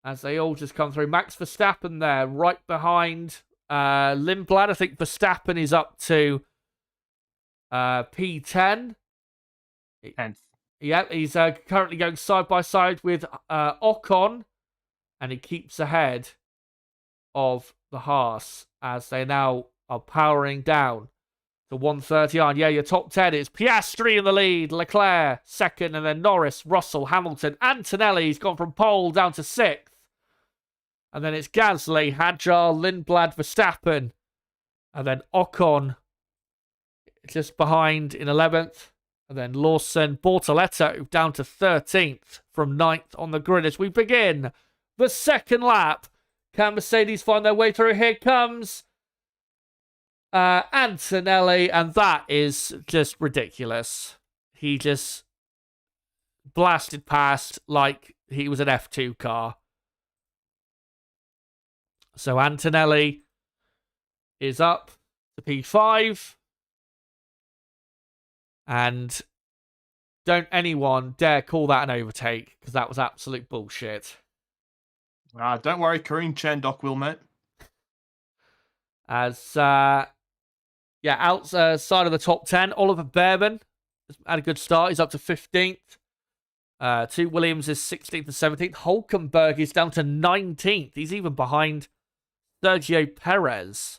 as they all just come through. Max Verstappen there, right behind Lindblad. I think Verstappen is up to P10. 10th. Yeah, he's currently going side by side with Ocon, and he keeps ahead of the Haas as they now are powering down to 139. Yeah, your top 10 is Piastri in the lead, Leclerc second, and then Norris, Russell, Hamilton, Antonelli's gone from pole down to 6th. And then it's Gasly, Hadjar, Lindblad, Verstappen, and then Ocon just behind in 11th. And then Lawson, Bortoletto down to 13th from 9th on the grid as we begin the second lap. Can Mercedes find their way through? Here comes Antonelli, and that is just ridiculous. He just blasted past like he was an F2 car. So Antonelli is up to P5. And don't anyone dare call that an overtake, because that was absolute bullshit. Don't worry, Kareem Chandok will, mate. As, outside of the top 10, Oliver Bearman has had a good start. He's up to 15th. Two Williams is 16th and 17th. Hulkenberg is down to 19th. He's even behind Sergio Perez.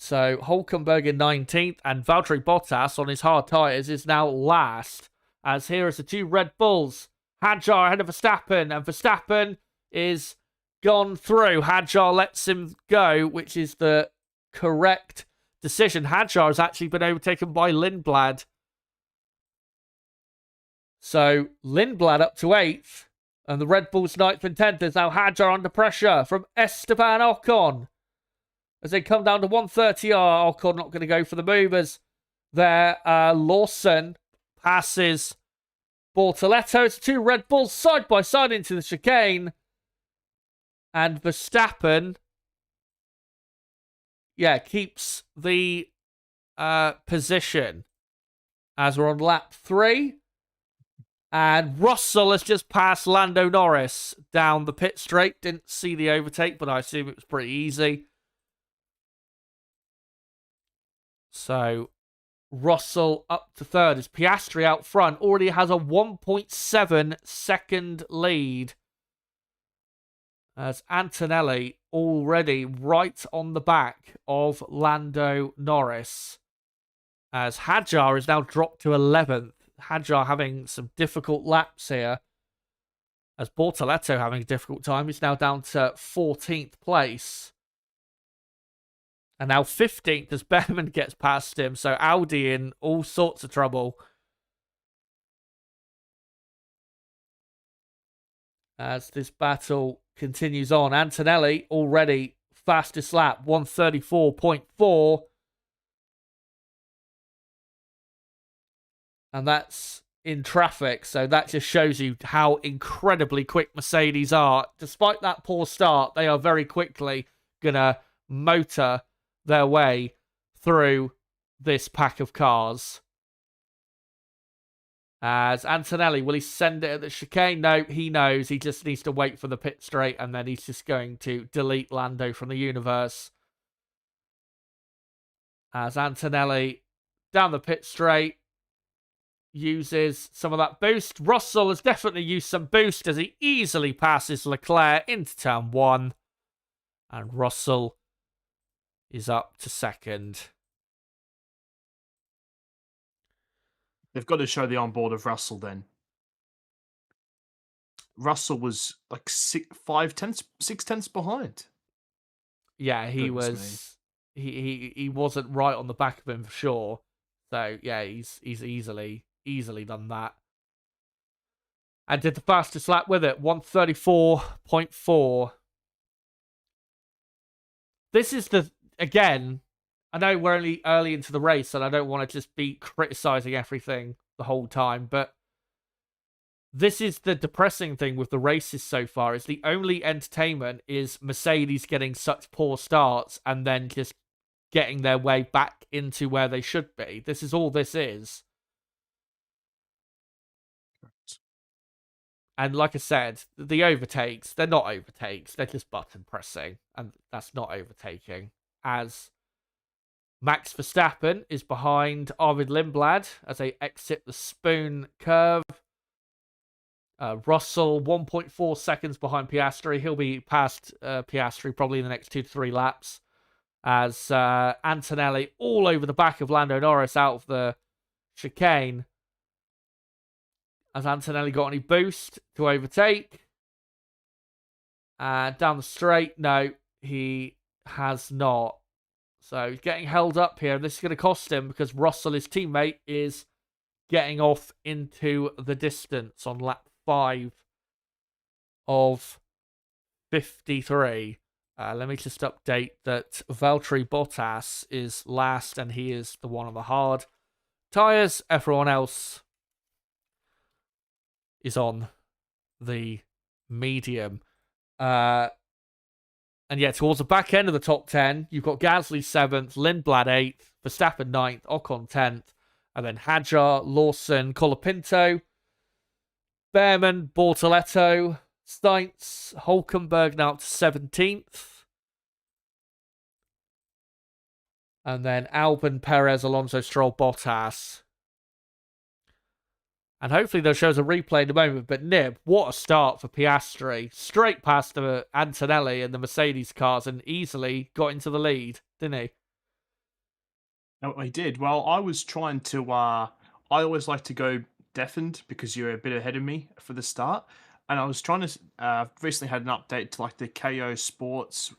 So Hulkenberg in 19th, and Valtteri Bottas on his hard tyres is now last. As here is the two Red Bulls. Hadjar ahead of Verstappen, and Verstappen is gone through. Hadjar lets him go, which is the correct decision. Hadjar has actually been overtaken by Lindblad. So Lindblad up to 8th, and the Red Bulls 9th and 10th is now Hadjar under pressure from Esteban Ocon. As they come down to 130, Ocon not going to go for the movers there. Lawson passes Bortoletto. It's two Red Bulls side by side into the chicane. And Verstappen, keeps the position as we're on lap 3. And Russell has just passed Lando Norris down the pit straight. Didn't see the overtake, but I assume it was pretty easy. So, Russell up to 3rd as Piastri out front. Already has a 1.7 second lead. As Antonelli already right on the back of Lando Norris. As Hadjar is now dropped to 11th. Hadjar having some difficult laps here. As Bortoletto having a difficult time. He's now down to 14th place. And now 15th as Behrman gets past him. So Audi in all sorts of trouble. As this battle continues on. Antonelli already fastest lap. 134.4. And that's in traffic. So that just shows you how incredibly quick Mercedes are. Despite that poor start, they are very quickly going to motor their way through this pack of cars. As Antonelli, will he send it at the chicane? No, he knows. He just needs to wait for the pit straight, and then he's just going to delete Lando from the universe. As Antonelli down the pit straight uses some of that boost. Russell has definitely used some boost as he easily passes Leclerc into turn 1. And Russell is up to 2nd. They've got to show the onboard of Russell then. Russell was like 6 tenths behind. Yeah, he was. He wasn't right on the back of him for sure. So yeah, he's easily done that. And did the fastest lap with it, 134.4. This is again, I know we're only early into the race and I don't want to just be criticising everything the whole time, but this is the depressing thing with the races so far, is the only entertainment is Mercedes getting such poor starts and then just getting their way back into where they should be. This is all this is. And like I said, the overtakes, they're not overtakes. They're just button pressing. And that's not overtaking. As Max Verstappen is behind Arvid Lindblad as they exit the Spoon curve. Russell, 1.4 seconds behind Piastri. He'll be past Piastri probably in the next 2 to 3 laps. As Antonelli all over the back of Lando Norris out of the chicane. Has Antonelli got any boost to overtake? Down the straight, no, he has not. So he's getting held up here, and this is going to cost him because Russell, his teammate, is getting off into the distance on lap 5 of 53. Let me just update that Valtteri Bottas is last, and he is the one on the hard tyres. Everyone else is on the medium. And yeah, towards the back end of the top 10, you've got Gasly 7th, Lindblad 8th, Verstappen 9th, Ocon 10th, and then Hadjar, Lawson, Colapinto, Behrman, Bortoletto, Sainz, Hulkenberg now up to 17th. And then Albon, Perez, Alonso, Stroll, Bottas. And hopefully they'll show us a replay in a moment. But Nib, what a start for Piastri. Straight past the Antonelli and the Mercedes cars and easily got into the lead, didn't he? No, he did. Well, I was trying to. I always like to go deafened because you're a bit ahead of me for the start. And I was trying to. Recently had an update to like the KO Sports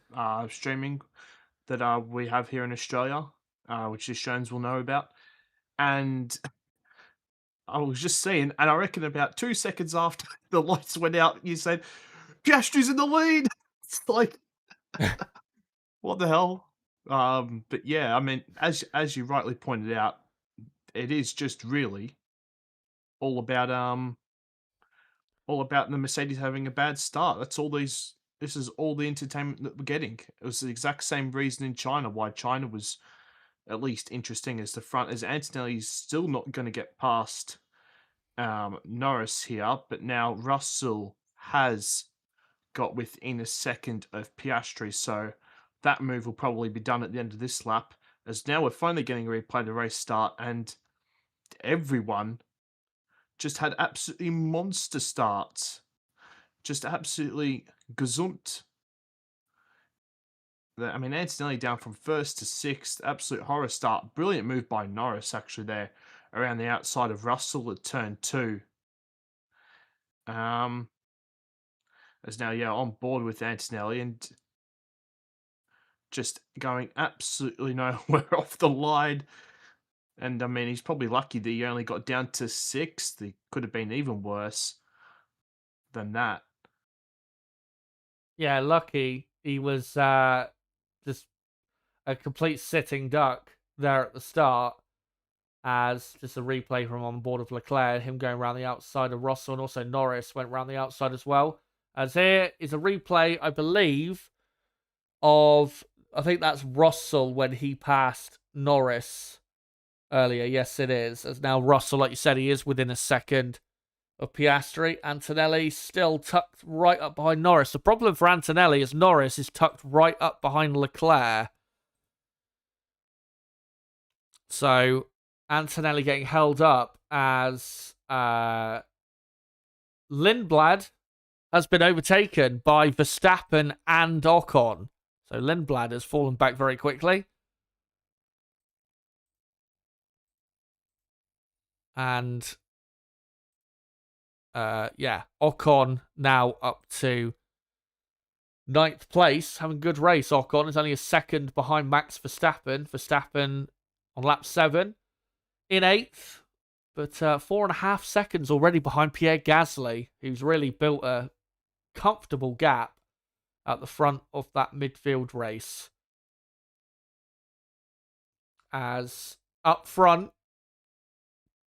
streaming that we have here in Australia, which the Shones will know about. And I was just seeing, and I reckon about 2 seconds after the lights went out, you said, Piastri's in the lead. It's like, what the hell? But yeah, I mean, as you rightly pointed out, it is just really all about the Mercedes having a bad start. That's all these. This is all the entertainment that we're getting. It was the exact same reason in China why China was at least interesting as the front, as Antonelli's still not going to get past Norris here, but now Russell has got within a second of Piastri, so that move will probably be done at the end of this lap, as now we're finally getting a replay of the race start, and everyone just had absolutely monster starts. Just absolutely gesund. I mean, Antonelli down from 1st to 6th, absolute horror start. Brilliant move by Norris, actually, there around the outside of Russell at turn 2. As now, yeah, on board with Antonelli and just going absolutely nowhere off the line. And I mean, he's probably lucky that he only got down to 6th. He could have been even worse than that. Yeah, lucky. He was just a complete sitting duck there at the start. As just a replay from on board of Leclerc, him going around the outside of Russell, and also Norris went around the outside as well. As here is a replay, I believe, of, I think that's Russell when he passed Norris earlier. Yes, it is. As now Russell, like you said, he is within a second of Piastri. Antonelli still tucked right up behind Norris. The problem for Antonelli is Norris is tucked right up behind Leclerc. So Antonelli getting held up as Lindblad has been overtaken by Verstappen and Ocon. So Lindblad has fallen back very quickly. And yeah, Ocon now up to 9th place, having good race. Ocon is only a second behind Max Verstappen. Verstappen on lap 7 in 8th, but 4.5 seconds already behind Pierre Gasly, who's really built a comfortable gap at the front of that midfield race. As up front,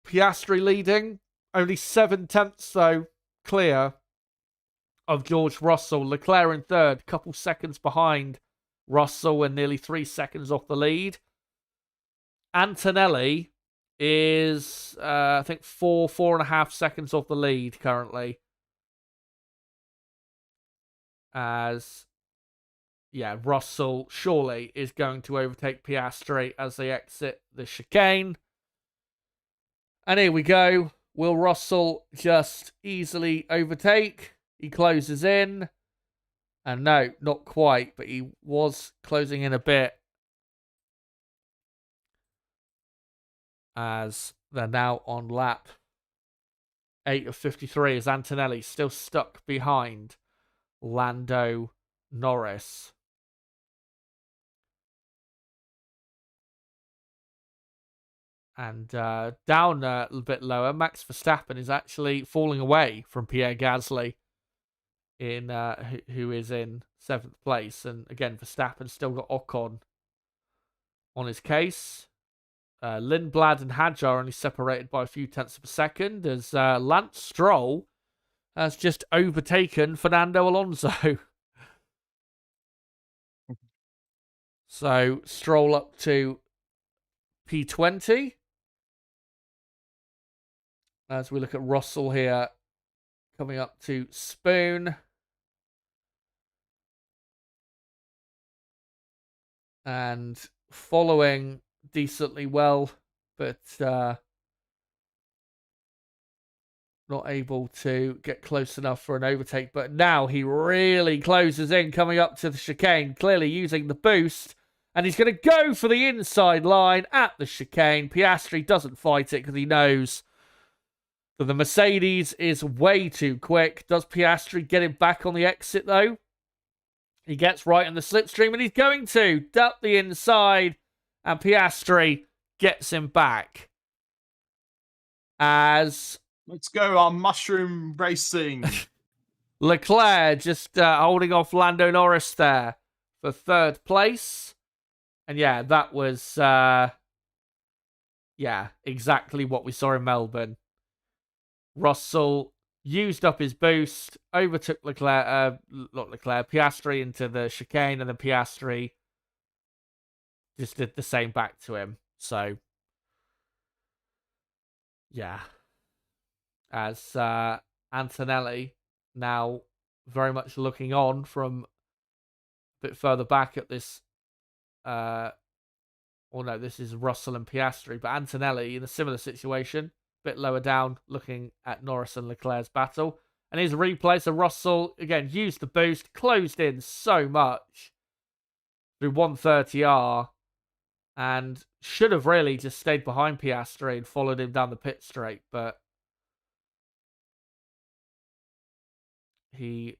Piastri leading, Only 7/10 though clear of George Russell. Leclerc in third, couple seconds behind Russell and nearly 3 seconds off the lead. Antonelli is, I think, 4.5 seconds off the lead currently. As, yeah, Russell surely is going to overtake Piastri as they exit the chicane. And here we go. Will Russell just easily overtake? He closes in. And no, not quite, but he was closing in a bit. As they're now on lap 8 of 53, as Antonelli still stuck behind Lando Norris. And down a little bit lower, Max Verstappen is actually falling away from Pierre Gasly, in who is in 7th place. And again, Verstappen still got Ocon on his case. Lindblad and Hadjar are only separated by a few tenths of a second, as Lance Stroll has just overtaken Fernando Alonso. So Stroll up to P20. As we look at Russell here, coming up to Spoon. And following decently well, but not able to get close enough for an overtake. But now he really closes in, coming up to the chicane, clearly using the boost. And he's going to go for the inside line at the chicane. Piastri doesn't fight it because he knows that the Mercedes is way too quick. Does Piastri get him back on the exit, though? He gets right in the slipstream, and he's going to duck the inside, and Piastri gets him back. As let's go our mushroom racing. Leclerc just holding off Lando Norris there for 3rd place. And yeah, that was exactly what we saw in Melbourne. Russell used up his boost, overtook Piastri into the chicane, and then Piastri just did the same back to him. So, yeah. As Antonelli now very much looking on from a bit further back at this. This is Russell and Piastri, but Antonelli in a similar situation. Bit lower down, looking at Norris and Leclerc's battle. And his replay, so Russell, again, used the boost, closed in so much through 130R, and should have really just stayed behind Piastri and followed him down the pit straight, but he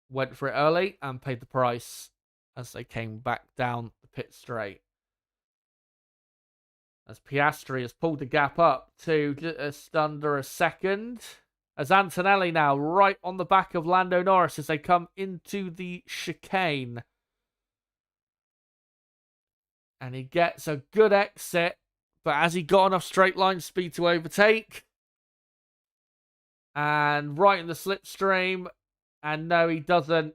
went for it early and paid the price as they came back down the pit straight. As Piastri has pulled the gap up to just under a second. As Antonelli now right on the back of Lando Norris as they come into the chicane. And he gets a good exit. But has he got enough straight line speed to overtake? And right in the slipstream. And no, he doesn't.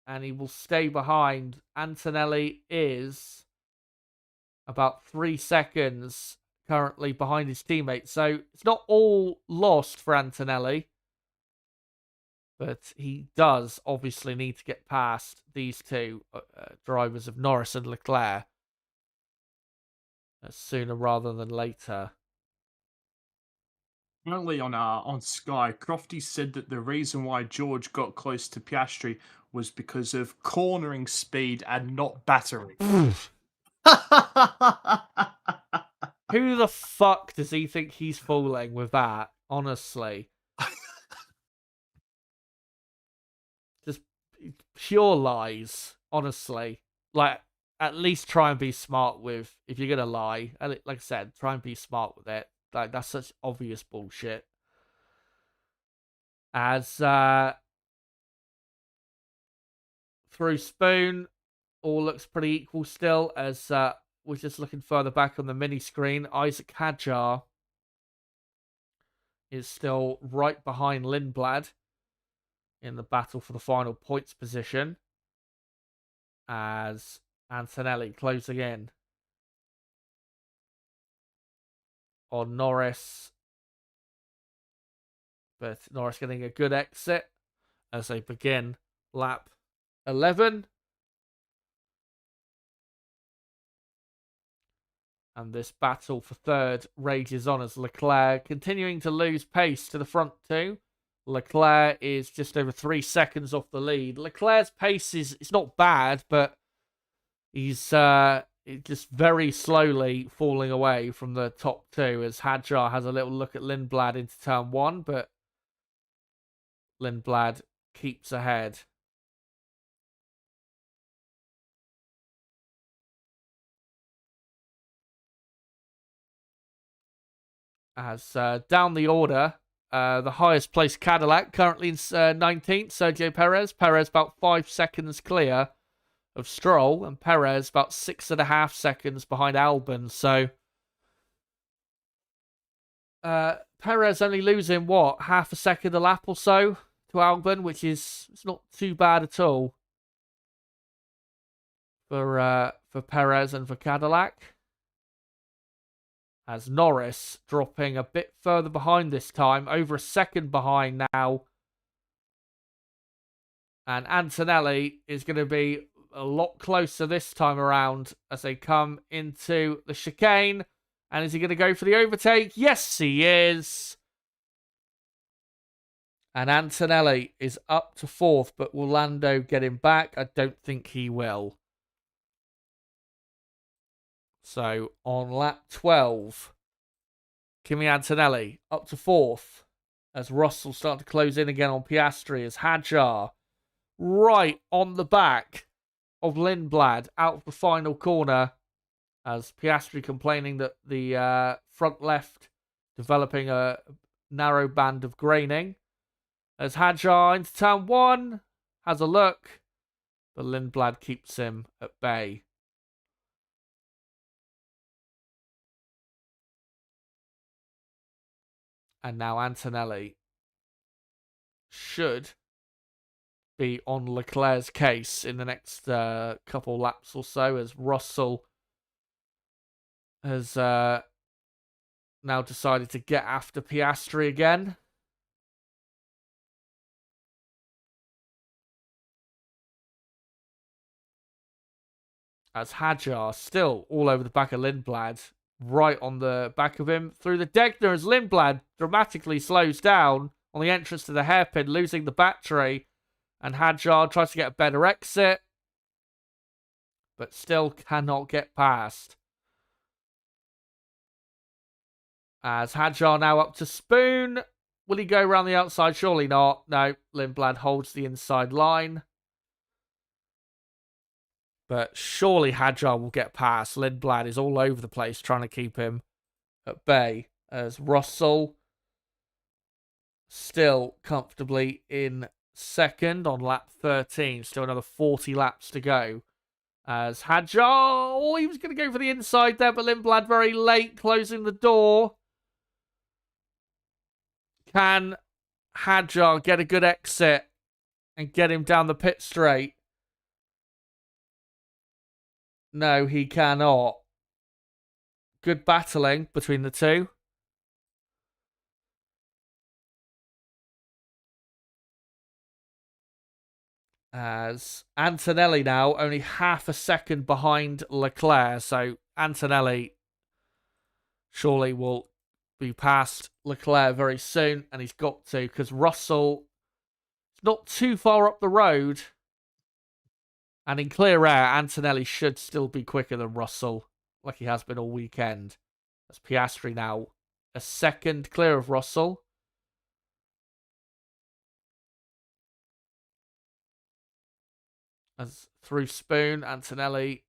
And he will stay behind. Antonelli is about 3 seconds currently behind his teammate. So it's not all lost for Antonelli. But he does obviously need to get past these two drivers of Norris and Leclerc sooner rather than later. Apparently on Sky, Crofty said that the reason why George got close to Piastri was because of cornering speed and not battery. Who the fuck does he think he's fooling with that? Honestly. Just pure lies, honestly. Like, at least try and be smart with, if you're gonna lie, like I said, try and be smart with it. Like, that's such obvious bullshit. As through Spoon, all looks pretty equal still, as we're just looking further back on the mini screen. Isaac Hadjar is still right behind Lindblad in the battle for the final points position, as Antonelli closing in on Norris. But Norris getting a good exit as they begin lap 11. And this battle for third rages on as Leclerc continuing to lose pace to the front two. Leclerc is just over 3 seconds off the lead. Leclerc's pace is not bad, but he's just very slowly falling away from the top two as Hadjar has a little look at Lindblad into turn one, but Lindblad keeps ahead. As down the order, the highest placed Cadillac currently in 19th, Sergio Perez. Perez about 5 seconds clear of Stroll, and Perez about 6.5 seconds behind Albon. So Perez only losing half a second a lap or so to Albon, which is it's not too bad at all for Perez and for Cadillac. As Norris dropping a bit further behind this time, over a second behind now. And Antonelli is going to be a lot closer this time around as they come into the chicane. And is he going to go for the overtake? Yes, he is. And Antonelli is up to fourth, but will Lando get him back? I don't think he will. So on lap 12, Kimi Antonelli up to fourth as Russell starting to close in again on Piastri as Hadjar right on the back of Lindblad out of the final corner as Piastri complaining that the front left developing a narrow band of graining. As Hadjar into turn one, has a look, but Lindblad keeps him at bay. And now Antonelli should be on Leclerc's case in the next couple laps or so as Russell has now decided to get after Piastri again. As Hadjar still all over the back of Lindblad, right on the back of him through the Degner as Lindblad dramatically slows down on the entrance to the hairpin, losing the battery. And Hadjar tries to get a better exit, but still cannot get past. As Hadjar now up to Spoon. Will he go around the outside? Surely not. No, Lindblad holds the inside line. But surely Hadjar will get past. Lindblad is all over the place trying to keep him at bay. As Russell still comfortably in second on lap 13. Still another 40 laps to go. As Hadjar, he was going to go for the inside there, but Lindblad very late closing the door. Can Hadjar get a good exit and get him down the pit straight? No, he cannot. Good battling between the two. As Antonelli now only half a second behind Leclerc. So Antonelli surely will be past Leclerc very soon. And he's got to, because Russell is not too far up the road. And in clear air, Antonelli should still be quicker than Russell, like he has been all weekend. As Piastri now a second clear of Russell. As through Spoon, Antonelli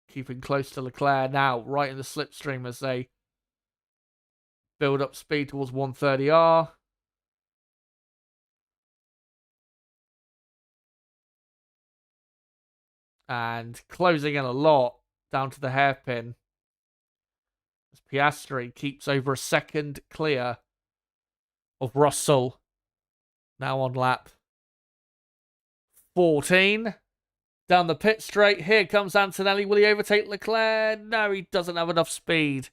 keeping close to Leclerc now, right in the slipstream as they build up speed towards 130R. And closing in a lot down to the hairpin. As Piastri keeps over a second clear of Russell. Now on lap 14. Down the pit straight. Here comes Antonelli. Will he overtake Leclerc? No, he doesn't have enough speed.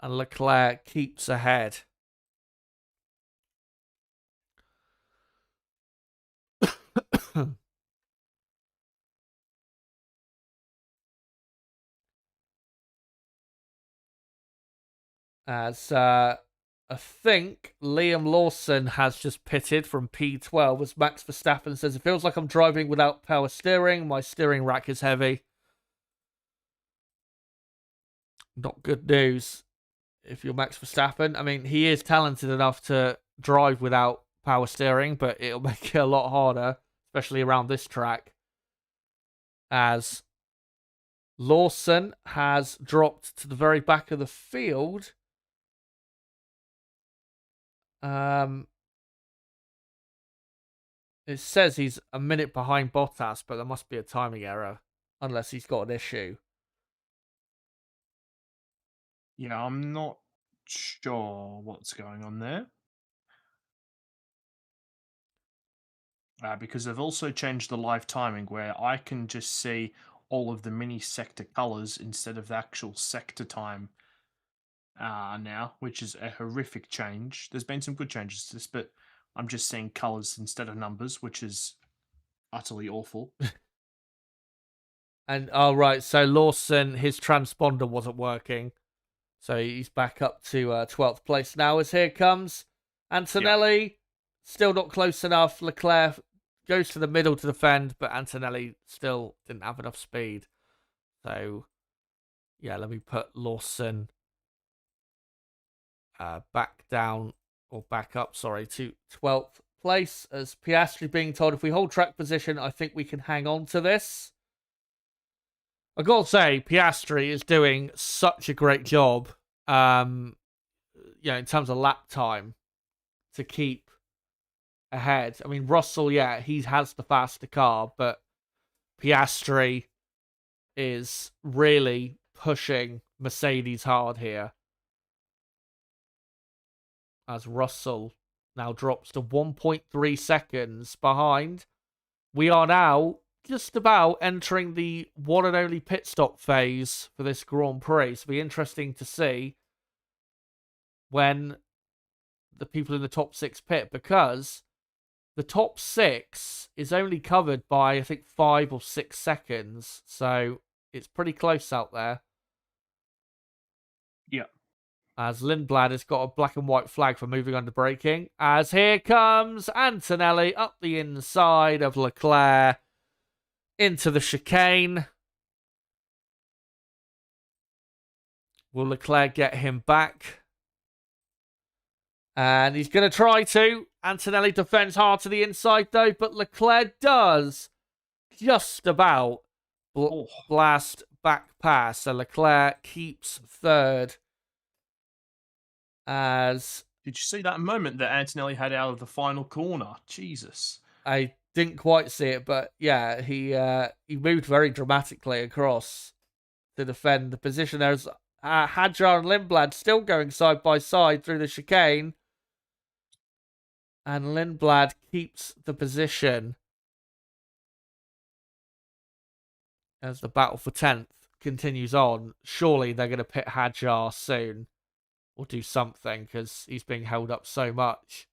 And Leclerc keeps ahead. As I think Liam Lawson has just pitted from P12 as Max Verstappen says, it feels like I'm driving without power steering. My steering rack is heavy. Not good news if you're Max Verstappen. I mean, he is talented enough to drive without power steering, but it'll make it a lot harder, especially around this track. As Lawson has dropped to the very back of the field. It says he's a minute behind Bottas, but there must be a timing error, unless he's got an issue. Yeah, I'm not sure what's going on there. Because they've also changed the live timing where I can just see all of the mini sector colors instead of the actual sector time now, which is a horrific change. There's been some good changes to this, but I'm just seeing colors instead of numbers, which is utterly awful. And right, so Lawson, his transponder wasn't working, so he's back up to 12th place now. As here comes Antonelli, yep. Still not close enough. Leclerc goes to the middle to defend, but Antonelli still didn't have enough speed. So yeah, let me put Lawson back down, or back up, sorry, to 12th place, as Piastri being told, if we hold track position, I think we can hang on to this. I gotta say, Piastri is doing such a great job, in terms of lap time, to keep ahead. I mean, Russell, yeah, he has the faster car, but Piastri is really pushing Mercedes hard here. As Russell now drops to 1.3 seconds behind. We are now just about entering the one and only pit stop phase for this Grand Prix. It'll be interesting to see when the people in the top 6 pit, because the top 6 is only covered by, I think, 5 or 6 seconds. So it's pretty close out there. Yeah. As Lindblad has got a black and white flag for moving under braking. As here comes Antonelli up the inside of Leclerc into the chicane. Will Leclerc get him back? And he's going to try to. Antonelli defends hard to the inside though, but Leclerc does just about blast back pass. So Leclerc keeps third. As did you see that moment that Antonelli had out of the final corner? Jesus. I didn't quite see it, but yeah, he moved very dramatically across to defend the position. There's Hadjar and Lindblad still going side by side through the chicane. And Lindblad keeps the position as the battle for 10th continues on. Surely they're going to pit Hadjar soon, or do something, because he's being held up so much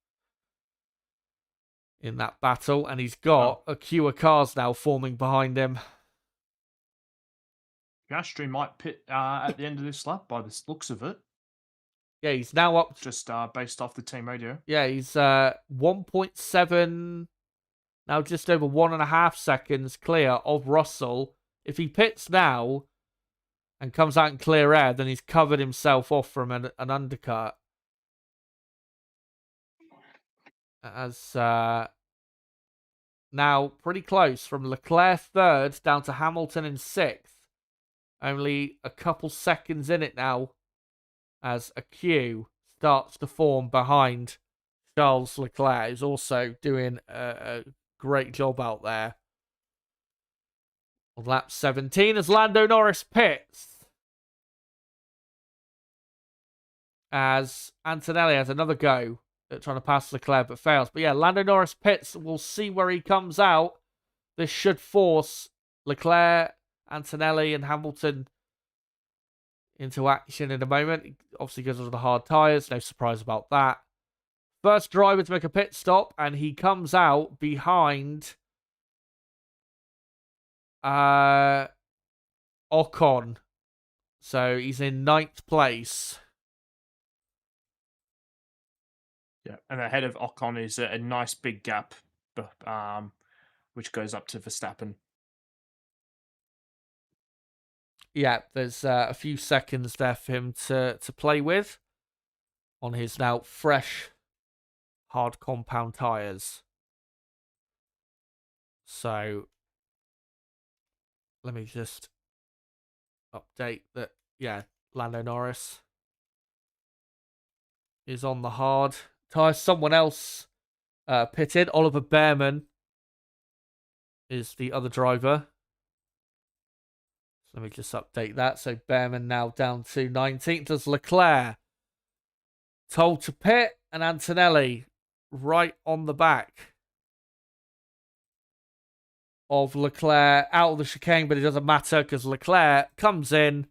in that battle, and he's got a queue of cars now forming behind him. Piastri might pit at the end of this lap by the looks of it. Yeah, he's now up. Just based off the team radio. Yeah, he's 1.7, now just over 1.5 seconds clear of Russell. If he pits now and comes out in clear air, then he's covered himself off from an undercut. As now pretty close from Leclerc 3rd down to Hamilton in 6th. Only a couple seconds in it now as a queue starts to form behind Charles Leclerc, who's also doing a great job out there. On lap 17 as Lando Norris pits. as Antonelli has another go at trying to pass Leclerc but fails. But yeah, Lando Norris pits. We'll see where he comes out. This should force Leclerc, Antonelli, and Hamilton into action in a moment. Obviously, because of the hard tyres. No surprise about that. First driver to make a pit stop, and he comes out behind Ocon. So he's in 9th place. Yeah, and ahead of Ocon is a nice big gap, which goes up to Verstappen. Yeah, there's a few seconds there for him to play with on his now fresh hard compound tyres. So let me just update that. Yeah, Lando Norris is on the hard tyres. Someone else pitted. Oliver Behrman is the other driver. So let me just update that. So Behrman now down to 19th as Leclerc told to pit, and Antonelli right on the back of Leclerc out of the chicane, but it doesn't matter because Leclerc comes in.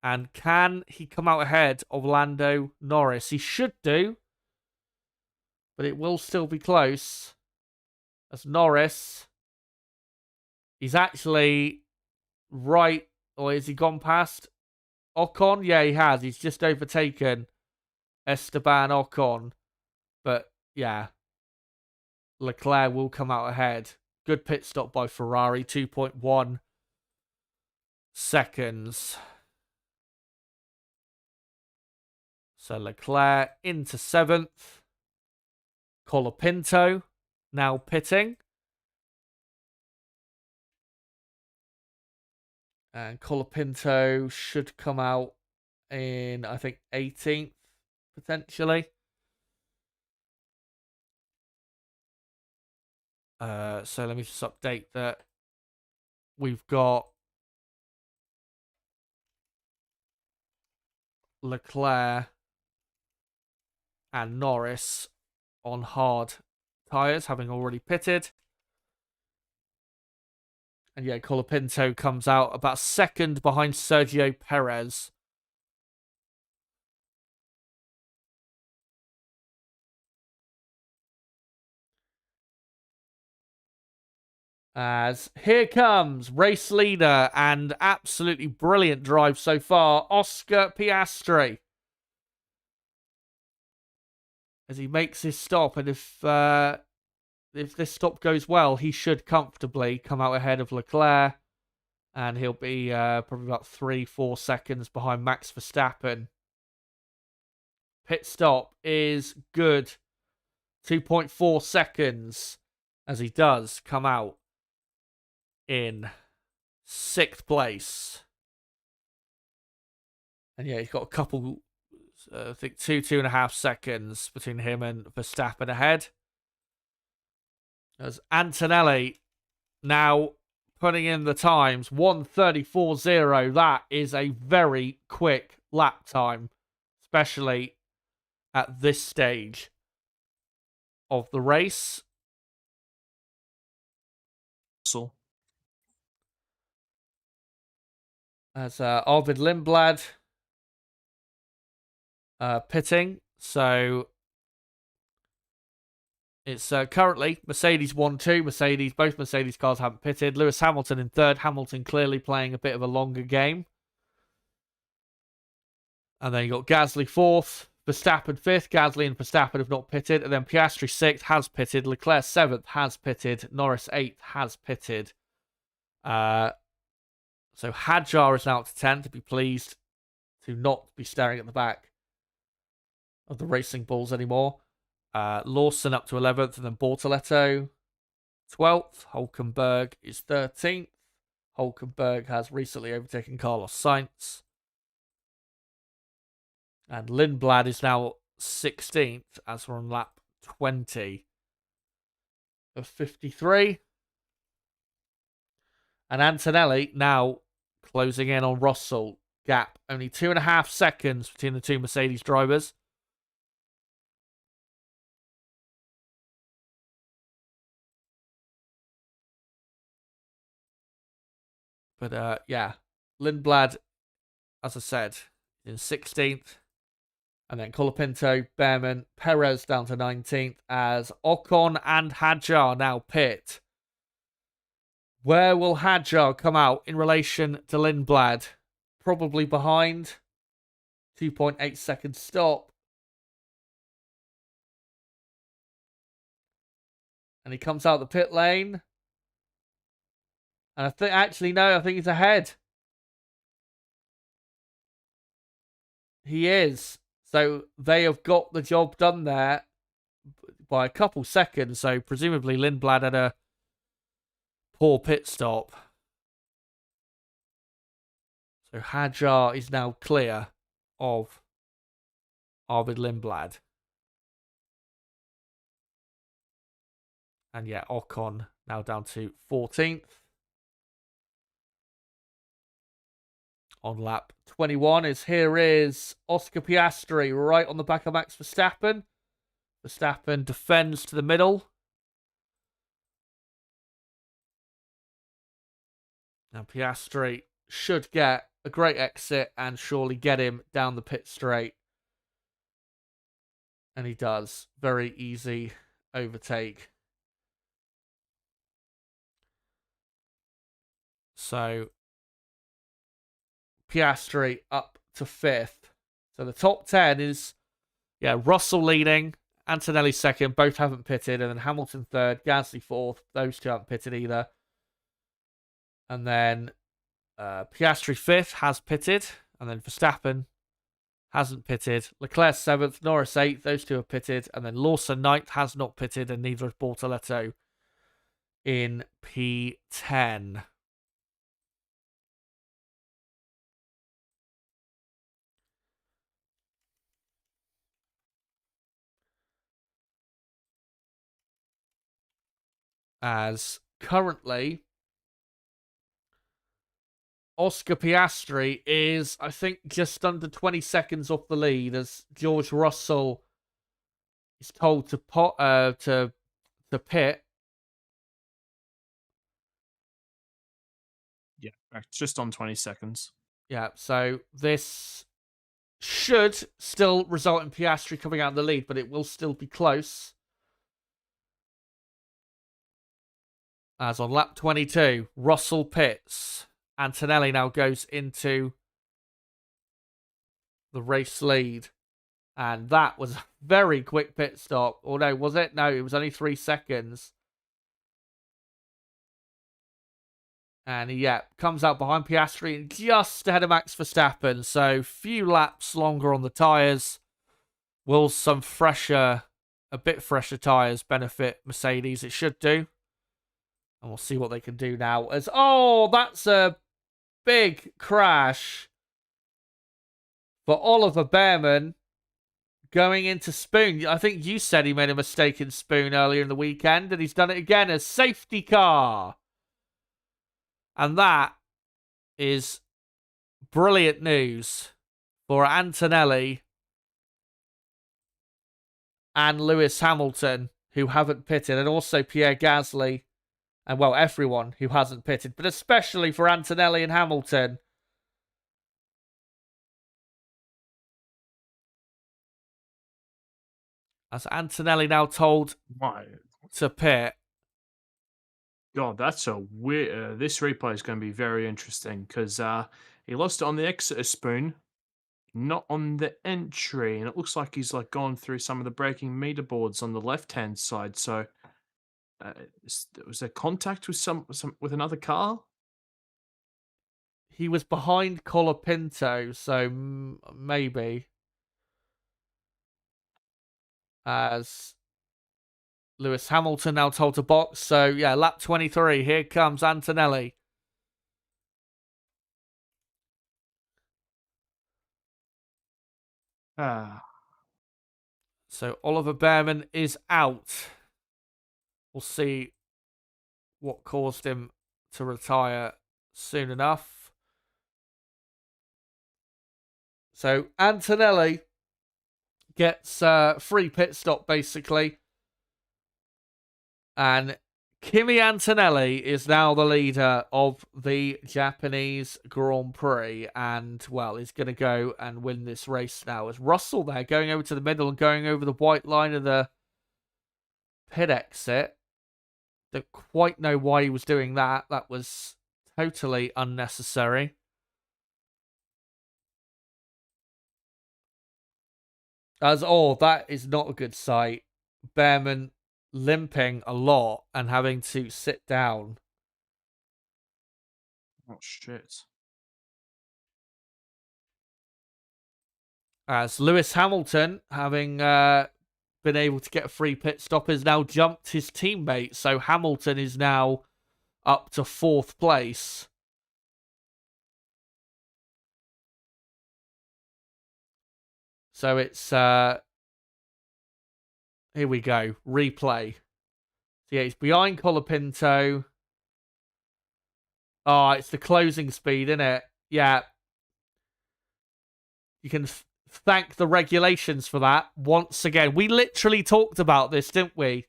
And can he come out ahead of Lando Norris? He should do, but it will still be close. As Norris, he's actually right, or has he gone past Ocon? Yeah, he has. He's just overtaken Esteban Ocon. But yeah, Leclerc will come out ahead. Good pit stop by Ferrari, 2.1 seconds. So Leclerc into 7th. Colapinto now pitting. And Colapinto should come out in, I think, 18th, potentially. So let me just update that. We've got Leclerc and Norris on hard tyres, having already pitted. And yeah, Colapinto comes out about second behind Sergio Perez. As here comes race leader and absolutely brilliant drive so far, Oscar Piastri. As he makes his stop, and if this stop goes well, he should comfortably come out ahead of Leclerc, and he'll be probably about 3-4 seconds behind Max Verstappen. Pit stop is good, 2.4 seconds, as he does come out in 6th place. And yeah, he's got a couple, I think 2.5 seconds between him and Verstappen ahead. As Antonelli now putting in the times, 1:34.0. That is a very quick lap time, especially at this stage of the race. So, As Arvid Lindblad pitting. So it's currently Mercedes 1-2. Both Mercedes cars haven't pitted. Lewis Hamilton in 3rd. Hamilton clearly playing a bit of a longer game. And then you got Gasly 4th. Verstappen 5th. Gasly and Verstappen have not pitted. And then Piastri 6th has pitted. Leclerc 7th has pitted. Norris 8th has pitted. So Hadjar is now up to 10th. To be pleased to not be staring at the back of the Racing Bulls anymore. Lawson up to 11th, and then Bortoletto 12th. Hulkenberg is 13th. Hulkenberg has recently overtaken Carlos Sainz. And Lindblad is now 16th as we're on lap 20 of 53. And Antonelli now closing in on Russell. gap. Only 2.5 seconds between the two Mercedes drivers. But yeah, Lindblad, as I said, in 16th. And then Colapinto, Behrman, Perez down to 19th as Ocon and Hadjar now pit. Where will Hadjar come out in relation to Lindblad? Probably behind. 2.8 second stop. And he comes out the pit lane. And I think, actually, no, I think he's ahead. He is. So they have got the job done there by a couple seconds. So presumably Lindblad had a poor pit stop. So Hadjar is now clear of Arvid Lindblad. And yeah, Ocon now down to 14th. On lap 21 here is Oscar Piastri right on the back of Max Verstappen. Verstappen defends to the middle. Now Piastri should get a great exit and surely get him down the pit straight. And he does. Very easy overtake. So Piastri up to 5th. So the top 10 is, yeah, Russell leading, Antonelli 2nd, both haven't pitted, and then Hamilton 3rd, Gasly 4th, those two haven't pitted either. And then Piastri 5th has pitted, and then Verstappen hasn't pitted. Leclerc 7th, Norris 8th, those two have pitted, and then Lawson 9th has not pitted, and neither has Bortoletto in P10. As currently, Oscar Piastri is, I think, just under 20 seconds off the lead as George Russell is told to pit. Yeah, just on 20 seconds. Yeah, so this should still result in Piastri coming out in the lead, but it will still be close. As on lap 22, Russell pits. Antonelli now goes into the race lead. And that was a very quick pit stop. Or no, was it? No, it was only 3 seconds. And he, yeah, comes out behind Piastri and just ahead of Max Verstappen. So few laps longer on the tyres. Will some a bit fresher tyres benefit Mercedes? It should do. And we'll see what they can do now. Oh, that's a big crash for Oliver Behrman going into Spoon. I think you said he made a mistake in Spoon earlier in the weekend, and he's done it again. A safety car. And that is brilliant news for Antonelli and Lewis Hamilton, who haven't pitted, and also Pierre Gasly. And, well, everyone who hasn't pitted, but especially for Antonelli and Hamilton. As Antonelli now told to pit. God, that's a weird. This replay is going to be very interesting because he lost it on the exit of Spoon, not on the entry, and it looks like he's like gone through some of the braking meter boards on the left-hand side. So, was there contact with with another car? He was behind Colapinto, so maybe. As Lewis Hamilton now told to box. So, yeah, lap 23. Here comes Antonelli. So, Oliver Behrman is out. We'll see what caused him to retire soon enough. So Antonelli gets free pit stop, basically. And Kimi Antonelli is now the leader of the Japanese Grand Prix. And, well, he's going to go and win this race now. As Russell there going over to the middle and going over the white line of the pit exit. Don't quite know why he was doing that. That was totally unnecessary. That is not a good sight. Behrman limping a lot and having to sit down. Oh, shit. As Lewis Hamilton, having been able to get a free pit stop, has now jumped his teammate. So Hamilton is now up to 4th place. So it's here we go, replay. So yeah, he's behind Colapinto. Oh, it's the closing speed, isn't it? Yeah. You can thank the regulations for that once again. We literally talked about this, didn't we?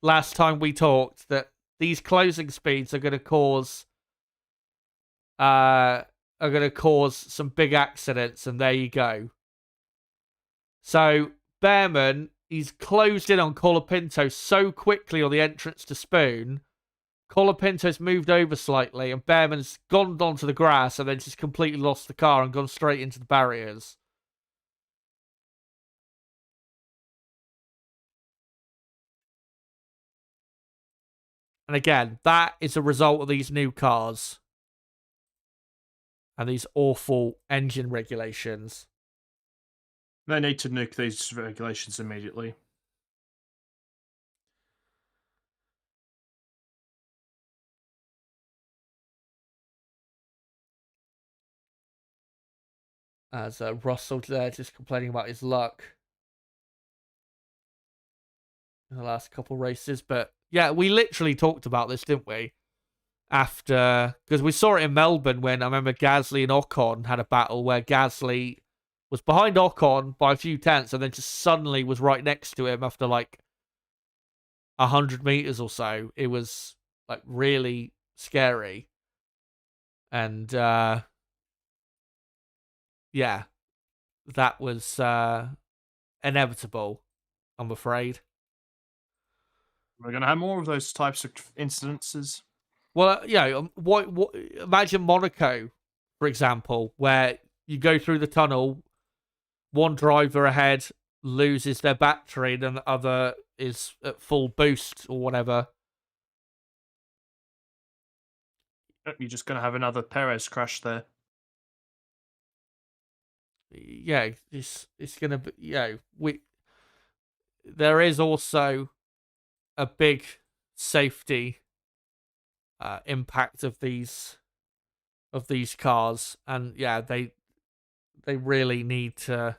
Last time we talked, that these closing speeds are going to cause some big accidents, and there you go. So Behrman, he's closed in on Colapinto so quickly on the entrance to Spoon. Colapinto's moved over slightly, and Behrman's gone onto the grass and then just completely lost the car and gone straight into the barriers. And again, that is a result of these new cars and these awful engine regulations. They need to nuke these regulations immediately. As Russell there just complaining about his luck in the last couple races. But yeah, we literally talked about this, didn't we? After, because we saw it in Melbourne when I remember Gasly and Ocon had a battle where Gasly was behind Ocon by a few tenths and then just suddenly was right next to him after like 100 meters or so. It was like really scary. And yeah, that was inevitable, I'm afraid. We're going to have more of those types of incidences. Well, what imagine Monaco, for example, where you go through the tunnel, one driver ahead loses their battery, and the other is at full boost or whatever. You're just going to have another Perez crash there. Yeah, it's going to be, there is also a big safety impact of these cars, and yeah, they really need to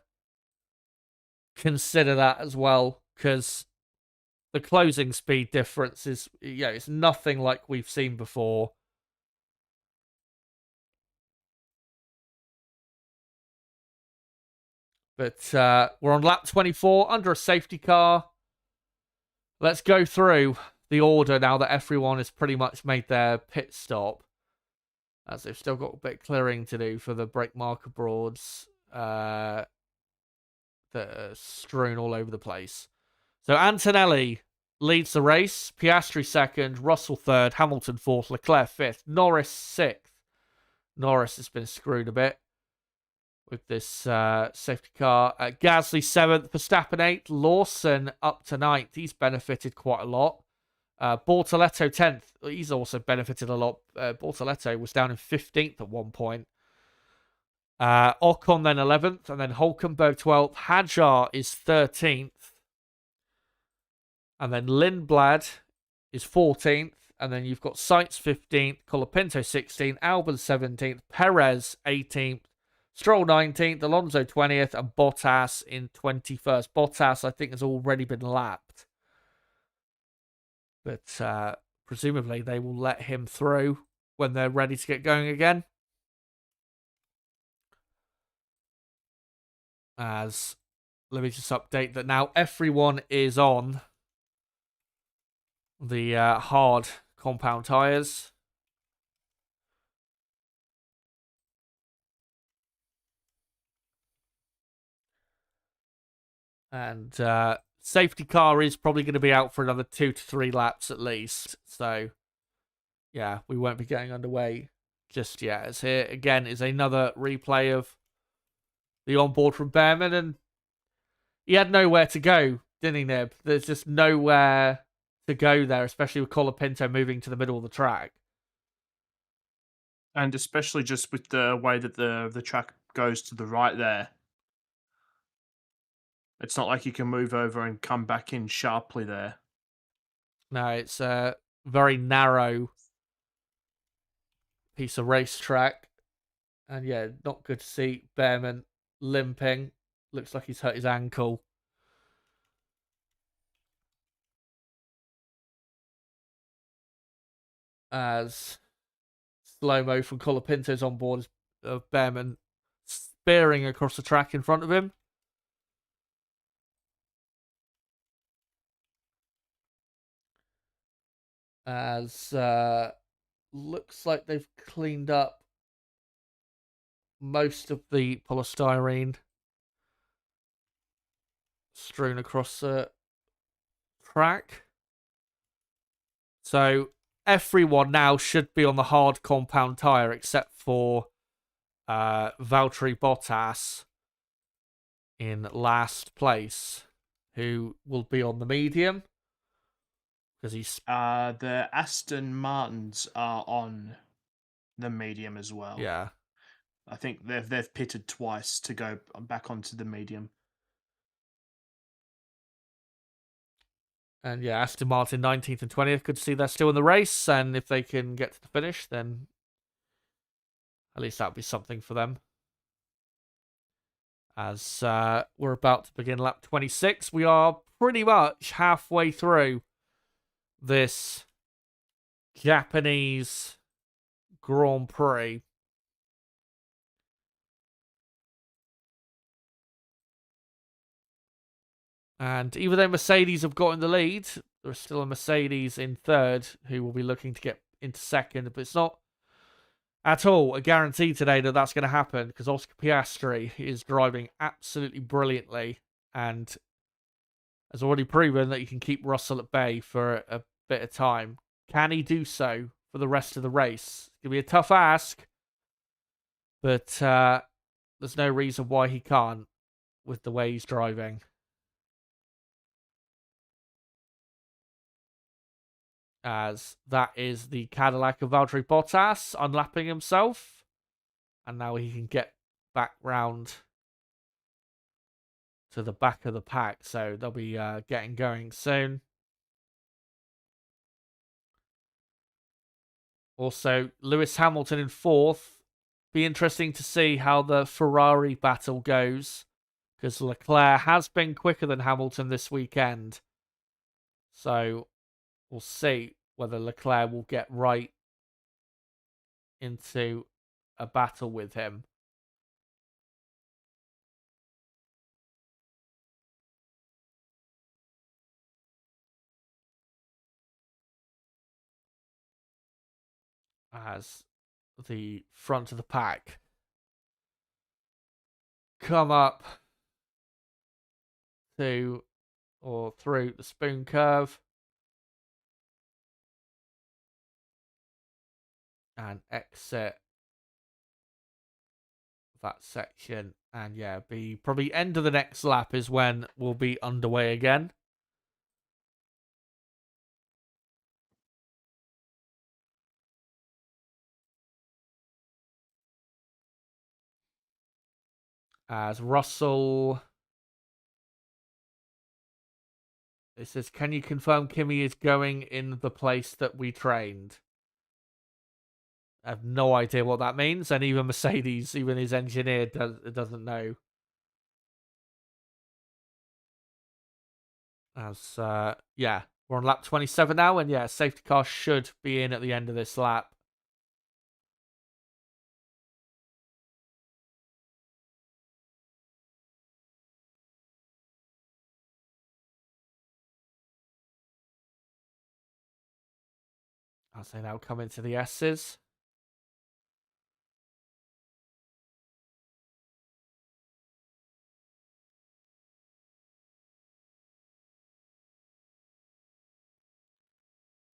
consider that as well, because the closing speed difference is it's nothing like we've seen before. But we're on lap 24 under a safety car. Let's go through the order now that everyone has pretty much made their pit stop, as they've still got a bit of clearing to do for the brake marker boards that are strewn all over the place. So Antonelli leads the race, Piastri 2nd, Russell 3rd, Hamilton 4th, Leclerc 5th, Norris 6th. Norris has been screwed a bit with this safety car. Gasly 7th, Verstappen 8th, Lawson up to 9th. He's benefited quite a lot. Bortoletto 10th. He's also benefited a lot. Bortoletto was down in 15th at one point. Ocon then 11th, and then Hulkenberg 12th. Hadjar is 13th. And then Lindblad is 14th. And then you've got Sainz 15th, Colapinto 16th, Albon 17th, Perez 18th, Stroll 19th, Alonso 20th, and Bottas in 21st. Bottas, I think, has already been lapped. But presumably they will let him through when they're ready to get going again. As let me just update that now everyone is on the hard compound tyres. And safety car is probably going to be out for another 2 to 3 laps at least. So, yeah, we won't be getting underway just yet. As here, again, is another replay of the onboard from Behrman. And he had nowhere to go, didn't he, Nib? There's just nowhere to go there, especially with Colapinto moving to the middle of the track. And especially just with the way that the track goes to the right there. It's not like you can move over and come back in sharply there. No, it's a very narrow piece of racetrack. And yeah, not good to see Behrman limping. Looks like he's hurt his ankle. As slow-mo from Colapinto's on board of Behrman spearing across the track in front of him. As looks like they've cleaned up most of the polystyrene strewn across the track. So everyone now should be on the hard compound tyre except for Valtteri Bottas in last place, who will be on the medium. Because he's the Aston Martins are on the medium as well. Yeah. I think they've pitted twice to go back onto the medium. And yeah, Aston Martin 19th and 20th. Good to see they're still in the race. And if they can get to the finish, then at least that would be something for them. As we're about to begin lap 26, we are pretty much halfway through this Japanese Grand Prix. And even though Mercedes have got in the lead, there's still a Mercedes in third who will be looking to get into second. But it's not at all a guarantee today that that's going to happen, because Oscar Piastri is driving absolutely brilliantly and has already proven that he can keep Russell at bay for a bit of time. Can he do so for the rest of the race? It's going to be a tough ask, but there's no reason why he can't with the way he's driving. As that is the Cadillac of Valtteri Bottas unlapping himself. And now he can get back round to the back of the pack. So they'll be getting going soon. Also, Lewis Hamilton in fourth. Be interesting to see how the Ferrari battle goes, because Leclerc has been quicker than Hamilton this weekend. So we'll see whether Leclerc will get right into a battle with him. As the front of the pack come up to or through the spoon curve and exit that section. And yeah, be probably end of the next lap is when we'll be underway again. As Russell, it says, can you confirm Kimi is going in the place that we trained? I have no idea what that means, and even Mercedes, even his engineer, doesn't know. As yeah, we're on lap 27 now, and yeah, safety car should be in at the end of this lap. As they now come into the S's.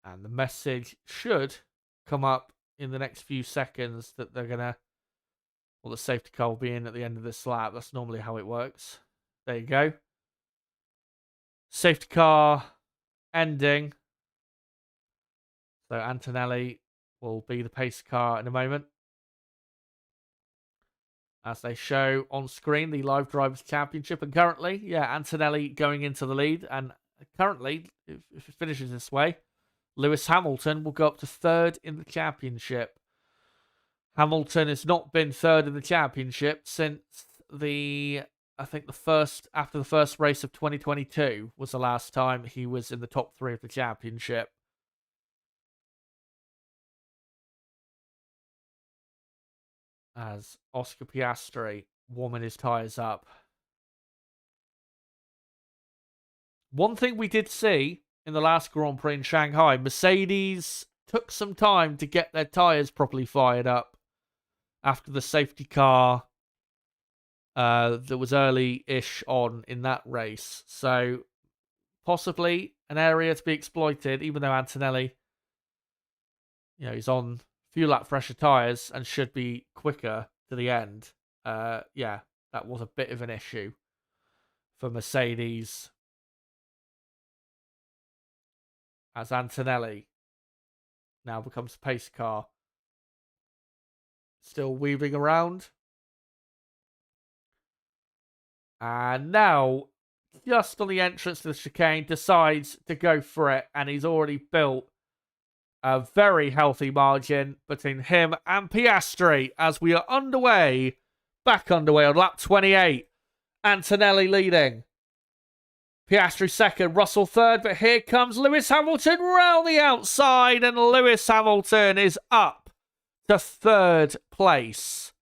And the message should come up in the next few seconds that they're going to, well, the safety car will be in at the end of this lap. That's normally how it works. There you go. Safety car ending. So Antonelli will be the pace car in a moment. As they show on screen the Live Drivers' Championship. And currently, yeah, Antonelli going into the lead. And currently, if it finishes this way, Lewis Hamilton will go up to third in the championship. Hamilton has not been third in the championship since after the first race of 2022 was the last time he was in the top 3 of the championship. As Oscar Piastri warming his tyres up. One thing we did see in the last Grand Prix in Shanghai, Mercedes took some time to get their tyres properly fired up after the safety car that was early-ish on in that race. So possibly an area to be exploited, even though Antonelli, he's on few lap fresher tyres and should be quicker to the end. Yeah, that was a bit of an issue for Mercedes. As Antonelli now becomes the pace car. Still weaving around. And now, just on the entrance to the chicane, decides to go for it. And he's already built a very healthy margin between him and Piastri as we are back underway on lap 28. Antonelli leading. Piastri second, Russell third, but here comes Lewis Hamilton round the outside, and Lewis Hamilton is up to third place.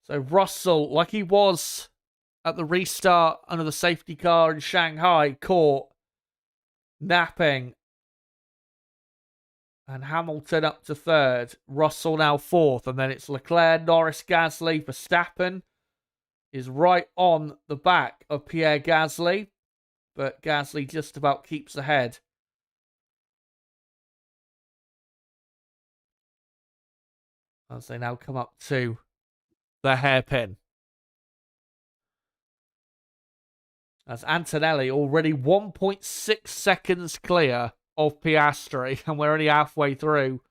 So Russell, like he was at the restart under the safety car in Shanghai, caught napping. And Hamilton up to third. Russell now fourth. And then it's Leclerc, Norris, Gasly, Verstappen is right on the back of Pierre Gasly. But Gasly just about keeps ahead. As they now come up to the hairpin. As Antonelli already 1.6 seconds clear of Piastri, and we're only halfway through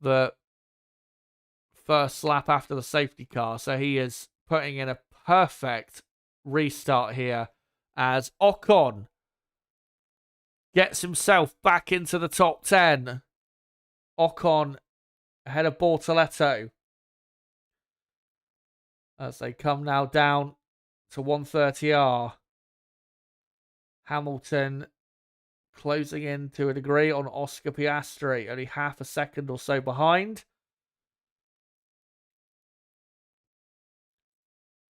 the first lap after the safety car. So he is putting in a perfect restart here as Ocon gets himself back into the top 10. Ocon ahead of Bortoleto as they come now down to 130R. Hamilton closing in to a degree on Oscar Piastri, only half a second or so behind.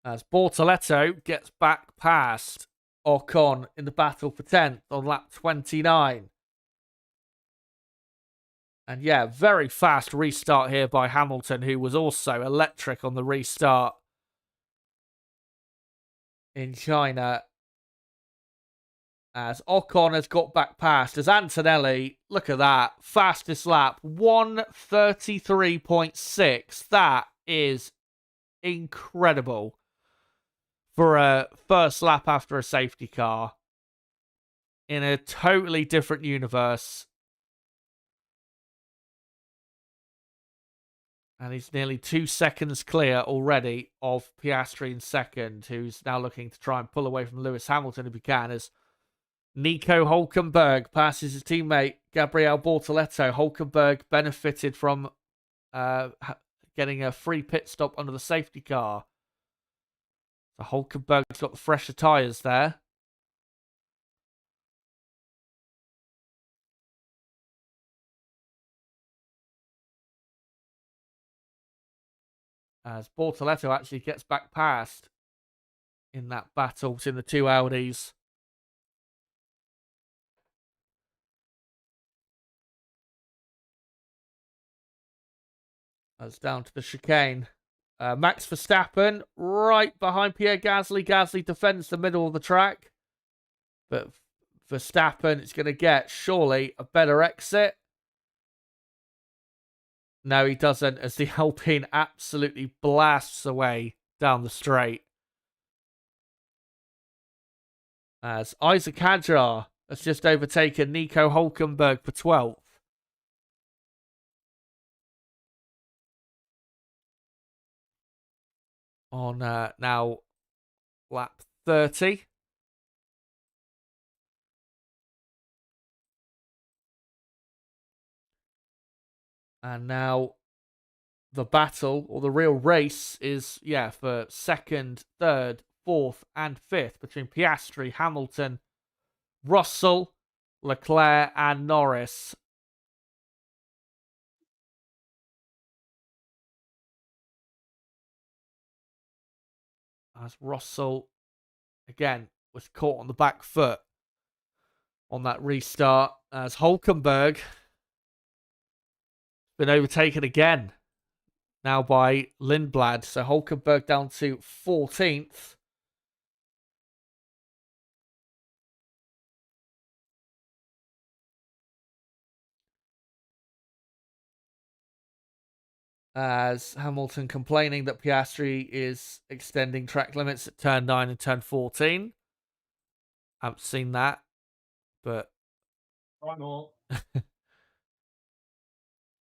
As Bortoleto gets back past Ocon in the battle for 10th on lap 29. And yeah, very fast restart here by Hamilton, who was also electric on the restart in China. As Ocon has got back past, as Antonelli, look at that, fastest lap, 1:33.6. That is incredible for a first lap after a safety car in a totally different universe. And he's nearly 2 seconds clear already of Piastri in second, who's now looking to try and pull away from Lewis Hamilton if he can, as Nico Hülkenberg passes his teammate Gabriel Bortoleto. Hülkenberg benefited from getting a free pit stop under the safety car. So Hülkenberg's got the fresher tyres there. As Bortoleto actually gets back past in that battle between the two Audis. That's down to the chicane. Max Verstappen right behind Pierre Gasly. Gasly defends the middle of the track. But Verstappen is going to get, surely, a better exit. No, he doesn't, as the Alpine absolutely blasts away down the straight. As Isaac Hadjar has just overtaken Nico Hulkenberg for 12th. On now lap 30. And now the battle, or the real race, is, for second, third, fourth, and fifth between Piastri, Hamilton, Russell, Leclerc, and Norris. As Russell, again, was caught on the back foot on that restart. As Hulkenberg been overtaken again. Now by Lindblad. So Hulkenberg down to 14th. As Hamilton complaining that Piastri is extending track limits at turn 9 and turn 14. Haven't seen that, but Why not?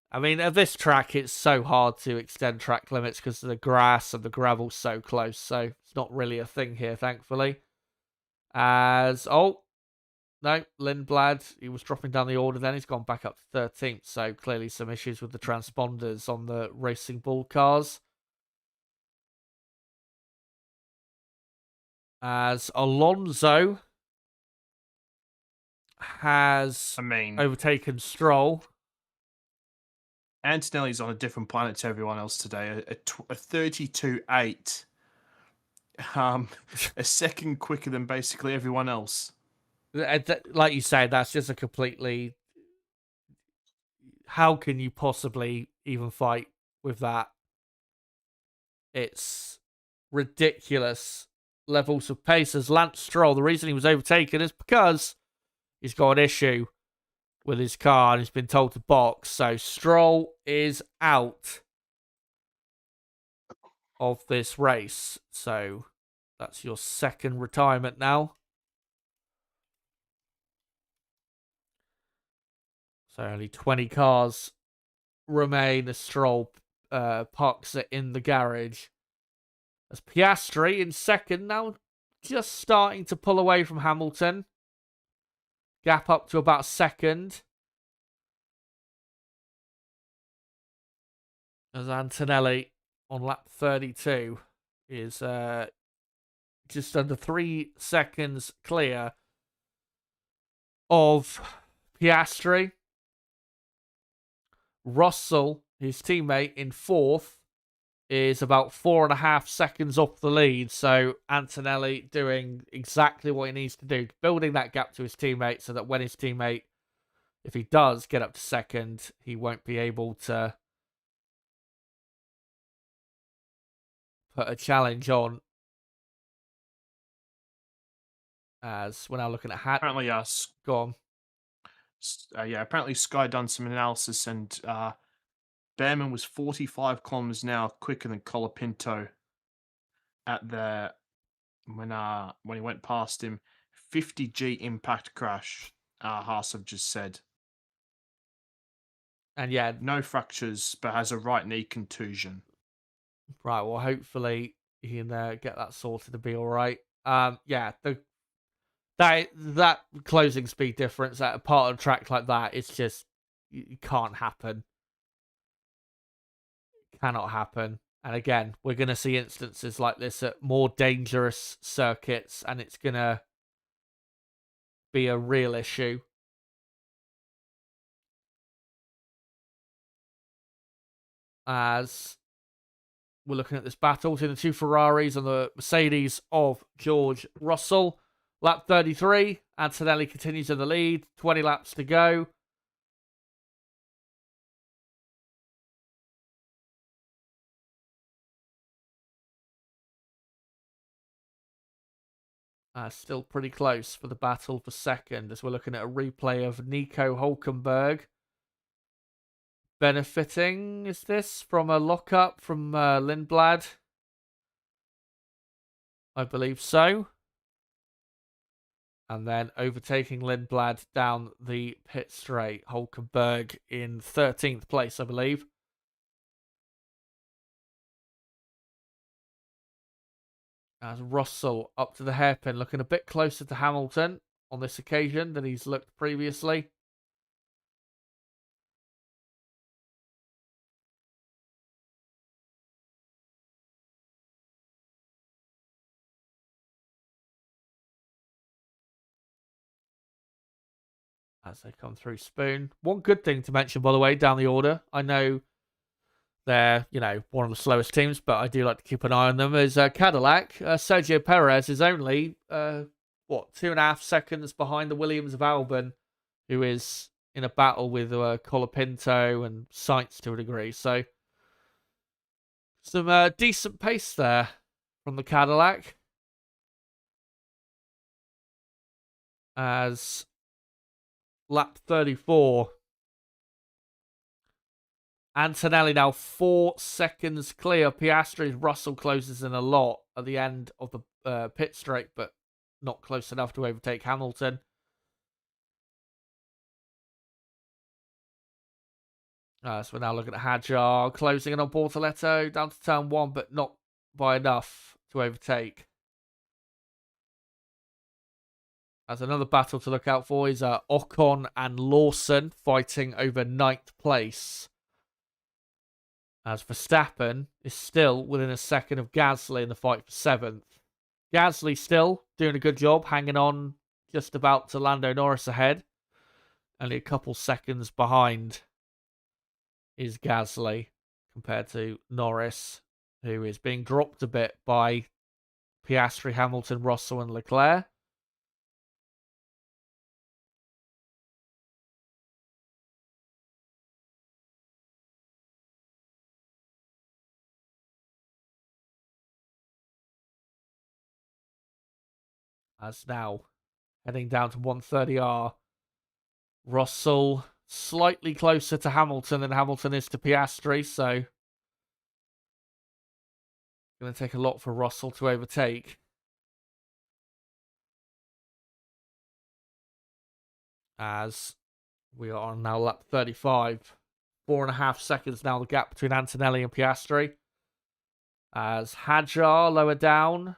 I mean, at this track, it's so hard to extend track limits because the grass and the gravel's so close. So it's not really a thing here, thankfully. As no, Lindblad, he was dropping down the order then. He's gone back up to 13th. So clearly some issues with the transponders on the Racing Bull cars. As Alonso has overtaken Stroll. Antonelli's on a different planet to everyone else today. A 32.8. A second quicker than basically everyone else. Like you say, that's just a completely... How can you possibly even fight with that? It's ridiculous levels of pace. As Lance Stroll, the reason he was overtaken is because he's got an issue with his car and he's been told to box. So Stroll is out of this race. So that's your second retirement now. So only 20 cars remain as Stroll parks it in the garage. As Piastri in second, now just starting to pull away from Hamilton. Gap up to about second. As Antonelli on lap 32 is just under 3 seconds clear of Piastri. Russell, his teammate, in fourth, is about 4.5 seconds off the lead. So Antonelli doing exactly what he needs to do, building that gap to his teammate so that when his teammate, if he does get up to second, he won't be able to put a challenge on. As we're now looking at Apparently, go on. Apparently Sky done some analysis and Behrman was 45 kilometers an hour quicker than Colapinto at the when he went past him. 50G impact crash. Haas have just said. And yeah, no fractures, but has a right knee contusion. Right. Well, hopefully he can get that sorted to be all right. That closing speed difference at a part of a track like that, it's just it can't happen. Cannot happen. And again, we're going to see instances like this at more dangerous circuits, and it's going to be a real issue. As we're looking at this battle between the two Ferraris and the Mercedes of George Russell. Lap 33, Antonelli continues in the lead. 20 laps to go. Still pretty close for the battle for second, as we're looking at a replay of Nico Hulkenberg benefiting, is this, from a lockup from Lindblad? I believe so. And then overtaking Lindblad down the pit straight. Hulkenberg in 13th place, I believe. As Russell up to the hairpin, looking a bit closer to Hamilton on this occasion than he's looked previously. As they come through Spoon. One good thing to mention, by the way, down the order. I know they're, one of the slowest teams, but I do like to keep an eye on them, is Cadillac. Sergio Perez is only, 2.5 seconds behind the Williams of Albon, who is in a battle with Colapinto and Sainz to a degree. So, some decent pace there from the Cadillac. As lap 34. Antonelli now 4 seconds clear. Piastri's Russell closes in a lot at the end of the pit straight, but not close enough to overtake Hamilton. So we're now looking at Hadjar closing in on Bortoletto down to turn 1, but not by enough to overtake. As another battle to look out for is Ocon and Lawson fighting over 9th place. As Verstappen is still within a second of Gasly in the fight for 7th. Gasly still doing a good job, hanging on just about to Lando Norris ahead. Only a couple seconds behind is Gasly compared to Norris, who is being dropped a bit by Piastri, Hamilton, Russell and Leclerc. As now heading down to 130R. Russell slightly closer to Hamilton than Hamilton is to Piastri, so going to take a lot for Russell to overtake. As we are on now lap 35. 4.5 seconds now the gap between Antonelli and Piastri. As Hadjar lower down.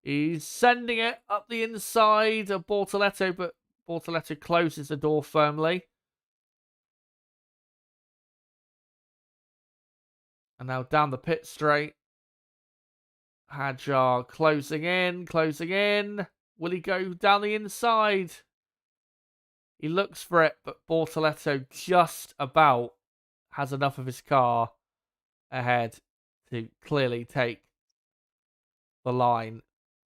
He's sending it up the inside of Bortoletto, but Bortoletto closes the door firmly. And now down the pit straight. Hadjar closing in. Will he go down the inside? He looks for it, but Bortoletto just about has enough of his car ahead to clearly take the line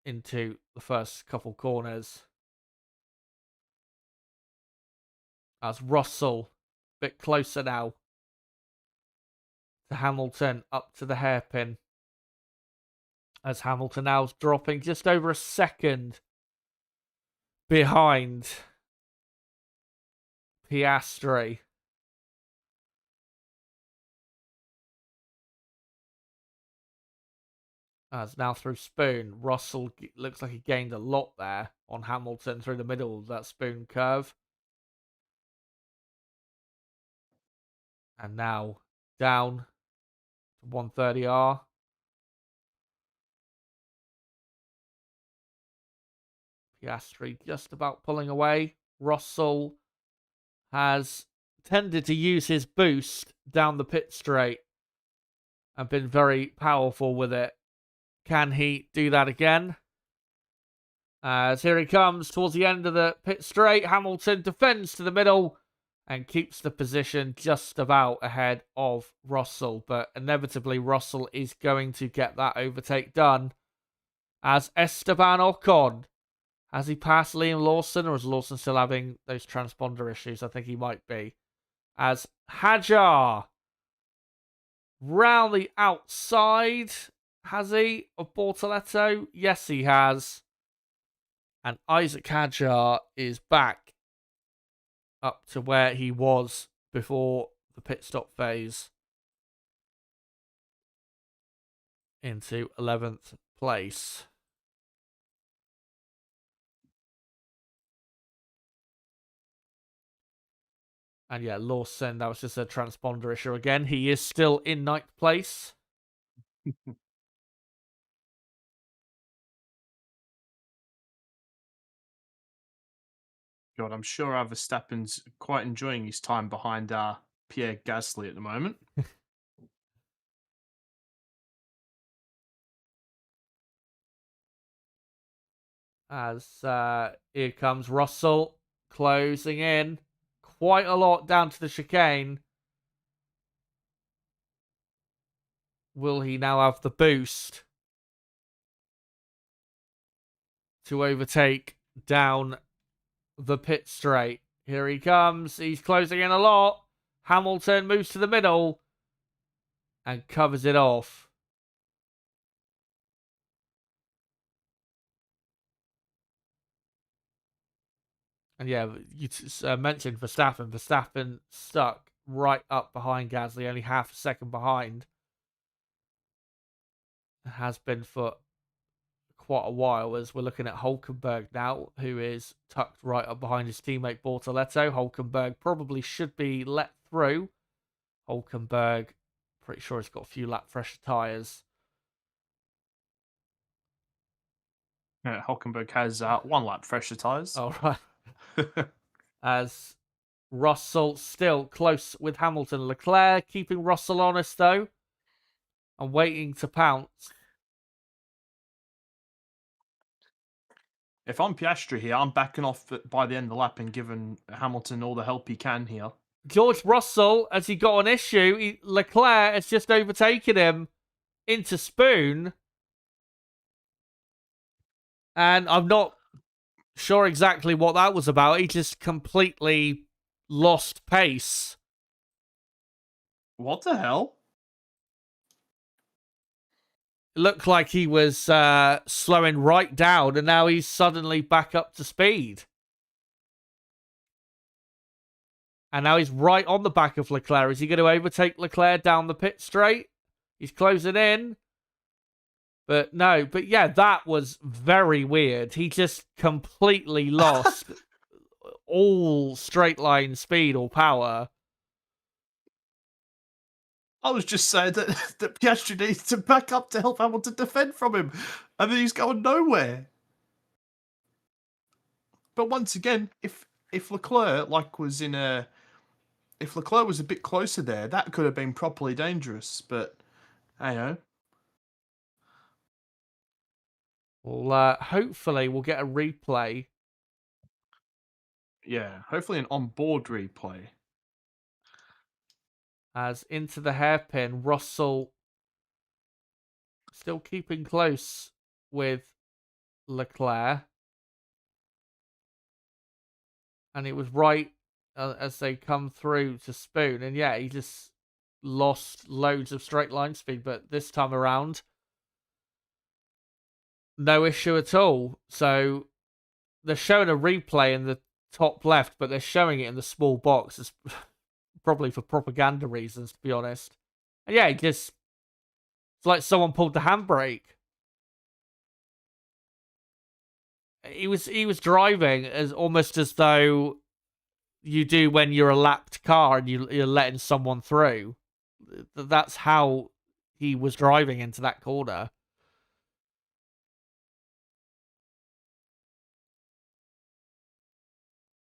into the first couple corners. As Russell, a bit closer now to Hamilton, up to the hairpin. As Hamilton now's dropping just over a second behind Piastri. As now through Spoon, Russell looks like he gained a lot there on Hamilton through the middle of that Spoon curve. And now down to 130R. Piastri just about pulling away. Russell has tended to use his boost down the pit straight and been very powerful with it. Can he do that again? As here he comes towards the end of the pit straight. Hamilton defends to the middle and keeps the position just about ahead of Russell. But inevitably, Russell is going to get that overtake done. As Esteban Ocon, has he passed Liam Lawson, or is Lawson still having those transponder issues? I think he might be. As Hadjar round the outside. Has he? Of Bortoletto? Yes, he has. And Isaac Hadjar is back up to where he was before the pit stop phase into 11th place. And yeah, Lawson, that was just a transponder issue again. He is still in 9th place. God, I'm sure Verstappen's quite enjoying his time behind Pierre Gasly at the moment. As here comes Russell closing in quite a lot down to the chicane. Will he now have the boost to overtake down the pit straight? Here he comes. He's closing in a lot. Hamilton moves to the middle and covers it off. And yeah, you mentioned Verstappen. Verstappen stuck right up behind Gasly, only half a second behind. Has been for quite a while, as we're looking at Hulkenberg now, who is tucked right up behind his teammate Bortoletto. Hulkenberg probably should be let through. Hulkenberg, pretty sure he's got a few lap fresher tyres. Yeah, Hulkenberg has 1 lap fresher tyres. All right. As Russell still close with Hamilton. Leclerc keeping Russell honest, though, and waiting to pounce. If I'm Piastri here, I'm backing off by the end of the lap and giving Hamilton all the help he can here. George Russell, as he got an issue, Leclerc has just overtaken him into Spoon. And I'm not sure exactly what that was about. He just completely lost pace. What the hell? It looked like he was slowing right down, and now he's suddenly back up to speed. And now he's right on the back of Leclerc. Is he going to overtake Leclerc down the pit straight? He's closing in. But no, but yeah, that was very weird. He just completely lost all straight line speed or power. I was just saying that Piastri needs to back up to help Hamilton defend from him. And then he's going nowhere. But once again, if Leclerc was if Leclerc was a bit closer there, that could have been properly dangerous. But I know. Well, hopefully we'll get a replay. Yeah, hopefully an on-board replay. As into the hairpin, Russell still keeping close with Leclerc. And it was right as they come through to Spoon. And yeah, he just lost loads of straight line speed. But this time around, no issue at all. So they're showing a replay in the top left, but they're showing it in the small box. It's probably for propaganda reasons, to be honest. And yeah, it's like someone pulled the handbrake. He was driving as almost as though you do when you're a lapped car and you're letting someone through. That's how he was driving into that corner.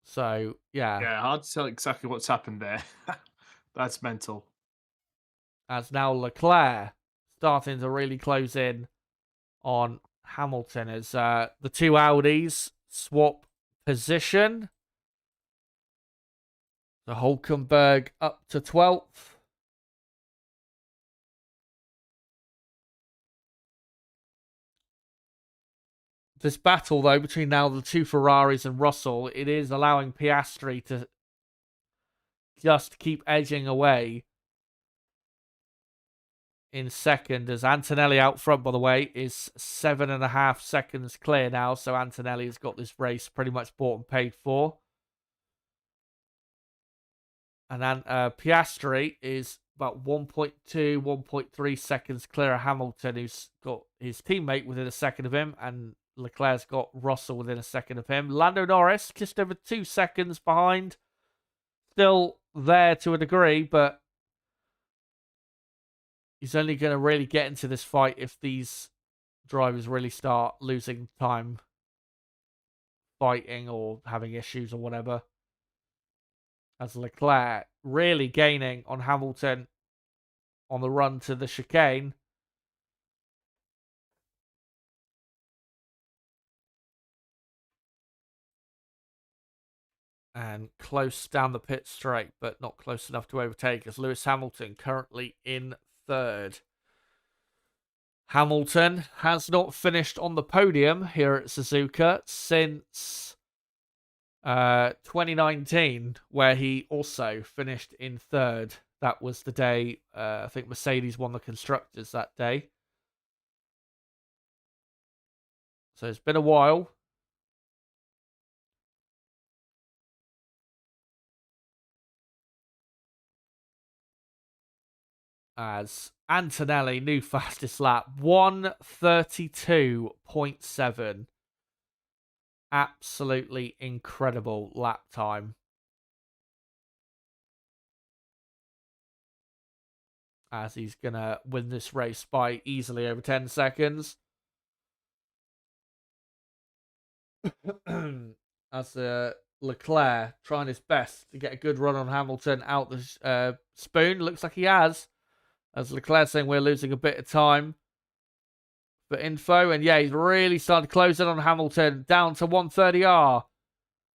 So, yeah. Yeah, hard to tell exactly what's happened there. That's mental. As now Leclerc starting to really close in on Hamilton as the two Audis swap position. The Hulkenberg up to 12th. This battle, though, between now the two Ferraris and Russell, it is allowing Piastri to just keep edging away in second, as Antonelli out front, by the way, is 7.5 seconds clear now. So Antonelli has got this race pretty much bought and paid for. And then Piastri is about 1.2, 1.3 seconds clear of Hamilton, who's got his teammate within a second of him, and Leclerc's got Russell within a second of him. Lando Norris just over 2 seconds behind. Still there to a degree, but he's only going to really get into this fight if these drivers really start losing time fighting or having issues or whatever. As Leclerc really gaining on Hamilton on the run to the chicane. And close down the pit straight, but not close enough to overtake, as Lewis Hamilton currently in third. Hamilton has not finished on the podium here at Suzuka since 2019, where he also finished in third. That was the day, I think Mercedes won the Constructors that day. So it's been a while. As Antonelli, new fastest lap, 1:32.7. Absolutely incredible lap time. As he's going to win this race by easily over 10 seconds. As Leclerc trying his best to get a good run on Hamilton out the spoon. Looks like he has. As Leclerc saying we're losing a bit of time for info. And yeah, he's really started to close in on Hamilton down to 130R.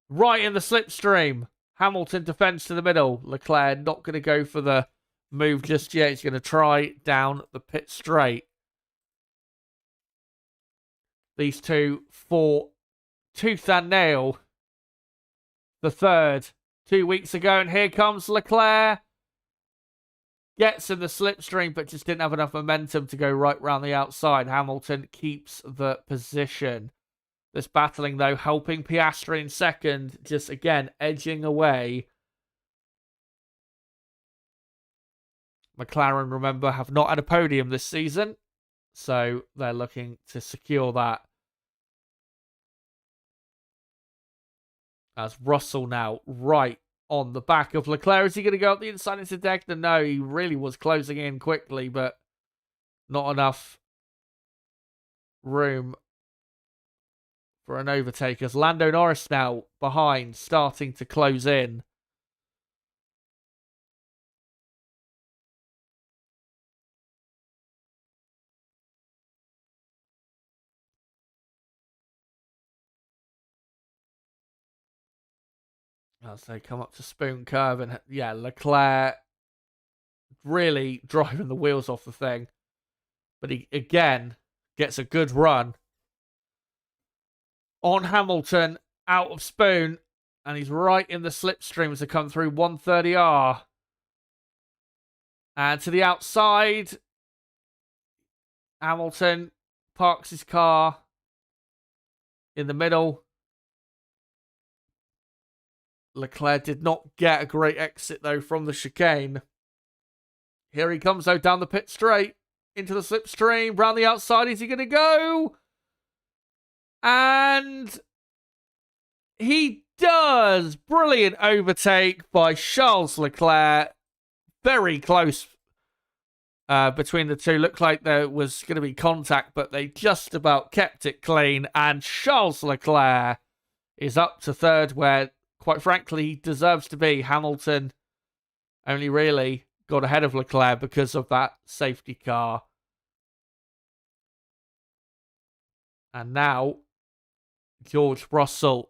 Right in the slipstream. Hamilton defends to the middle. Leclerc not going to go for the move just yet. He's going to try down the pit straight. These two fought tooth and nail the third 2 weeks ago. And here comes Leclerc. Gets in the slipstream, but just didn't have enough momentum to go right round the outside. Hamilton keeps the position. This battling, though, helping Piastri in second. Just, again, edging away. McLaren, remember, have not had a podium this season. So they're looking to secure that. As Russell now right on the back of Leclerc. Is he going to go up the inside into Degner? No, he really was closing in quickly, but not enough room for an overtake. As Lando Norris now behind, starting to close in. As they come up to Spoon Curve, and yeah, Leclerc really driving the wheels off the thing. But he, again, gets a good run on Hamilton out of Spoon, and he's right in the slipstream as they come through 130R. And to the outside, Hamilton parks his car in the middle. Leclerc did not get a great exit, though, from the chicane. Here he comes, though, down the pit straight. Into the slipstream. Round the outside. Is he going to go? And he does. Brilliant overtake by Charles Leclerc. Very close between the two. Looked like there was going to be contact, but they just about kept it clean. And Charles Leclerc is up to third, where, quite frankly, he deserves to be. Hamilton only really got ahead of Leclerc because of that safety car. And now, George Russell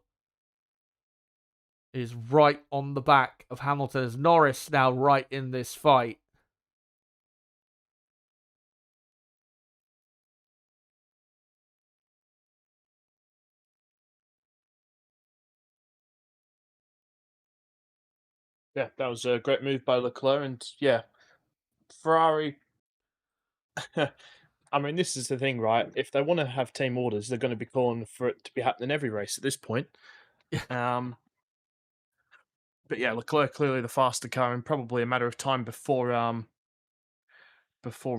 is right on the back of Hamilton, as Norris now right in this fight. Yeah, that was a great move by Leclerc, and yeah, Ferrari I mean, this is the thing, right? If they want to have team orders, they're going to be calling for it to be happening every race at this point. Um, but yeah, Leclerc clearly the faster car, and probably a matter of time before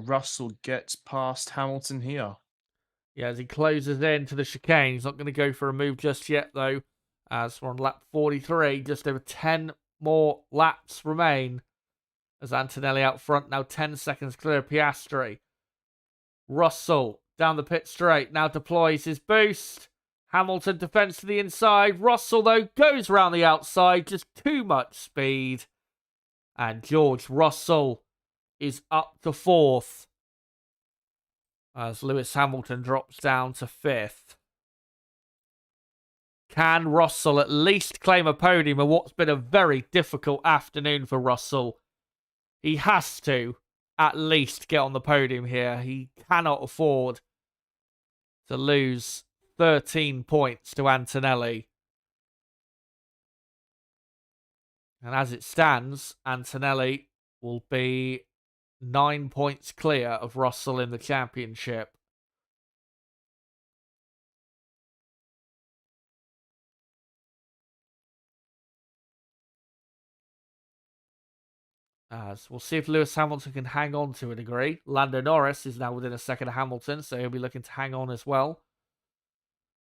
Russell gets past Hamilton here. Yeah, as he closes in to the chicane, he's not going to go for a move just yet, though. As we're on lap 43, just over 10 more laps remain. As Antonelli out front, now 10 seconds clear of Piastri. Russell down the pit straight, now deploys his boost. Hamilton defends to the inside. Russell, though, goes round the outside, just too much speed. And George Russell is up to 4th. As Lewis Hamilton drops down to 5th. Can Russell at least claim a podium in what's been a very difficult afternoon for Russell? He has to at least get on the podium here. He cannot afford to lose 13 points to Antonelli. And as it stands, Antonelli will be 9 points clear of Russell in the championship. As we'll see if Lewis Hamilton can hang on to a degree. Lando Norris is now within a second of Hamilton, so he'll be looking to hang on as well.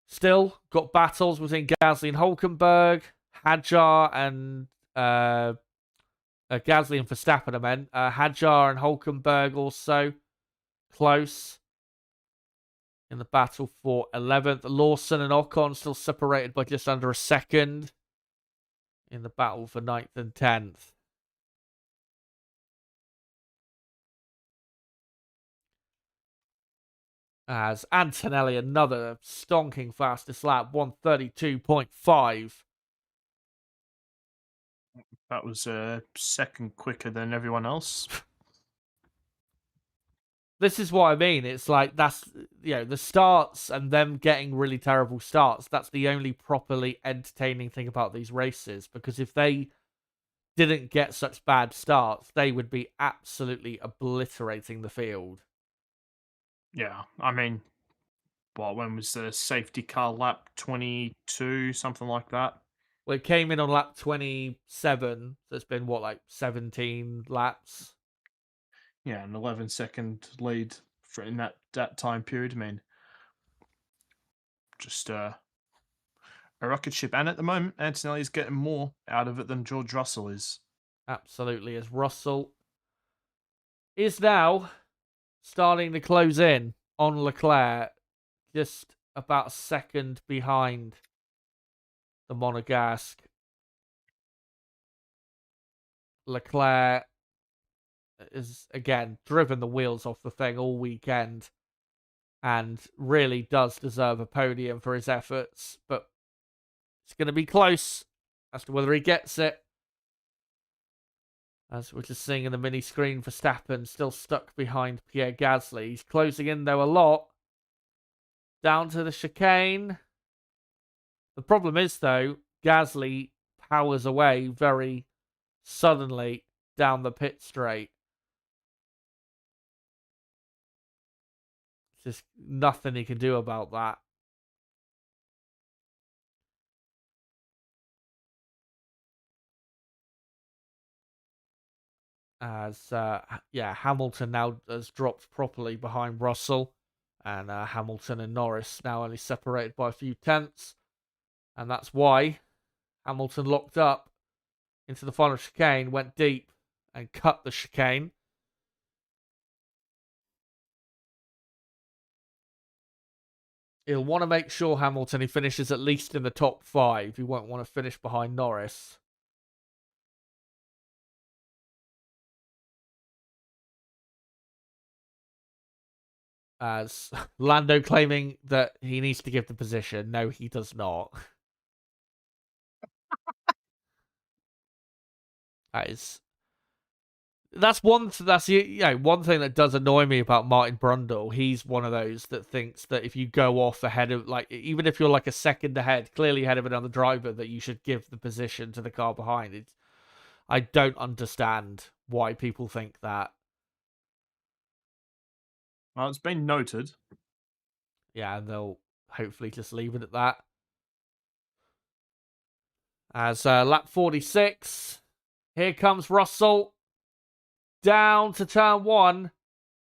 Still got battles between Gasly and Hulkenberg, Hadjar and Gasly and Verstappen, I meant. Hadjar and Hulkenberg also close in the battle for 11th. Lawson and Ocon still separated by just under a second in the battle for 9th and 10th. As Antonelli, another stonking fastest lap, 132.5. That was a second quicker than everyone else. This is what I mean. It's like that's, the starts and them getting really terrible starts. That's the only properly entertaining thing about these races. Because if they didn't get such bad starts, they would be absolutely obliterating the field. Yeah, I mean, when was the safety car lap? 22, something like that. Well, it came in on lap 27, so it's been, 17 laps? Yeah, an 11-second lead in that time period. I mean, just a rocket ship. And at the moment, Antonelli is getting more out of it than George Russell is. Absolutely, as Russell is now starting to close in on Leclerc, just about a second behind the Monegasque. Leclerc is, again, driven the wheels off the thing all weekend and really does deserve a podium for his efforts, but it's going to be close as to whether he gets it. As we're just seeing in the mini screen, Verstappen still stuck behind Pierre Gasly. He's closing in, though, a lot. Down to the chicane. The problem is, though, Gasly powers away very suddenly down the pit straight. There's just nothing he can do about that. As, Hamilton now has dropped properly behind Russell. And Hamilton and Norris now only separated by a few tenths. And that's why Hamilton locked up into the final chicane, went deep and cut the chicane. He'll want to make sure, Hamilton, he finishes at least in the top 5. He won't want to finish behind Norris. As Lando claiming that he needs to give the position. No, he does not. That's one thing that does annoy me about Martin Brundle. He's one of those that thinks that if you go off ahead of, even if you're a second ahead, clearly ahead of another driver, that you should give the position to the car behind. I don't understand why people think that. Well, it's been noted. Yeah, and they'll hopefully just leave it at that. As lap 46, here comes Russell down to turn 1.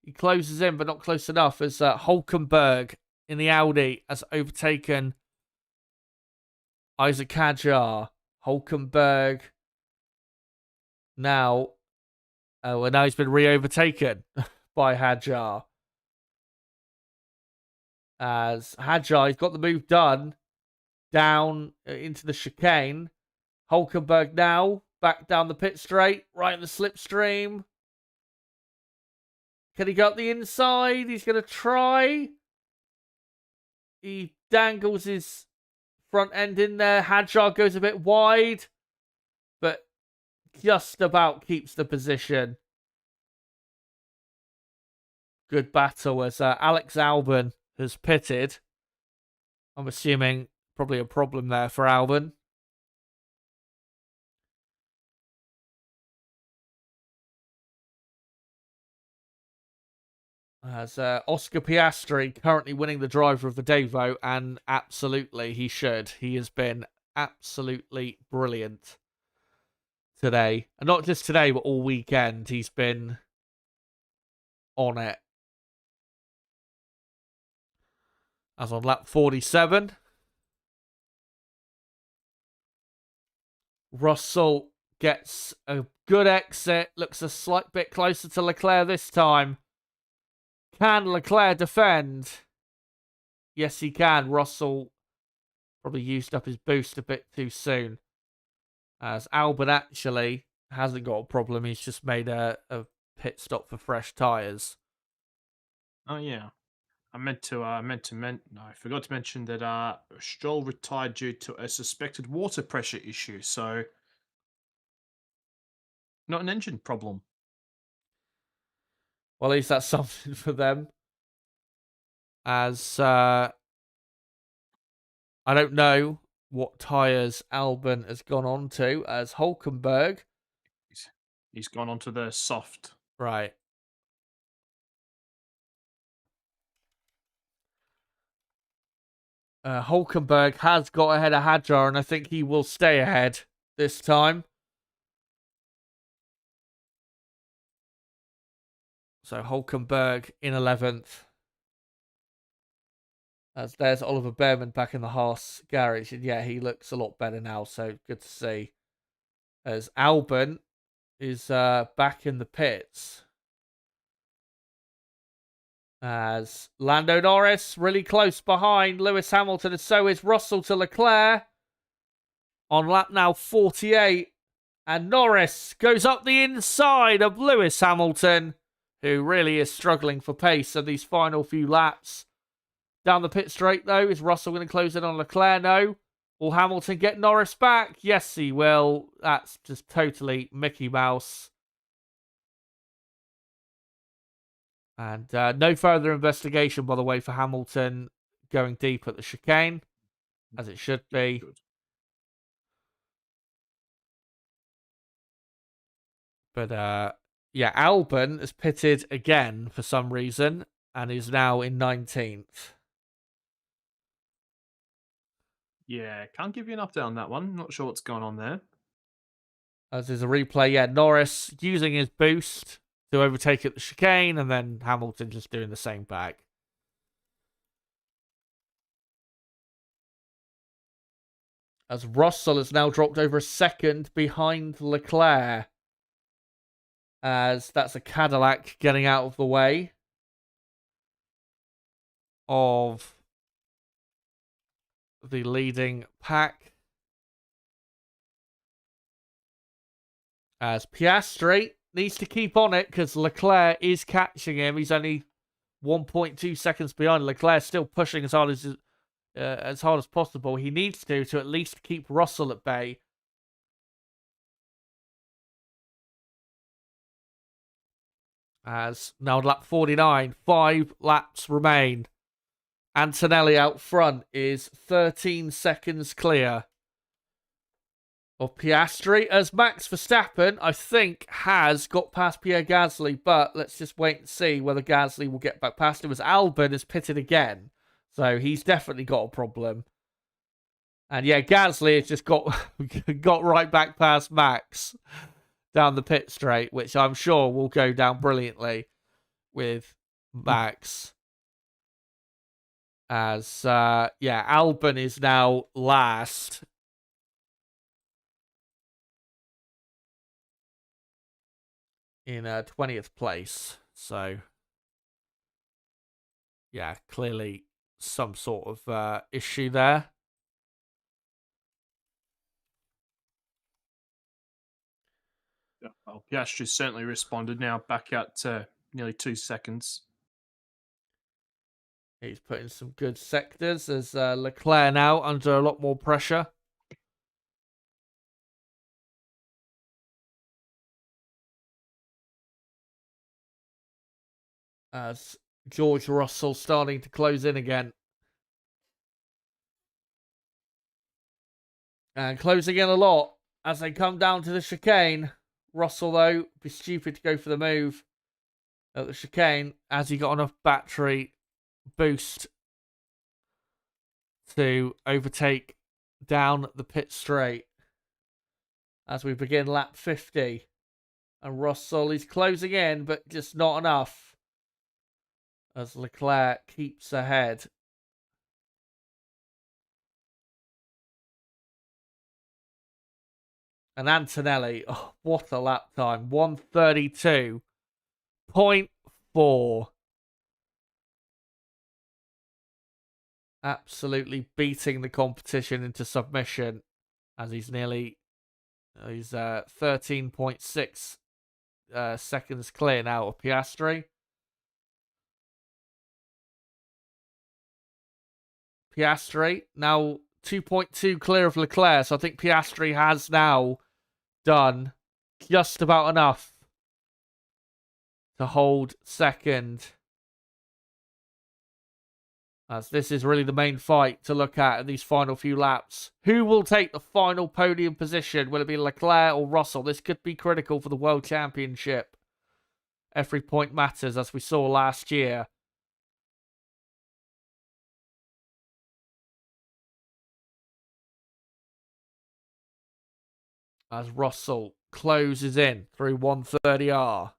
He closes in, but not close enough, as Hulkenberg in the Audi has overtaken Isaac Hadjar. Hulkenberg now, now he's been re-overtaken by Hadjar. As Hadjar, he's got the move done down into the chicane. Hulkenberg now back down the pit straight, right in the slipstream. Can he go up the inside? He's going to try. He dangles his front end in there. Hadjar goes a bit wide, but just about keeps the position. Good battle as Alex Albon has pitted. I'm assuming probably a problem there for Albon. As Oscar Piastri currently winning the Driver of the Day vote, and absolutely he should. He has been absolutely brilliant today. And not just today, but all weekend. He's been on it. As on lap 47, Russell gets a good exit. Looks a slight bit closer to Leclerc this time. Can Leclerc defend? Yes, he can. Russell probably used up his boost a bit too soon. As Albon actually hasn't got a problem. He's just made a pit stop for fresh tyres. Oh, yeah. I forgot to mention that Stroll retired due to a suspected water pressure issue. So, not an engine problem. Well, at least that's something for them. As I don't know what tyres Albon has gone on to, as Hulkenberg. He's gone onto the soft. Right. Hulkenberg has got ahead of Hadjar, and I think he will stay ahead this time. So Hulkenberg in 11th. As there's Oliver Behrman back in the Haas garage. And yeah, he looks a lot better now, so good to see. As Albon is back in the pits. As Lando Norris really close behind Lewis Hamilton, and so is Russell to Leclerc. On lap now 48. And Norris goes up the inside of Lewis Hamilton, who really is struggling for pace in these final few laps. Down the pit straight, though. Is Russell going to close in on Leclerc? No. Will Hamilton get Norris back? Yes, he will. That's just totally Mickey Mouse. And no further investigation, by the way, for Hamilton going deep at the chicane, as it should be. Good. But, yeah, Albon has pitted again for some reason and is now in 19th. Yeah, can't give you an update on that one. Not sure what's going on there. As there's a replay, yeah, Norris using his boost to overtake at the chicane, and then Hamilton just doing the same back. As Russell has now dropped over a second behind Leclerc. As that's a Cadillac getting out of the way of the leading pack. As Piastri needs to keep on it because Leclerc is catching him. He's only 1.2 seconds behind. Leclerc still pushing as hard as possible. He needs to at least keep Russell at bay. As now lap 49, 5 laps remain. Antonelli out front is 13 seconds clear of Piastri, as Max Verstappen, I think, has got past Pierre Gasly, but let's just wait and see whether Gasly will get back past him, as Albon is pitted again. So he's definitely got a problem. And yeah, Gasly has just got right back past Max down the pit straight, which I'm sure will go down brilliantly with Max. As, Albon is now last. In 20th place. So, yeah, clearly some sort of issue there. Yeah, well, Piastri's certainly responded now, back out to nearly 2 seconds. He's putting some good sectors as Leclerc now under a lot more pressure. As George Russell starting to close in again. And closing in a lot as they come down to the chicane. Russell, though, be stupid to go for the move at the chicane as he got enough battery boost to overtake down the pit straight as we begin lap 50. And Russell is closing in, but just not enough as Leclerc keeps ahead. And Antonelli, oh, what a lap time. 132.4. Absolutely beating the competition into submission as he's 13.6 seconds clear now of Piastri. Piastri now 2.2 clear of Leclerc, so I think Piastri has now done just about enough to hold second. As this is really the main fight to look at in these final few laps. Who will take the final podium position? Will it be Leclerc or Russell? This could be critical for the World Championship. Every point matters, as we saw last year. As Russell closes in through 130R.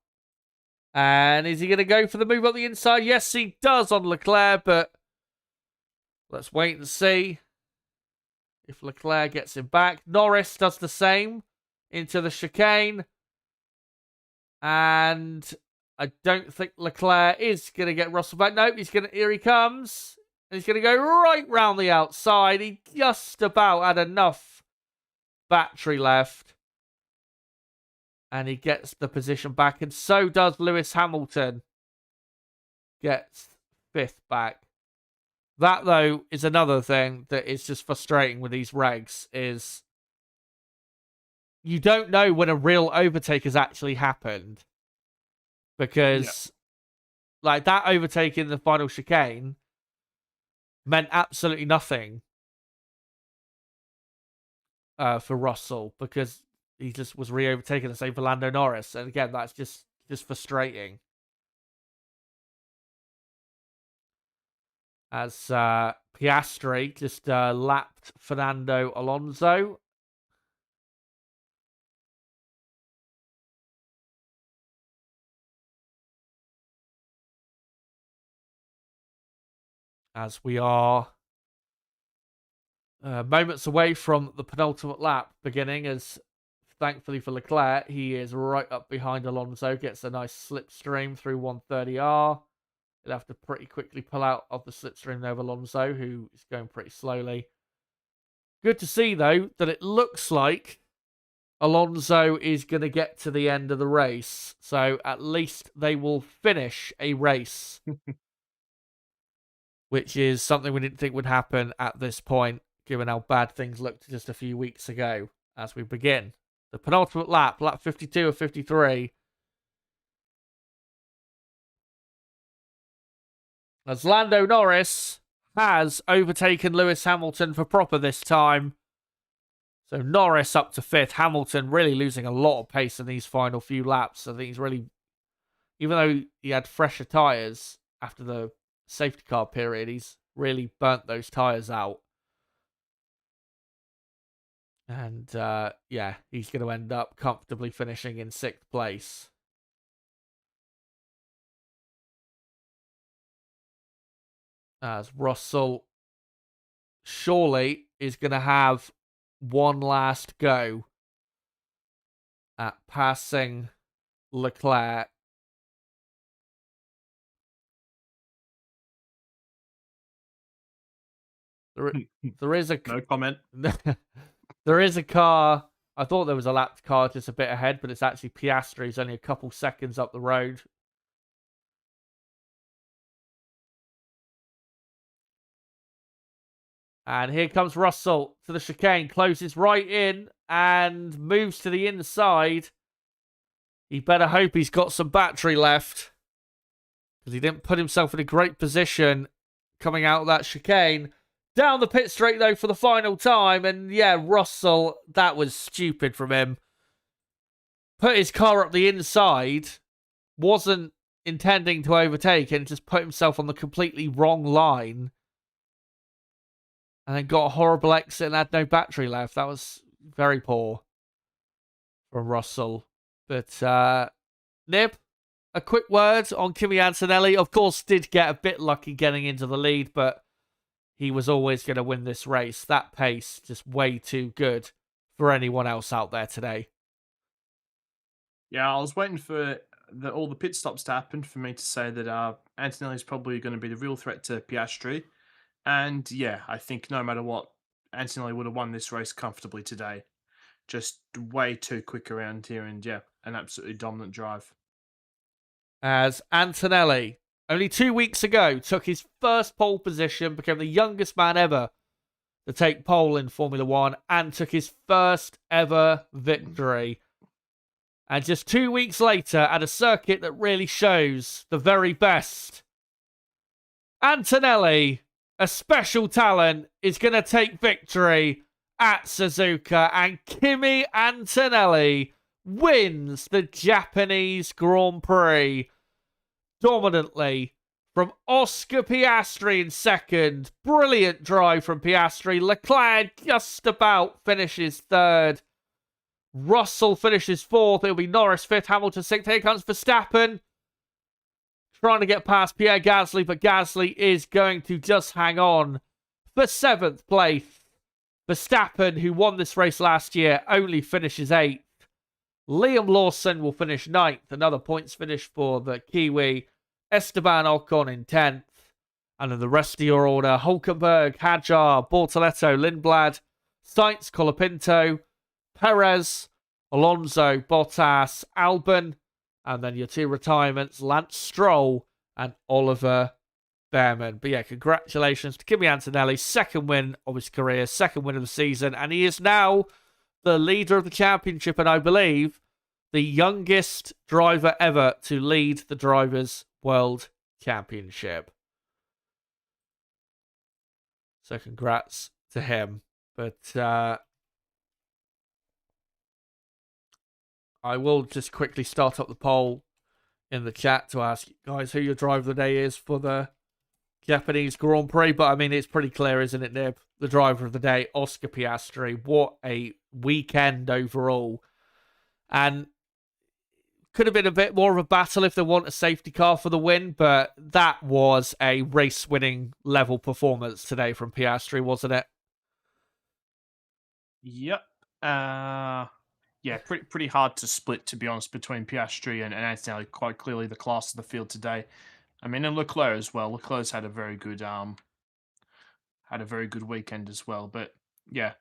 And is he going to go for the move up the inside? Yes, he does on Leclerc, but let's wait and see if Leclerc gets him back. Norris does the same into the chicane. And I don't think Leclerc is going to get Russell back. Nope, here he comes. And he's going to go right round the outside. He just about had enough battery left. And he gets the position back. And so does Lewis Hamilton. Gets 5th back. That, though, is another thing that is just frustrating with these regs, is you don't know when a real overtake has actually happened. Because, like, that overtake in the final chicane meant absolutely nothing for Russell, because he just was re-overtaken, the same for Lando Norris. And again, that's just frustrating. As Piastri just lapped Fernando Alonso. As we are moments away from the penultimate lap beginning, as thankfully for Leclerc, he is right up behind Alonso, gets a nice slipstream through 130R. He'll have to pretty quickly pull out of the slipstream over Alonso, who is going pretty slowly. Good to see, though, that it looks like Alonso is going to get to the end of the race. So at least they will finish a race. Which is something we didn't think would happen at this point, given how bad things looked just a few weeks ago. As we begin the penultimate lap, lap 52 of 53. As Lando Norris has overtaken Lewis Hamilton for proper this time. So Norris up to 5th. Hamilton really losing a lot of pace in these final few laps. I think he's really, even though he had fresher tyres after the safety car period, he's really burnt those tyres out. And yeah, he's going to end up comfortably finishing in 6th place. As Russell surely is going to have one last go at passing Leclerc. There is a no comment. There is a car. I thought there was a lapped car just a bit ahead, but it's actually Piastri. He's only a couple seconds up the road. And here comes Russell to the chicane, closes right in and moves to the inside. He better hope he's got some battery left, because he didn't put himself in a great position coming out of that chicane. Down the pit straight, though, for the final time. And yeah, Russell, that was stupid from him. Put his car up the inside, wasn't intending to overtake, and just put himself on the completely wrong line. And then got a horrible exit and had no battery left. That was very poor from Russell. But, Nib, a quick word on Kimi Antonelli. Of course, did get a bit lucky getting into the lead, but he was always going to win this race. That pace, just way too good for anyone else out there today. Yeah, I was waiting for all the pit stops to happen for me to say that Antonelli is probably going to be the real threat to Piastri. And yeah, I think no matter what, Antonelli would have won this race comfortably today. Just way too quick around here, and yeah, an absolutely dominant drive. As Antonelli, only 2 weeks ago, took his first pole position, became the youngest man ever to take pole in Formula One, and took his first ever victory. And just 2 weeks later, at a circuit that really shows the very best, Antonelli, a special talent, is going to take victory at Suzuka, and Kimi Antonelli wins the Japanese Grand Prix dominantly from Oscar Piastri in second. Brilliant drive from Piastri. Leclerc just about finishes third. Russell finishes fourth. It'll be Norris fifth, Hamilton sixth. Here comes Verstappen, trying to get past Pierre Gasly, but Gasly is going to just hang on for 7th place. Verstappen, who won this race last year, only finishes 8th. Liam Lawson will finish 9th. Another points finish for the Kiwi. Esteban Ocon in 10th. And then the rest of your order: Hulkenberg, Hadjar, Bortoletto, Lindblad, Sainz, Colapinto, Perez, Alonso, Bottas, Albon. And then your 2 retirements: Lance Stroll and Oliver Behrman. But yeah, congratulations to Kimi Antonelli. 2nd win of his career, 2nd win of the season. And he is now the leader of the championship, and I believe the youngest driver ever to lead the Drivers' World Championship. So congrats to him. But I will just quickly start up the poll in the chat to ask you guys who your driver of the day is for the Japanese Grand Prix. But I mean, it's pretty clear, isn't it, Nib? The driver of the day, Oscar Piastri. What a weekend overall. And could have been a bit more of a battle if they want a safety car for the win, but that was a race-winning level performance today from Piastri, wasn't it? Yep. Yeah, pretty hard to split, to be honest, between Piastri and Antonelli. Quite clearly the class of the field today. I mean, and Leclerc as well. Leclerc's had a very good weekend as well. But yeah,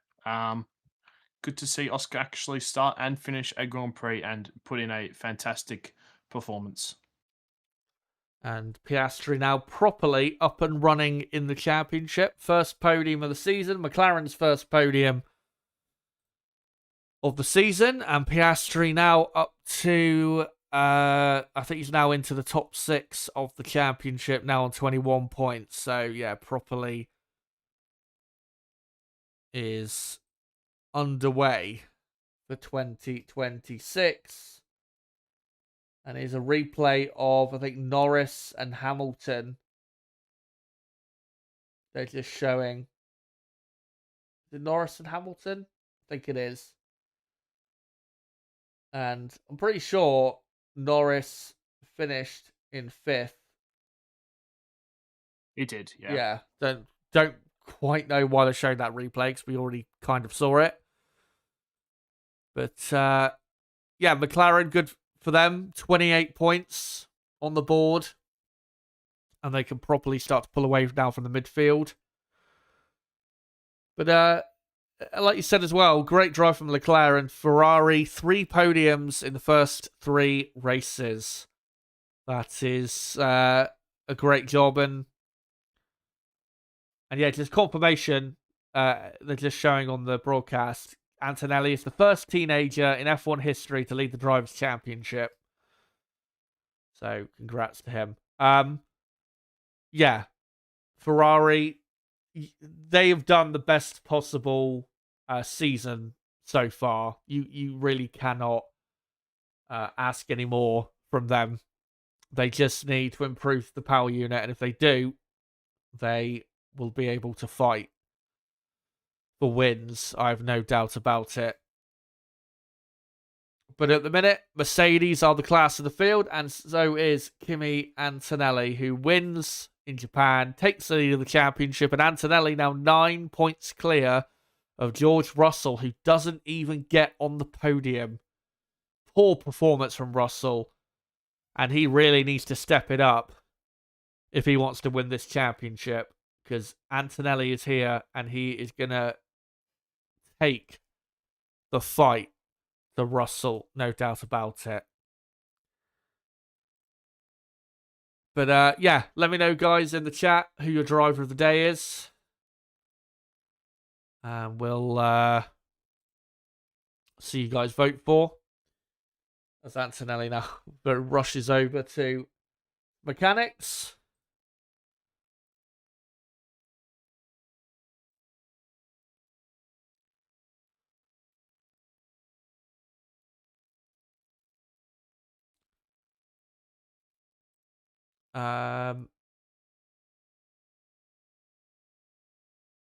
good to see Oscar actually start and finish a Grand Prix and put in a fantastic performance. And Piastri now properly up and running in the championship. First podium of the season. McLaren's first podium of the season. And Piastri now up to, I think he's now into the top 6 of the championship, now on 21 points. So yeah, properly is underway for 2026. And here's a replay of, I think, Norris and Hamilton. They're just showing. Is it Norris and Hamilton? I think it is. And I'm pretty sure Norris finished in 5th. He did, yeah. Yeah. Don't quite know why they're showing that replay, because we already kind of saw it. But yeah, McLaren, good for them. 28 points on the board. And they can properly start to pull away now from the midfield. But like you said as well, great drive from Leclerc and Ferrari. 3 podiums in the first 3 races. That is a great job. And yeah, just confirmation, they're just showing on the broadcast, Antonelli is the first teenager in F1 history to lead the Drivers' Championship. So, congrats to him. Yeah, Ferrari, they have done the best possible season so far. You really cannot ask any more from them. They just need to improve the power unit, and if they do, they will be able to fight for wins. I have no doubt about it. But at the minute, Mercedes are the class of the field, and so is Kimi Antonelli, who wins in Japan, takes the lead of the championship, and Antonelli now 9 points clear of George Russell, who doesn't even get on the podium. Poor performance from Russell, and he really needs to step it up if he wants to win this championship, because Antonelli is here, and he is going to take the fight to Russell, no doubt about it. But yeah, let me know, guys, in the chat who your driver of the day is. And we'll see you guys vote for. As Antonelli now rushes over to mechanics.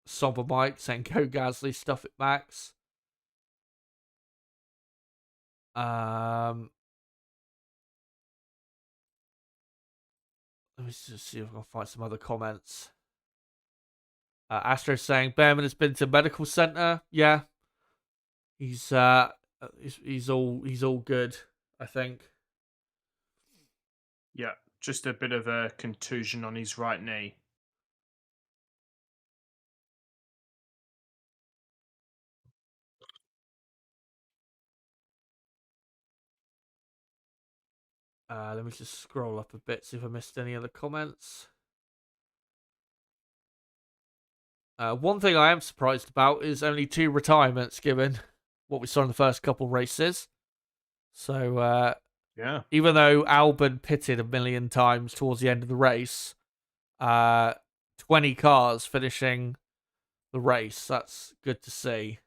Somber Mike saying go Gasly, stuff it Max. Let me just see if I can find some other comments. Astro saying Behrman has been to medical center. Yeah, he's all good, I think. Yeah, just a bit of a contusion on his right knee. Let me just scroll up a bit, see if I missed any other comments. One thing I am surprised about is only 2 retirements given what we saw in the first couple races. So, yeah, even though Albon pitted a million times towards the end of the race, 20 cars finishing the race. That's good to see.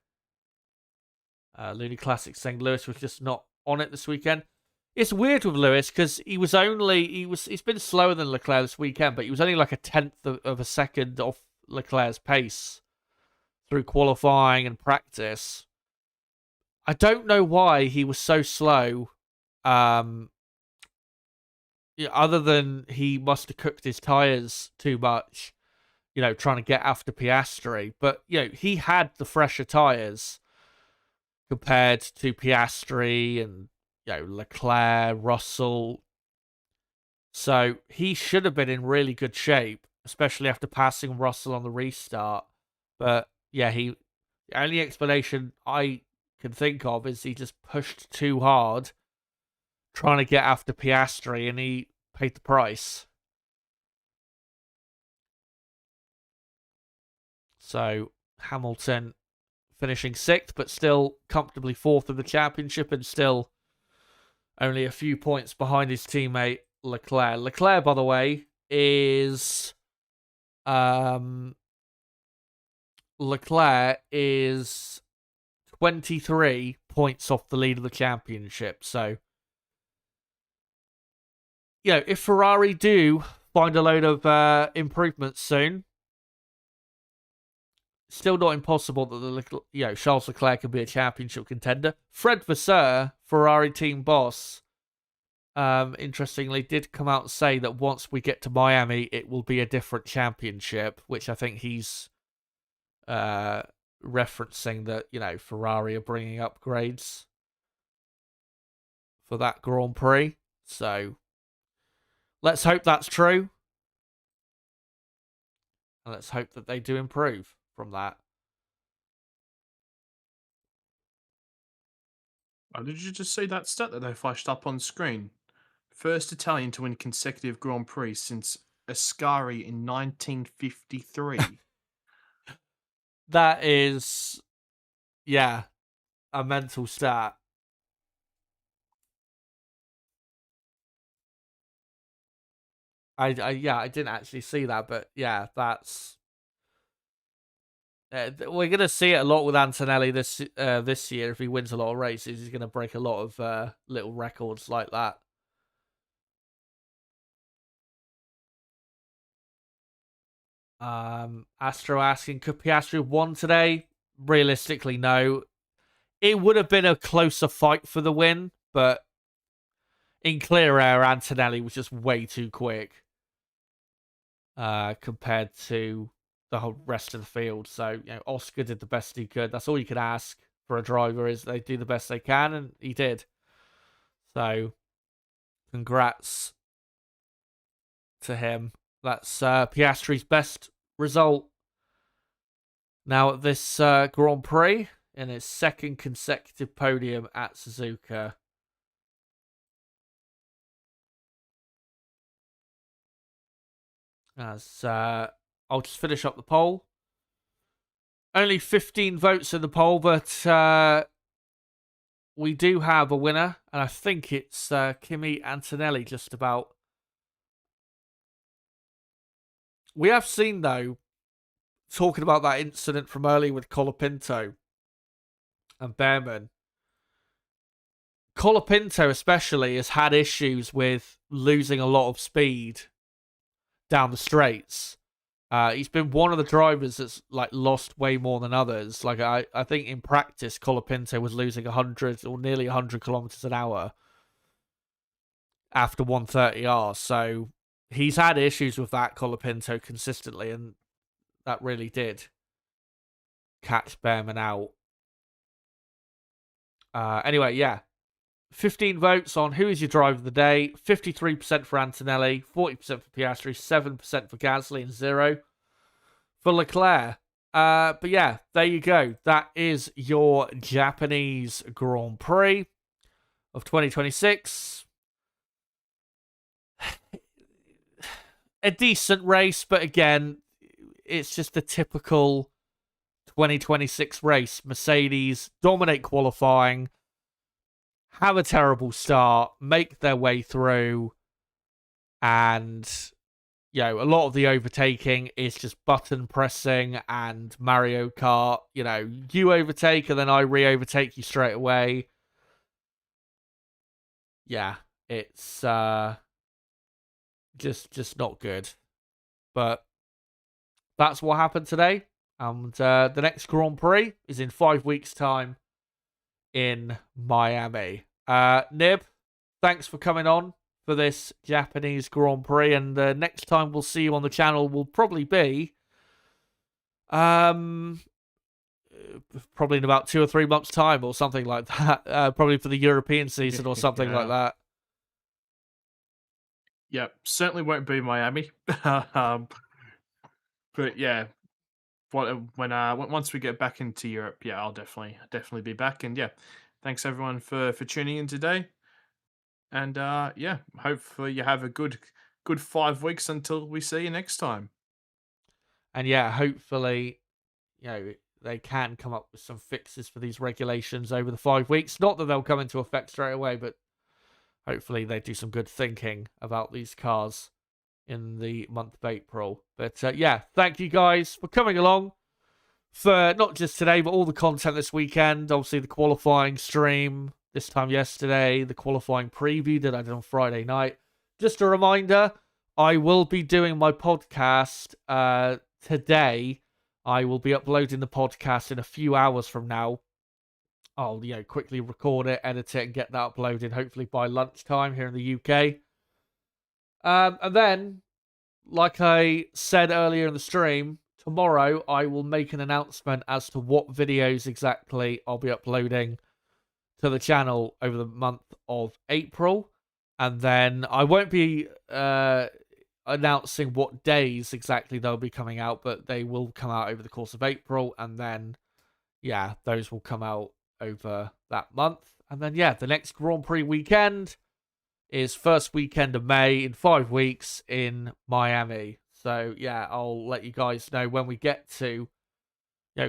Looney Classic saying Lewis was just not on it this weekend. It's weird with Lewis because he's been slower than Leclerc this weekend, but he was only like a 10th of a second off Leclerc's pace through qualifying and practice. I don't know why he was so slow. Other than he must have cooked his tyres too much, trying to get after Piastri. But, he had the fresher tyres compared to Piastri and, Leclerc, Russell. So he should have been in really good shape, especially after passing Russell on the restart. But, yeah, the only explanation I can think of is he just pushed too hard trying to get after Piastri, and he paid the price. So Hamilton finishing 6th, but still comfortably 4th in the championship, and still only a few points behind his teammate Leclerc. Leclerc, by the way, is 20 23 points off the lead of the championship. So, if Ferrari do find a load of improvements soon, still not impossible that Charles Leclerc can be a championship contender. Fred Vasseur, Ferrari team boss, interestingly, did come out and say that once we get to Miami, it will be a different championship, which I think he's referencing that, Ferrari are bringing upgrades for that Grand Prix. So let's hope that's true. And let's hope that they do improve from that. Oh, did you just see that stat that they flashed up on screen? First Italian to win consecutive Grand Prix since Ascari in 1953. That is, a mental stat. I didn't actually see that, but yeah, that's. We're gonna see it a lot with Antonelli this year. If he wins a lot of races, he's gonna break a lot of little records like that. Astro asking, could Piastri have won today? Realistically, no. It would have been a closer fight for the win, but in clear air, Antonelli was just way too quick compared to the whole rest of the field. So, Oscar did the best he could. That's all you could ask for a driver, is they do the best they can, and he did. So, congrats to him. That's Piastri's best result now at this Grand Prix, in his second consecutive podium at Suzuka. As I'll just finish up the poll. Only 15 votes in the poll, but we do have a winner, and I think it's Kimi Antonelli just about. We have seen, though, talking about that incident from earlier with Colapinto and Behrman, Colapinto especially has had issues with losing a lot of speed down the straights. He's been one of the drivers that's lost way more than others. I think in practice, Colapinto was losing 100 or nearly 100 kilometers an hour after 130R. So he's had issues with that, Colapinto, consistently, and that really did catch Behrman out. Anyway, yeah. 15 votes on who is your driver of the day. 53% for Antonelli, 40% for Piastri, 7% for Gasly, and 0 for Leclerc. But yeah, there you go. That is your Japanese Grand Prix of 2026. A decent race, but again, it's just a typical 2026 race. Mercedes dominate qualifying, have a terrible start, make their way through, and a lot of the overtaking is just button pressing and Mario Kart. You overtake and then I re-overtake you straight away. Yeah, it's just not good. But that's what happened today. And the next Grand Prix is in 5 weeks' time in Miami. Nib, thanks for coming on for this Japanese Grand Prix, and the next time we'll see you on the channel will probably be probably in about 2 or 3 months' time or something like that. Probably for the European season or something like that. Yep, certainly won't be Miami. But yeah, once we get back into Europe, yeah, I'll definitely be back. And yeah, thanks everyone for tuning in today. And yeah, hopefully you have a good 5 weeks until we see you next time. And yeah, hopefully, they can come up with some fixes for these regulations over the 5 weeks. Not that they'll come into effect straight away, but hopefully they do some good thinking about these cars in the month of April. But yeah, thank you guys for coming along for not just today, but all the content this weekend. Obviously, the qualifying stream this time yesterday, the qualifying preview that I did on Friday night. Just a reminder, I will be doing my podcast today. I will be uploading the podcast in a few hours from now. I'll quickly record it, edit it, and get that uploaded hopefully by lunchtime here in the UK. And then, like I said earlier in the stream, tomorrow I will make an announcement as to what videos exactly I'll be uploading to the channel over the month of April. And then I won't be announcing what days exactly they'll be coming out, but they will come out over the course of April. And then, yeah, those will come out over that month. And then, yeah, the next Grand Prix weekend is first weekend of May in 5 weeks in Miami. So, yeah, I'll let you guys know when we get to,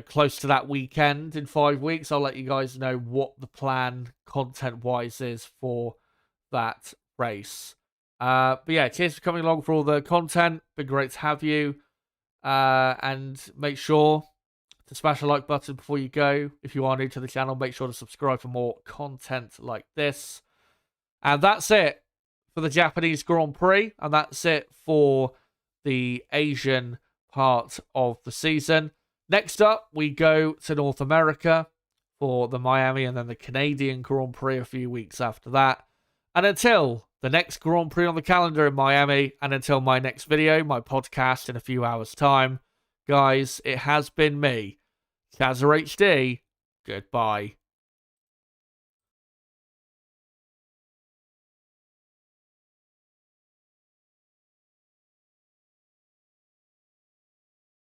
close to that weekend in 5 weeks. I'll let you guys know what the plan content-wise is for that race. But yeah, cheers for coming along for all the content. Been great to have you. And make sure to smash the like button before you go. If you are new to the channel, make sure to subscribe for more content like this. And that's it for the Japanese Grand Prix. And that's it for the Asian part of the season. Next up, we go to North America for the Miami and then the Canadian Grand Prix a few weeks after that. And until the next Grand Prix on the calendar in Miami, and until my next video, my podcast in a few hours' time, guys, it has been me, Kazza HD. Goodbye.